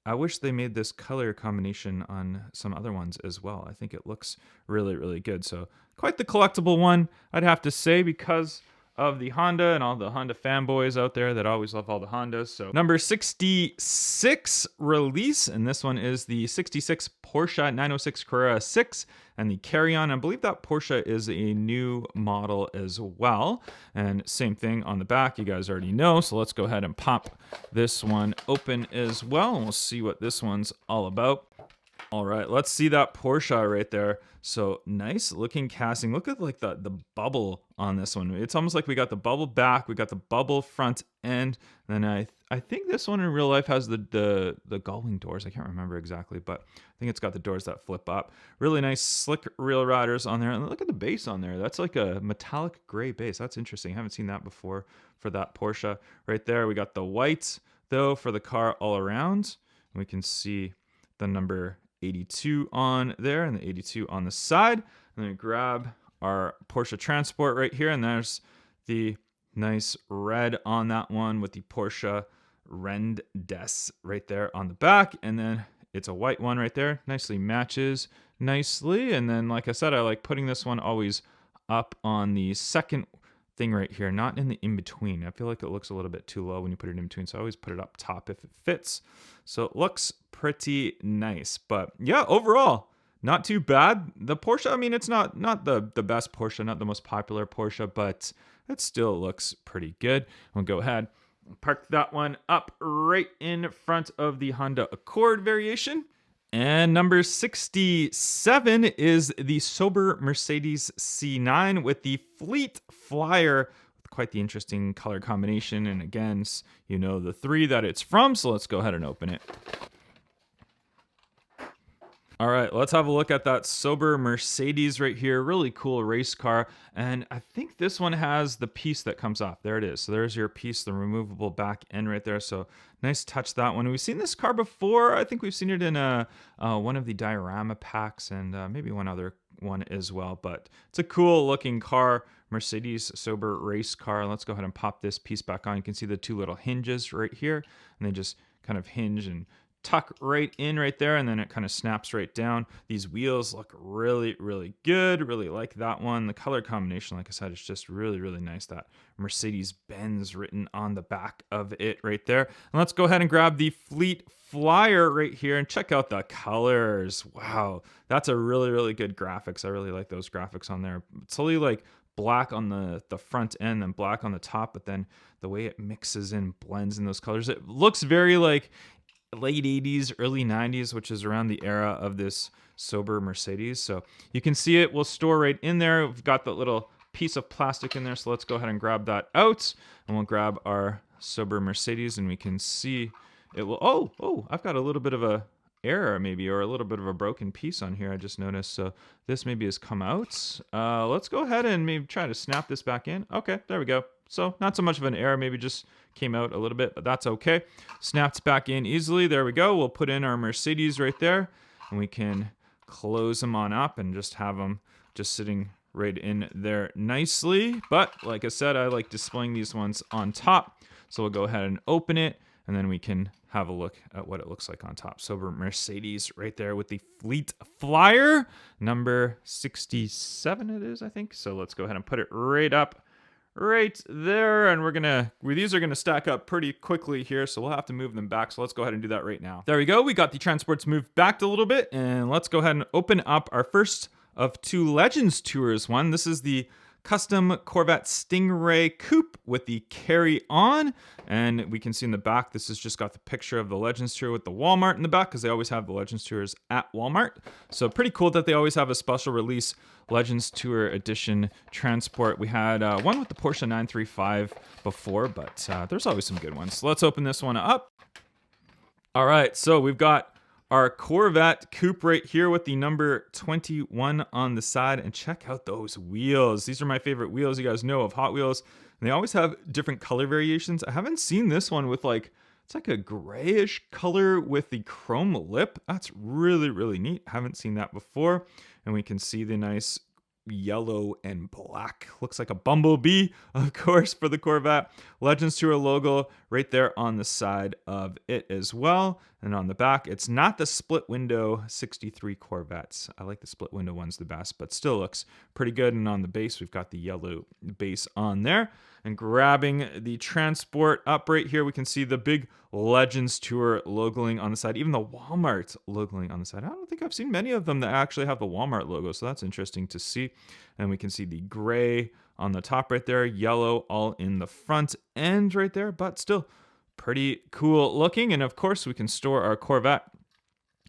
B: I wish they made this color combination on some other ones as well. I think it looks really, really good. So quite the collectible one, I'd have to say, because of the Honda and all the Honda fanboys out there that always love all the Hondas. So number 66 release, and this one is the 66 Porsche 906 Carrera 6 and the Carry-On. I believe that Porsche is a new model as well. And same thing on the back, you guys already know. So let's go ahead and pop this one open as well, and we'll see what this one's all about. All right, let's see that Porsche right there. So nice looking casting. Look at like the bubble on this one. It's almost like we got the bubble back, we got the bubble front end. And then I think this one in real life has the gullwing doors. I can't remember exactly, but I think it's got the doors that flip up. Really nice slick rail riders on there. And look at the base on there. That's like a metallic gray base. That's interesting. I haven't seen that before for that Porsche right there. We got the white though for the car all around. And we can see the number 82 on there and the 82 on the side. And then grab our Porsche Transport right here, and there's the nice red on that one with the Porsche Rend des right there on the back. And then it's a white one right there. Nicely matches nicely. And then, like I said, I like putting this one always up on the second thing right here, not in the in-between. I feel like it looks a little bit too low when you put it in between, so I always put it up top if it fits. So it looks pretty nice. But yeah, overall, not too bad. The Porsche, I mean, it's not the best Porsche, not the most popular Porsche, but it still looks pretty good. We'll go ahead and park that one up right in front of the Honda Accord variation. And number 67 is the sober Mercedes C9 with the Fleet Flyer. Quite the interesting color combination. And again, you know the 3 that it's from, so let's go ahead and open it. All right, let's have a look at that sober Mercedes right here. Really cool race car. And I think this one has the piece that comes off. There it is. So there's your piece, the removable back end right there. So nice touch, that one. We've seen this car before. I think we've seen it in one of the diorama packs and maybe one other one as well. But it's a cool looking car. Mercedes sober race car. Let's go ahead and pop this piece back on. You can see the 2 little hinges right here. And they just kind of hinge and tuck right in right there, and then it kind of snaps right down. These wheels look really, really good. Really like that one. The color combination, like I said, is just really, really nice. That Mercedes-Benz written on the back of it right there. And let's go ahead and grab the Fleet Flyer right here and check out the colors. Wow, that's a really, really good graphics. I really like those graphics on there. It's only like black on the front end and black on the top, but then the way it mixes and blends in those colors, it looks very like late 80s, early 90s, which is around the era of this sober Mercedes. So you can see it will store right in there. We've got that little piece of plastic in there. So let's go ahead and grab that out, and we'll grab our sober Mercedes, and we can see it will, oh, I've got a little bit of a error maybe, or a little bit of a broken piece on here, I just noticed. So this maybe has come out. Let's go ahead and maybe try to snap this back in. Okay, there we go. So not so much of an error, maybe just came out a little bit, but that's okay. Snapped back in easily. There we go. We'll put in our Mercedes right there, and we can close them on up and just have them just sitting right in there nicely. But like I said, I like displaying these ones on top. So we'll go ahead and open it,
A: and then we can have a look at what it looks like on top. So Mercedes right there with the Fleet Flyer, number 67 it is, I think. So let's go ahead and put it right up right there, and these are gonna stack up pretty quickly here, so we'll have to move them back. So let's go ahead and do that right now. There we go. We got the transports moved back a little bit, and let's go ahead and open up our first of two Legends Tours one. This is the custom Corvette Stingray Coupe with the carry-on, and we can see in the back, this has just got the picture of the Legends Tour with the Walmart in the back, because they always have the Legends Tours at Walmart. So pretty cool that they always have a special release Legends Tour Edition transport. We had one with the Porsche 935 before, but there's always some good ones. So let's open this one up. All right, so we've got our Corvette Coupe right here with the number 21 on the side, and check out those wheels. These are my favorite wheels, you guys know, of Hot Wheels, and they always have different color variations. I haven't seen this one with it's like a grayish color with the chrome lip. That's really, really neat. Haven't seen that before. And we can see the nice yellow and black. Looks like a bumblebee, of course, for the Corvette. Legends Tour logo right there on the side of it as well. And on the back, it's not the split window 63 Corvettes. I like the split window ones the best, but still looks pretty good. And on the base, we've got the yellow base on there. And grabbing the transport up right here, we can see the big Legends Tour logoing on the side, even the Walmart logoing on the side. I don't think I've seen many of them that actually have the Walmart logo, so that's interesting to see. And we can see the gray on the top right there, yellow all in the front end right there, but still pretty cool looking. And of course, we can store our Corvette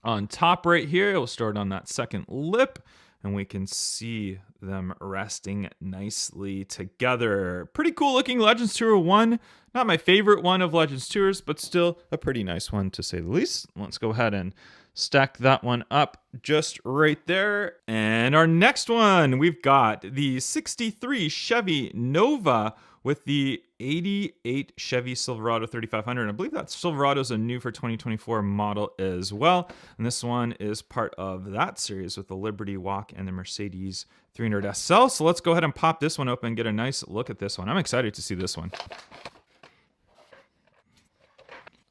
A: on top right here. We'll store it on that second lip, and we can see them resting nicely together. Pretty cool looking Legends Tour 1. Not my favorite one of Legends Tours, but still a pretty nice one to say the least. Let's go ahead and stack that one up just right there. And our next one, we've got the 63 Chevy Nova with the 88 Chevy Silverado 3500. I believe that Silverado's a new for 2024 model as well. And this one is part of that series with the Liberty Walk and the Mercedes 300 SL. So let's go ahead and pop this one open and get a nice look at this one. I'm excited to see this one.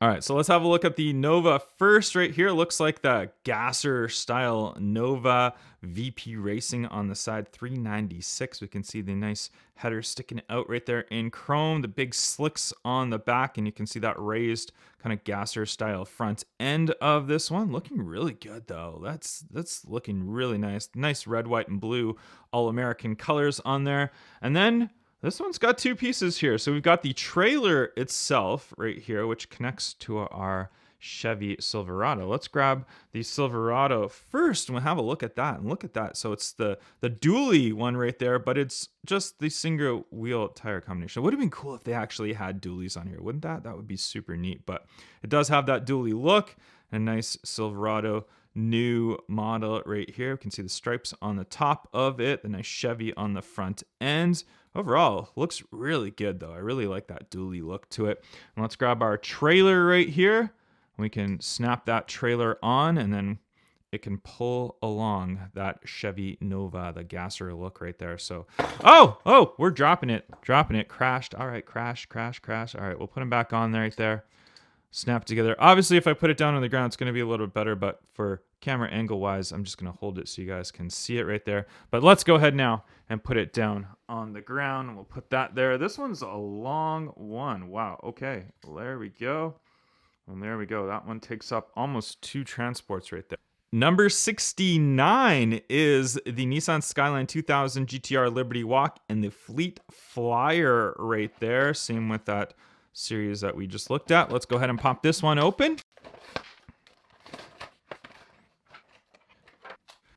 A: All right, so let's have a look at the Nova first right here. Looks like the gasser style Nova VP Racing on the side, 396. We can see the nice header sticking out right there in chrome, the big slicks on the back, and you can see that raised kind of gasser style front end of this one. Looking really good though. That's looking really nice. Nice red, white, and blue all-American colors on there. And then this one's got two pieces here. So we've got the trailer itself right here, which connects to our Chevy Silverado. Let's grab the Silverado first and we'll have a look at that. And look at that. So it's the dually one right there, but it's just the single wheel tire combination. It would have been cool if they actually had dualies on here, wouldn't that? That would be super neat. But it does have that dually look. A nice Silverado new model right here. We can see the stripes on the top of it, the nice Chevy on the front end. Overall, looks really good though. I really like that dually look to it. And let's grab our trailer right here. We can snap that trailer on and then it can pull along that Chevy Nova, the gasser look right there. So, oh, we're dropping it, crashed. All right, crash. All right, we'll put them back on right there. Snap together. Obviously, if I put it down on the ground, it's going to be a little bit better, but for camera angle wise, I'm just going to hold it so you guys can see it right there. But let's go ahead now and put it down on the ground. We'll put that there. This one's a long one. Wow. Okay. There we go. And there we go. That one takes up almost two transports right there. Number 69 is the Nissan Skyline 2000 GTR Liberty Walk and the Fleet Flyer right there. Same with that series that we just looked at. Let's go ahead and pop this one open.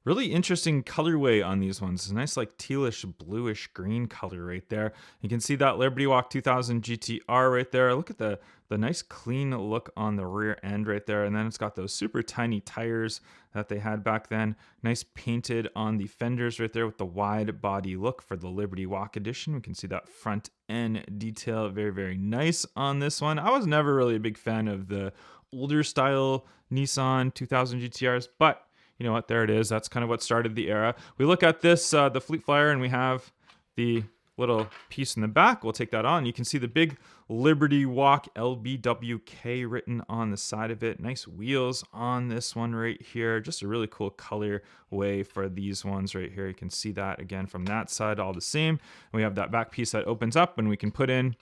A: Really interesting colorway on these ones. It's a nice like tealish bluish green color right there. You can see that Liberty Walk 2000 GTR right there. Look at the nice clean look on the rear end right there. And then it's got those super tiny tires that they had back then. Nice painted on the fenders right there with the wide body look for the Liberty Walk edition. We can see that front end detail. Very, very nice on this one. I was never really a big fan of the older style Nissan 2000 GTRs, but you know what? There it is. That's kind of what started the era. We look at this, the Fleet Flyer, and we have the little piece in the back. We'll take that on. You can see the big Liberty Walk LBWK written on the side of it. Nice wheels on this one right here. Just a really cool color way for these ones right here. You can see that again from that side, all the same. And we have that back piece that opens up, and we can put in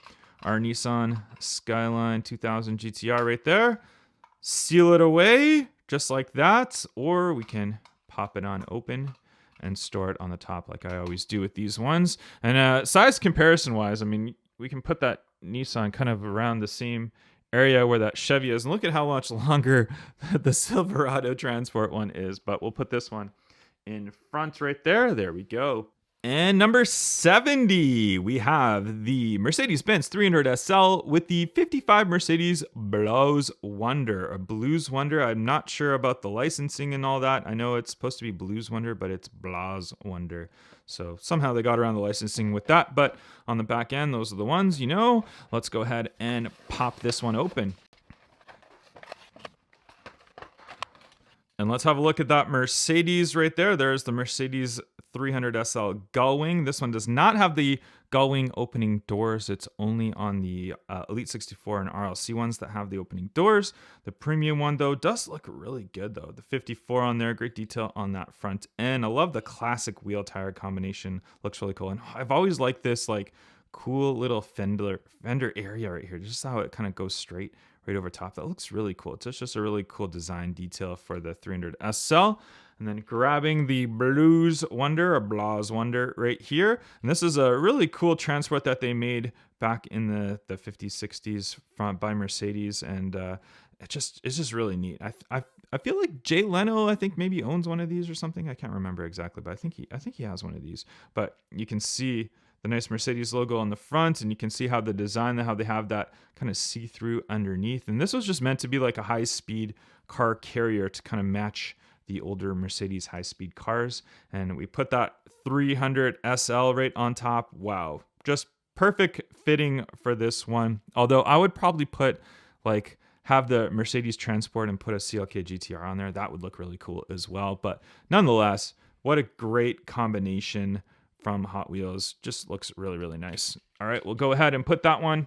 A: our Nissan Skyline 2000 GTR right there. Seal it away just like that, or we can pop it on open and store it on the top like I always do with these ones. And size comparison wise, I mean, we can put that Nissan kind of around the same area where that Chevy is, and look at how much longer the Silverado Transport one is. But we'll put this one in front right there. There we go. And number 70, we have the Mercedes-Benz 300 SL with the 55 Mercedes Blues Wonder, or Blues Wonder. I'm not sure about the licensing and all that. I know it's supposed to be Blues Wonder, but it's Blues Wonder. So somehow they got around the licensing with that. But on the back end, those are the ones, you know. Let's go ahead and pop this one open. And let's have a look at that Mercedes right there. There's the Mercedes 300 SL Gullwing. This one does not have the Gullwing opening doors. It's only on the Elite 64 and RLC ones that have the opening doors. The premium one, though, does look really good, though. The 54 on there, great detail on that front end. I love the classic wheel tire combination. Looks really cool. And I've always liked this, like, cool little fender area right here. Just how it kind of goes straight right over top. That looks really cool. It's just a really cool design detail for the 300 SL. And then grabbing the Blues Wonder, or Blues Wonder right here. And this is a really cool transport that they made back in the 50s, 60s by Mercedes. And it's just really neat. I feel like Jay Leno, I think maybe owns one of these or something. I can't remember exactly, but I think he has one of these. But you can see the nice Mercedes logo on the front, and you can see how the design, how they have that kind of see-through underneath. And this was just meant to be like a high-speed car carrier to kind of match the older Mercedes high-speed cars. And we put that 300 SL right on top. Wow, just perfect fitting for this one. Although I would probably put have the Mercedes Transport and put a CLK GTR on there. That would look really cool as well. But nonetheless, what a great combination from Hot Wheels. Just looks really, really nice. All right, we'll go ahead and put that one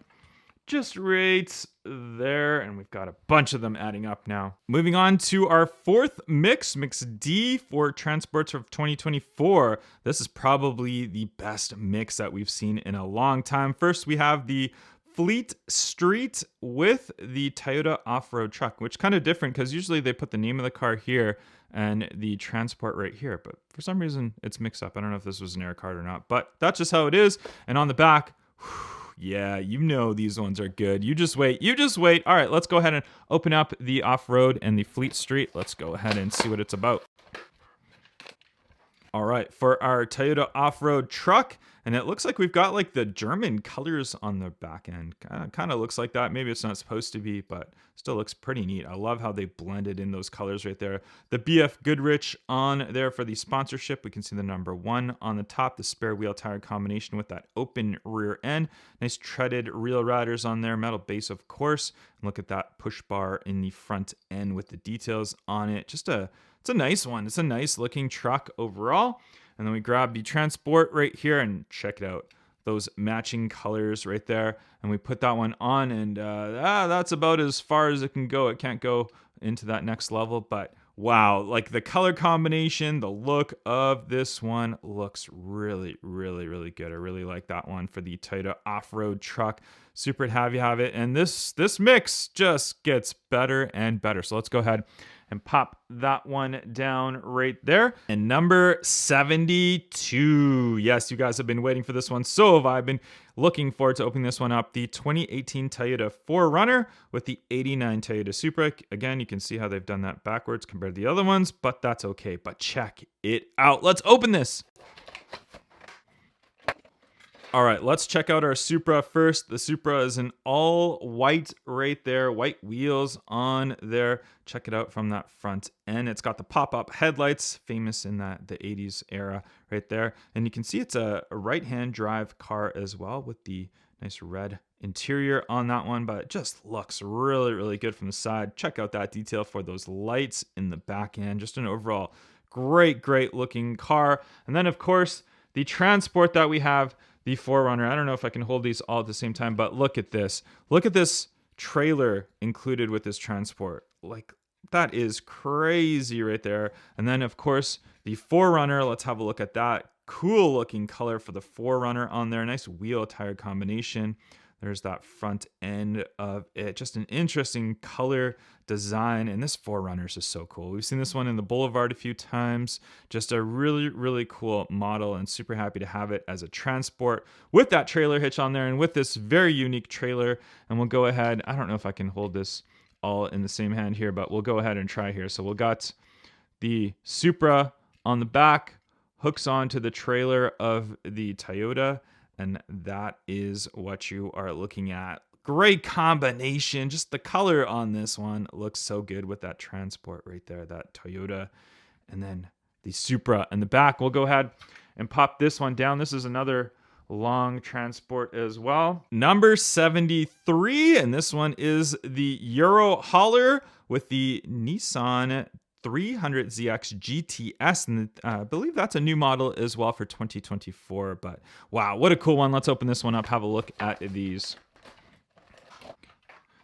A: just right there, and we've got a bunch of them adding up now. Moving on to our fourth mix D for transports of 2024. This is probably the best mix that we've seen in a long time. First, we have the Fleet Street with the Toyota off-road truck, which is kind of different because usually they put the name of the car here and the transport right here, but for some reason it's mixed up. I don't know if this was an air card or not, but that's just how it is. And on the back, yeah, you know these ones are good. You just wait. All right, let's go ahead and open up the off-road and the Fleet Street. Let's go ahead and see what it's about. All right, for our Toyota off-road truck, and it looks like we've got like the German colors on the back end. Kind of looks like that. Maybe it's not supposed to be, but still looks pretty neat. I love how they blended in those colors right there. The BF Goodrich on there for the sponsorship. We can see the number 1 on the top, the spare wheel tire combination with that open rear end. Nice treaded reel riders on there, metal base of course. And look at that push bar in the front end with the details on it. It's a nice one. It's a nice looking truck overall. And then we grab the transport right here and check it out. Those matching colors right there. And we put that one on, and that's about as far as it can go. It can't go into that next level, but wow, like the color combination, the look of this one looks really, really, really good. I really like that one for the Toyota off-road truck. Super happy to have it. And this mix just gets better and better. So let's go ahead and pop that one down right there. And number 72. Yes, you guys have been waiting for this one. So have I. Been looking forward to opening this one up. The 2018 Toyota 4Runner with the 89 Toyota Supra. Again, you can see how they've done that backwards compared to the other ones, but that's okay. But check it out. Let's open this. All right, let's check out our Supra first. The Supra is in all white right there, white wheels on there. Check it out from that front end. It's got the pop-up headlights, famous in the 80s era right there. And you can see it's a right-hand drive car as well with the nice red interior on that one, but it just looks really, really good from the side. Check out that detail for those lights in the back end. Just an overall great, great looking car. And then, of course, the transport that we have, the 4Runner. I don't know if I can hold these all at the same time, but look at this. Look at this trailer included with this transport. Like, that is crazy right there. And then, of course, the 4Runner. Let's have a look at that. Cool looking color for the 4Runner on there. Nice wheel tire combination. There's that front end of it. Just an interesting color design. And this 4Runner is just so cool. We've seen this one in the Boulevard a few times. Just a really, really cool model, and super happy to have it as a transport with that trailer hitch on there and with this very unique trailer. And we'll go ahead. I don't know if I can hold this all in the same hand here, but we'll go ahead and try here. So we'll got the Supra on the back, hooks onto the trailer of the Toyota. And that is what you are looking at. Great combination. Just the color on this one looks so good with that transport right there, that Toyota. And then the Supra in the back. We'll go ahead and pop this one down. This is another long transport as well. Number 73, and this one is the Euro hauler with the Nissan 300ZX GTS, and I believe that's a new model as well for 2024. But wow, what a cool one. Let's open this one up, have a look at these.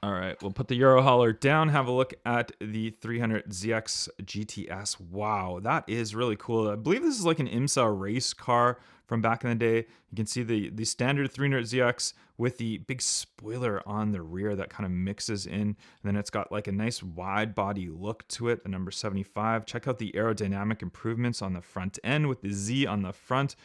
A: All right, we'll put the Euro hauler down, have a look at the 300ZX GTS. Wow, that is really cool. I believe this is like an IMSA race car from back in the day. You can see the standard 300ZX with the big spoiler on the rear that kind of mixes in. And then it's got like a nice wide body look to it, the number 75. Check out the aerodynamic improvements on the front end with the Z on the front.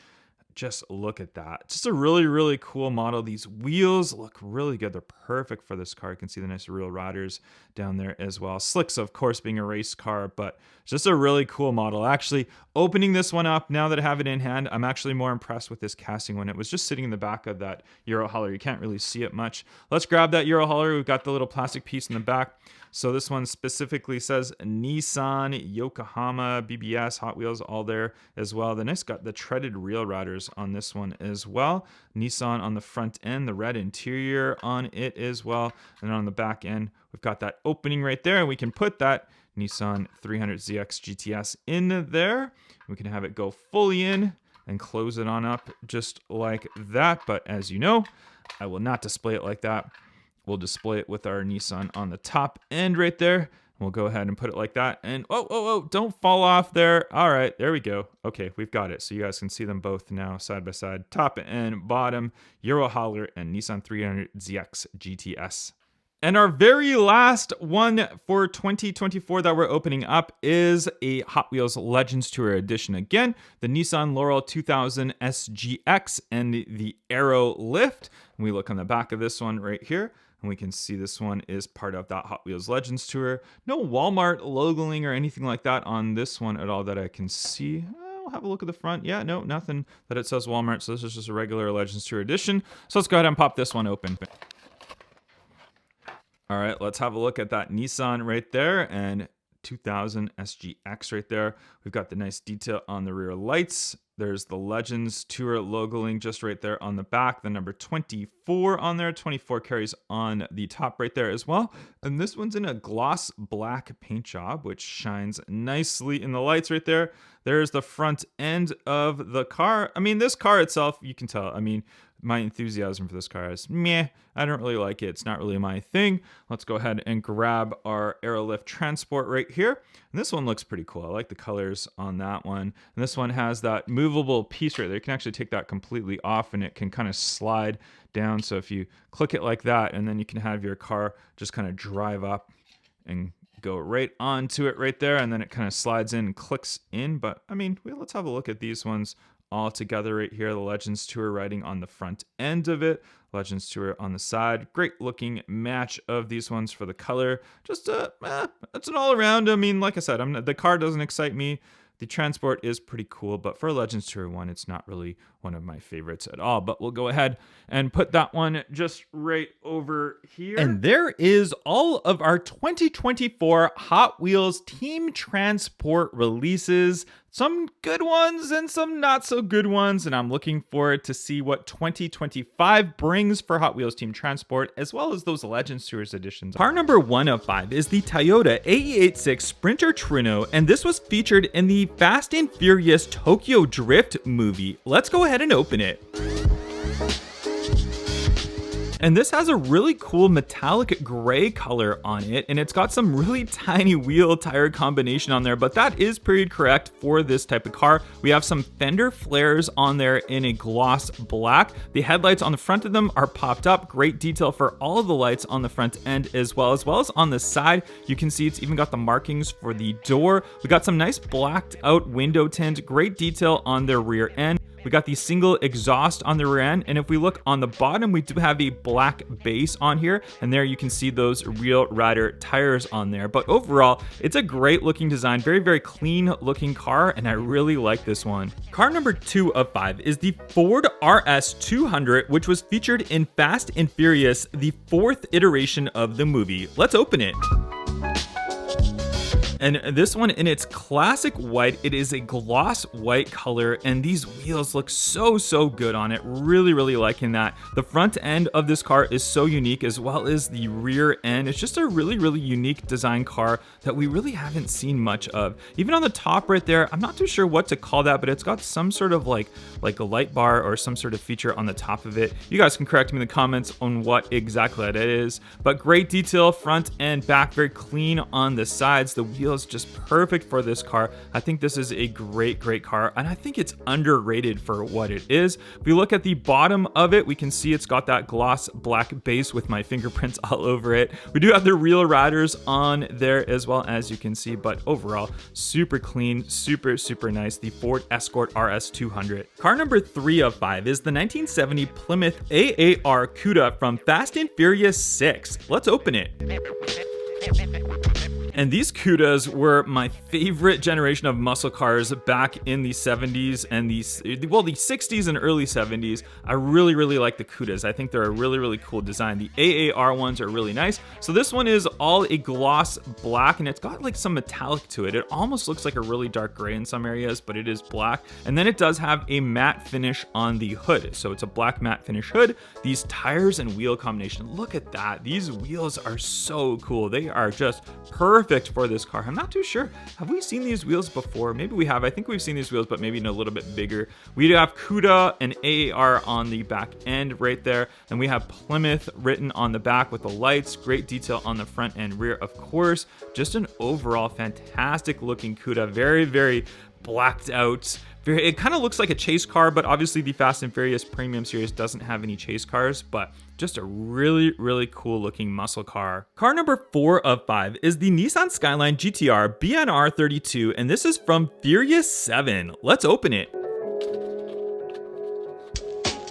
A: Just look at that. Just a really, really cool model. These wheels look really good. They're perfect for this car. You can see the nice real riders down there as well. Slicks, of course, being a race car, but just a really cool model. Actually, opening this one up, now that I have it in hand, I'm actually more impressed with this casting. When it was just sitting in the back of that Euro hauler, you can't really see it much. Let's grab that Euro hauler. We've got the little plastic piece in the back. So this one specifically says Nissan, Yokohama, BBS, Hot Wheels, all there as well. The nice got the treaded rail riders on this one as well. Nissan on the front end, the red interior on it as well. And on the back end, we've got that opening right there. And we can put that Nissan 300ZX GTS in there. We can have it go fully in and close it on up just like that. But as you know, I will not display it like that. We'll display it with our Nissan on the top end right there. We'll go ahead and put it like that. And oh, don't fall off there. All right, there we go. Okay, we've got it. So you guys can see them both now side by side, top and bottom, Euro hauler and Nissan 300ZX GTS. And our very last one for 2024 that we're opening up is a Hot Wheels Legends Tour edition. Again, the Nissan Laurel 2000 SGX and the Aero Lift. And we look on the back of this one right here, and we can see this one is part of that Hot Wheels Legends Tour. No Walmart logoing or anything like that on this one at all that I can see. I'll have a look at the front. Yeah, no, nothing that it says Walmart. So this is just a regular Legends Tour edition. So let's go ahead and pop this one open. All right, let's have a look at that Nissan right there and 2000 SGX right there. We've got the nice detail on the rear lights. There's the Legends Tour logoing just right there on the back. The number 24 on there. 24 carries on the top right there as well. And this one's in a gloss black paint job, which shines nicely in the lights right there. There's the front end of the car. I mean, this car itself, you can tell. I mean, my enthusiasm for this car is meh. I don't really like it. It's not really my thing. Let's go ahead and grab our Aerolift Transport right here. And this one looks pretty cool. I like the colors on that one. And this one has that movable piece right there. You can actually take that completely off and it can kind of slide down. So if you click it like that, and then you can have your car just kind of drive up and go right onto it right there. And then it kind of slides in and clicks in. But I mean, let's have a look at these ones all together right here. The Legends Tour writing on the front end of it, Legends Tour on the side. Great looking match of these ones for the color. Just it's an all around. I mean, like I said, the car doesn't excite me. The transport is pretty cool, but for a Legends Tour one, it's not really one of my favorites at all. But we'll go ahead and put that one just right over here.
B: And there is all of our 2024 Hot Wheels Team Transport releases. Some good ones and some not so good ones. And I'm looking forward to see what 2025 brings for Hot Wheels Team Transport, as well as those Legends Tours editions. Car number 1 of 5 is the Toyota AE86 Sprinter Trino, and this was featured in the Fast and Furious Tokyo Drift movie. Let's go ahead and open it.
A: And this has a really cool metallic gray color on it, and it's got some really tiny wheel tire combination on there, but that is period correct for this type of car. We have some fender flares on there in a gloss black. The headlights on the front of them are popped up. Great detail for all of the lights on the front end as well as on the side. You can see it's even got the markings for the door. We got some nice blacked out window tint. Great detail on their rear end. We got the single exhaust on the rear end, and if we look on the bottom, we do have a black base on here, and there you can see those Real Rider tires on there. But overall, it's a great looking design, very, very clean looking car, and I really like this one. Car number 2 of 5 is the Ford RS200, which was featured in Fast and Furious, the 4th iteration of the movie. Let's open it. And this one, in its classic white, it is a gloss white color, and these wheels look so good on it. Really liking that. The front end of this car is so unique, as well as the rear end. It's just a really unique design car that we really haven't seen much of. Even on the top right there, I'm not too sure what to call that, but it's got some sort of like a light bar or some sort of feature on the top of it. You guys can correct me in the comments on what exactly that is, but great detail front and back, very clean on the sides. The wheels just perfect for this car. I think this is a great car, and I think it's underrated for what it is. If we look at the bottom of it, we can see it's got that gloss black base with my fingerprints all over it. We do have the Real Riders on there as well, as you can see, but overall super clean, super nice. The Ford Escort RS200. Car number 3 of 5 is the 1970 Plymouth AAR Cuda from Fast and Furious 6. Let's open it. And these Cudas were my favorite generation of muscle cars back in the 70s and the 60s and early 70s. I really like the Cudas. I think they're a really cool design. The AAR ones are really nice. So this one is all a gloss black, and it's got like some metallic to it. It almost looks like a really dark gray in some areas, but it is black. And then it does have a matte finish on the hood. So it's a black matte finish hood. These tires and wheel combination, look at that. These wheels are so cool. They are just perfect for this car. I'm not too sure. Have we seen these wheels before? Maybe we have. I think we've seen these wheels, but maybe in a little bit bigger. We do have Cuda and AAR on the back end right there. And we have Plymouth written on the back with the lights. Great detail on the front and rear, of course. Just an overall fantastic looking Cuda. Very blacked out. It kind of looks like a chase car, but obviously the Fast and Furious Premium Series doesn't have any chase cars, but just a really cool looking muscle car. Car number 4 of 5 is the Nissan Skyline GTR BNR32, and this is from Furious 7. Let's open it.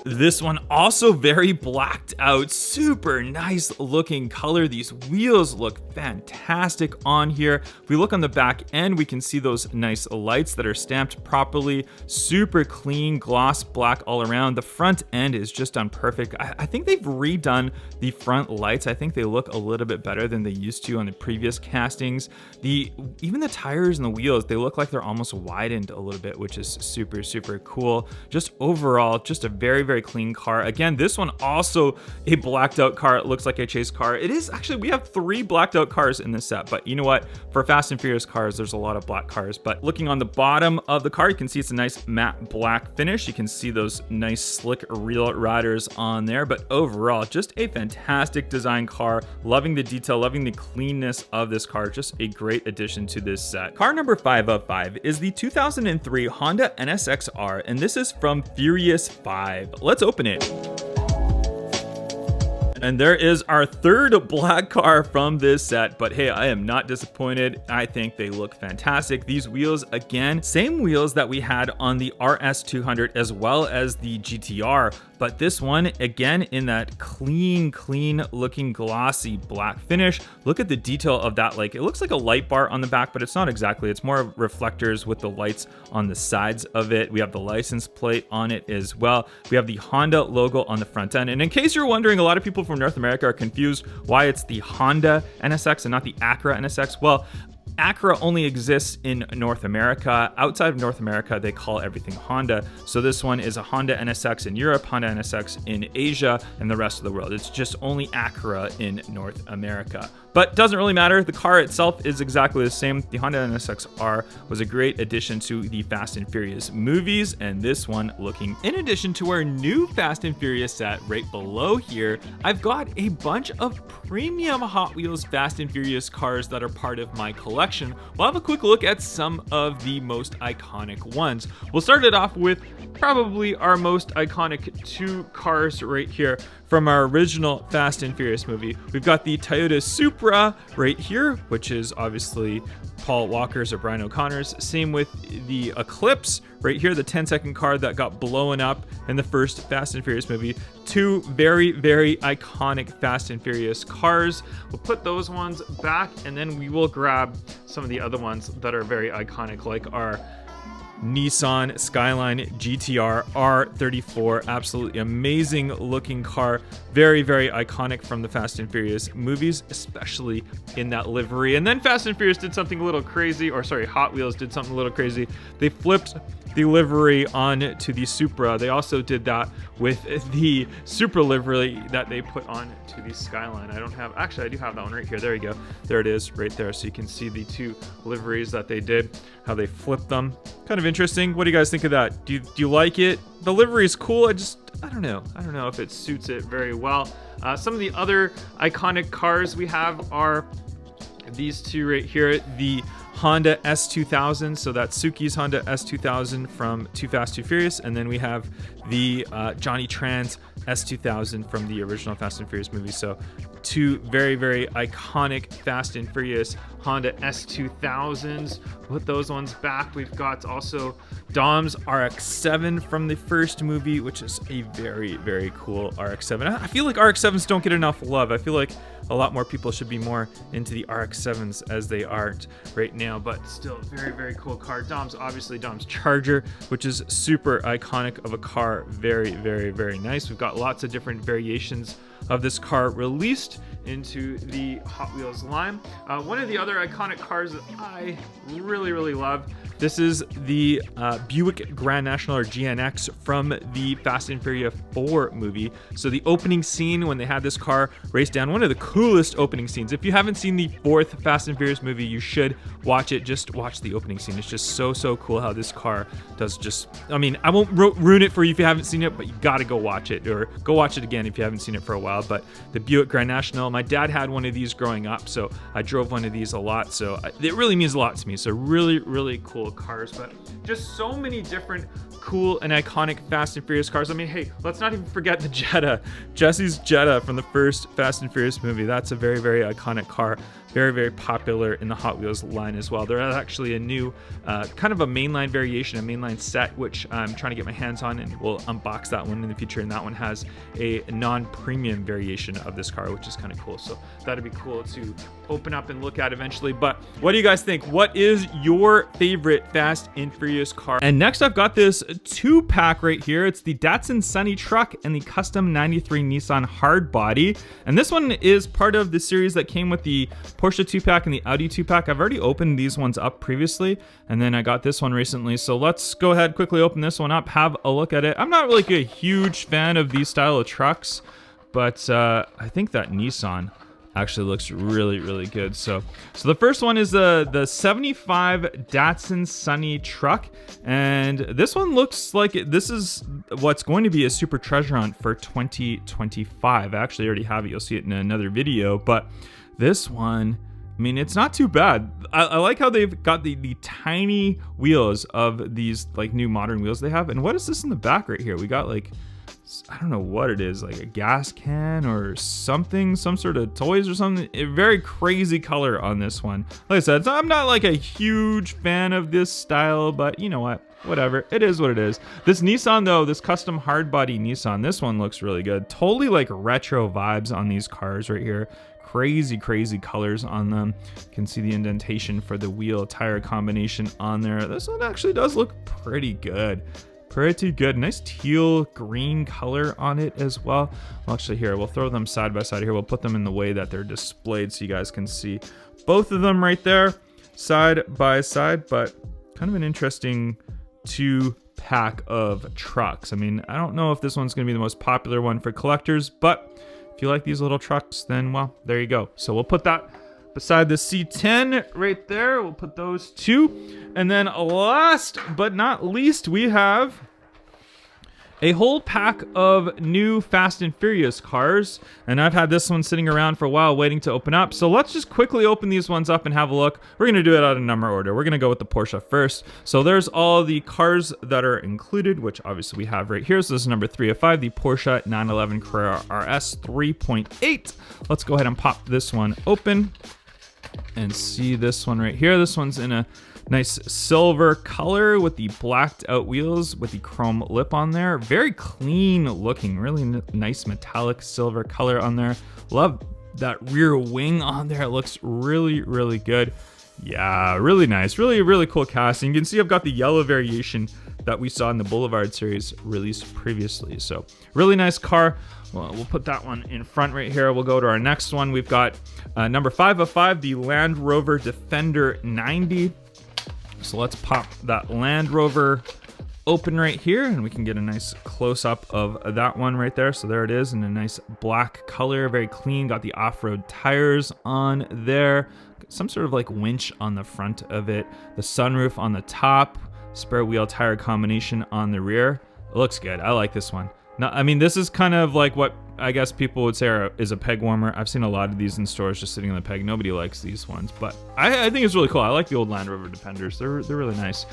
A: This one also very blacked out, super nice looking color. These wheels look fantastic on here. If we look on the back end, we can see those nice lights that are stamped properly. Super clean gloss black all around. The front end is just done perfect. I think they've redone the front lights. I think they look a little bit better than they used to on the previous castings. Even the tires and the wheels, they look like they're almost widened a little bit, which is super cool. Just overall, just a very clean car. Again, this one also a blacked out car. It looks like a chase car. It is actually, we have 3 blacked out cars in this set, but you know what? For Fast and Furious cars, there's a lot of black cars. But looking on the bottom of the car, you can see it's a nice matte black finish. You can see those nice slick Real Riders on there, but overall, just a fantastic design car. Loving the detail, loving the cleanness of this car. Just a great addition to this set. Car number 5 of 5 is the 2003 Honda NSX-R, and this is from Furious 5. Let's open it. And there is our 3rd black car from this set, but hey, I am not disappointed. I think they look fantastic. These wheels, again, same wheels that we had on the RS200 as well as the GTR, but this one, again, in that clean looking glossy black finish. Look at the detail of that. Like, it looks like a light bar on the back, but it's not exactly. It's more reflectors with the lights on the sides of it. We have the license plate on it as well. We have the Honda logo on the front end. And in case you're wondering, a lot of people from North America are confused why it's the Honda NSX and not the Acura NSX. Well,
B: Acura only exists in North America. Outside of North America, they call everything Honda. So this one is a Honda NSX in Europe, Honda NSX in Asia, and the rest of the world. It's just only Acura in North America. But doesn't really matter. The car itself is exactly the same. The Honda NSX-R was a great addition to the Fast and Furious movies, and this one looking. In addition to our new Fast and Furious set right below here, I've got a bunch of premium Hot Wheels Fast and Furious cars that are part of my collection. We'll have a quick look at some of the most iconic ones. We'll start it off with probably our most iconic two cars right here from our original Fast and Furious movie. We've got the Toyota Supra right here, which is obviously Paul Walker's or Brian O'Connor's. Same with the Eclipse right here, the 10-second car that got blown up in the first Fast and Furious movie. Two very, very iconic Fast and Furious cars. We'll put those ones back, and then we will grab some of the other ones that are very iconic, like our Nissan Skyline GTR R34. Absolutely amazing looking car. Very, very iconic from the Fast and Furious movies, especially in that livery. And then Fast and Furious did something a little crazy, or sorry, Hot Wheels did something a little crazy. They flipped the livery on to the Supra. They also did that with the Supra livery that they put on to the Skyline. I do have that one right here. There you go. There it is right there. So you can see the two liveries that they did, how they flipped them. Kind of interesting. What do you guys think of that? Do you like it? The livery is cool. I don't know. I don't know if it suits it very well. Some of the other iconic cars we have are these two right here. The Honda S2000, so that's Suki's Honda S2000 from Too Fast, Too Furious, and then we have the Johnny Tran's S2000 from the original Fast and Furious movie. So two very, very iconic Fast and Furious Honda S2000s. Put those ones back. We've got also Dom's RX7 from the first movie, which is a very, very cool RX7. I feel like RX7s don't get enough love. I feel like a lot more people should be more into the RX7s as they aren't right now, but still very, very cool car. Dom's Charger, which is super iconic of a car. Very, very, very nice. We've got lots of different variations of this car released into the Hot Wheels line. One of the other iconic cars that I really, really love, this is the Buick Grand National, or GNX, from the Fast and Furious 4 movie. So the opening scene when they had this car race down, one of the coolest opening scenes. If you haven't seen the fourth Fast and Furious movie, you should watch it. Just watch the opening scene. It's just so, so cool how this car does just, I mean, I won't ruin it for you if you haven't seen it, but you gotta go watch it, or go watch it again if you haven't seen it for a while. But the Buick Grand National, my dad had one of these growing up, so I drove one of these a lot. So it really means a lot to me. So really, really cool cars, but just so many different cool and iconic Fast and Furious cars. I mean, hey, let's not even forget the Jetta, Jesse's Jetta from the first Fast and Furious movie. That's a very, very iconic car. Very, very popular in the Hot Wheels line as well. There is actually a new kind of a mainline variation, a mainline set, which I'm trying to get my hands on, and we'll unbox that one in the future. And that one has a non-premium variation of this car, which is kind of cool. So that'd be cool to open up and look at eventually. But what do you guys think? What is your favorite Fast and Furious car? And next I've got this Two-Pack right here. It's the Datsun Sunny truck and the custom 93 Nissan hardbody. And this one is part of the series that came with the Porsche Two-Pack and the Audi Two-Pack. I've already opened these ones up previously, and then I got this one recently. So let's go ahead, quickly open this one up, have a look at it. I'm not really a huge fan of these style of trucks, but I think that Nissan actually looks really, really good. So the first one is the 75 Datsun Sunny truck, and this one looks like this is what's going to be a super treasure hunt for 2025. I actually already have it. You'll see it in another video, but this one, I mean, it's not too bad. I like how they've got the tiny wheels of these like new modern wheels they have. And what is this in the back right here? We got like, I don't know what it is, like a gas can or something, some sort of toys or something. A very crazy color on this one. Like I said, I'm not like a huge fan of this style, but you know what? Whatever. It is what it is. This Nissan though, this custom hardbody Nissan, this one looks really good. Totally like retro vibes on these cars right here. Crazy, crazy colors on them. You can see the indentation for the wheel tire combination on there. This one actually does look pretty good. Pretty good. Nice teal green color on it as well. Well, actually here, we'll throw them side by side here. We'll put them in the way that they're displayed so you guys can see both of them right there.
A: side by side, but kind of an interesting two-pack of trucks. I mean, I don't know if this one's gonna be the most popular one for collectors, but if you like these little trucks, then well, there you go. So we'll put that beside the C10 right there. We'll put those two. And then last but not least, we have a whole pack of new Fast and Furious cars. And I've had this one sitting around for a while waiting to open up. So let's just quickly open these ones up and have a look. We're gonna do it out of number order. We're gonna go with the Porsche first. So there's all the cars that are included, which obviously we have right here. So this is number 3 of 5, the Porsche 911 Carrera RS 3.8. Let's go ahead and pop this one open and see this one right here. This one's in a nice silver color with the blacked out wheels with the chrome lip on there. Very clean looking, really nice metallic silver color on there. Love that rear wing on there. It looks really, really good. Yeah, really nice. Really, really cool casting. You can see I've got the yellow variation that we saw in the Boulevard series released previously. So really nice car. Well, we'll put that one in front right here. We'll go to our next one. We've got number 5 of 5, the Land Rover Defender 90. So let's pop that Land Rover open right here and we can get a nice close-up of that one right there. So there it is in a nice black color, very clean. Got the off-road tires on there. Some sort of like winch on the front of it. The sunroof on the top. Spare wheel tire combination on the rear. It looks good. I like this one. Now, I mean, this is kind of like what I guess people would say is a peg warmer. I've seen a lot of these in stores just sitting on the peg. Nobody likes these ones, but I think it's really cool. I like the old Land Rover Defenders. They're really nice.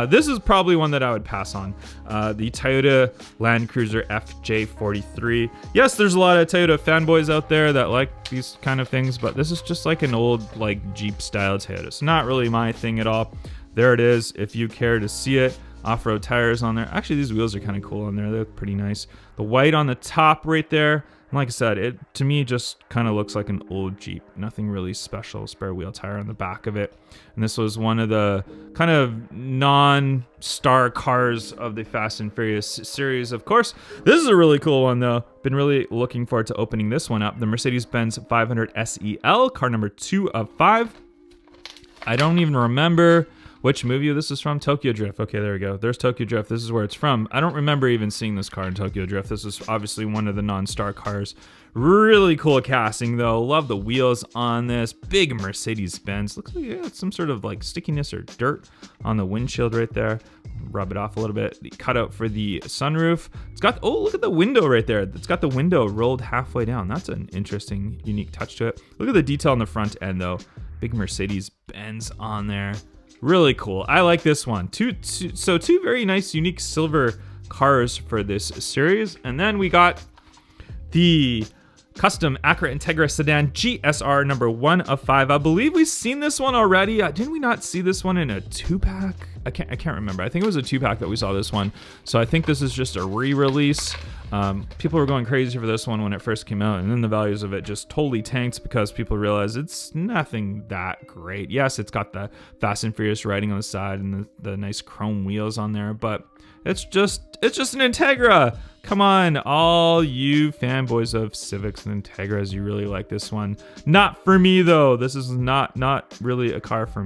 A: This is probably one that I would pass on. The Toyota Land Cruiser FJ43. Yes, there's a lot of Toyota fanboys out there that like these kind of things, but this is just like an old like Jeep style Toyota. It's not really my thing at all. There it is, if you care to see it. Off-road tires on there. Actually, these wheels are kind of cool on there. They look pretty nice. The white on the top right there. And like I said, it to me just kind of looks like an old Jeep. Nothing really special. Spare wheel tire on the back of it. And this was one of the kind of non-star cars of the Fast and Furious series, of course. This is a really cool one, though. Been really looking forward to opening this one up. The Mercedes-Benz 500 SEL, car number 2 of 5. I don't even remember which movie this is from. Tokyo Drift. Okay, there we go. There's Tokyo Drift. This is where it's from. I don't remember even seeing this car in Tokyo Drift. This is obviously one of the non-star cars. Really cool casting, though. Love the wheels on this. Big Mercedes-Benz. Looks like it's some sort of like stickiness or dirt on the windshield right there. Rub it off a little bit. The cutout for the sunroof. It's got, oh, look at the window right there. It's got the window rolled halfway down. That's an interesting, unique touch to it. Look at the detail on the front end, though. Big Mercedes-Benz on there. Really cool. I like this one. Two very nice, unique silver cars for this series. And then we got the custom Acura Integra sedan GSR number 1 of 5. I believe we've seen this one already. Didn't we not see this one in a 2-pack? I can't remember. I think it was a 2-pack that we saw this one. So I think this is just a re-release. People were going crazy for this one when it first came out, and then the values of it just totally tanked because people realized it's nothing that great. Yes, it's got the Fast and Furious writing on the side and the nice chrome wheels on there, but it's just an Integra. Come on, all you fanboys of Civics and Integras, you really like this one. Not for me though. This is not really a car for me.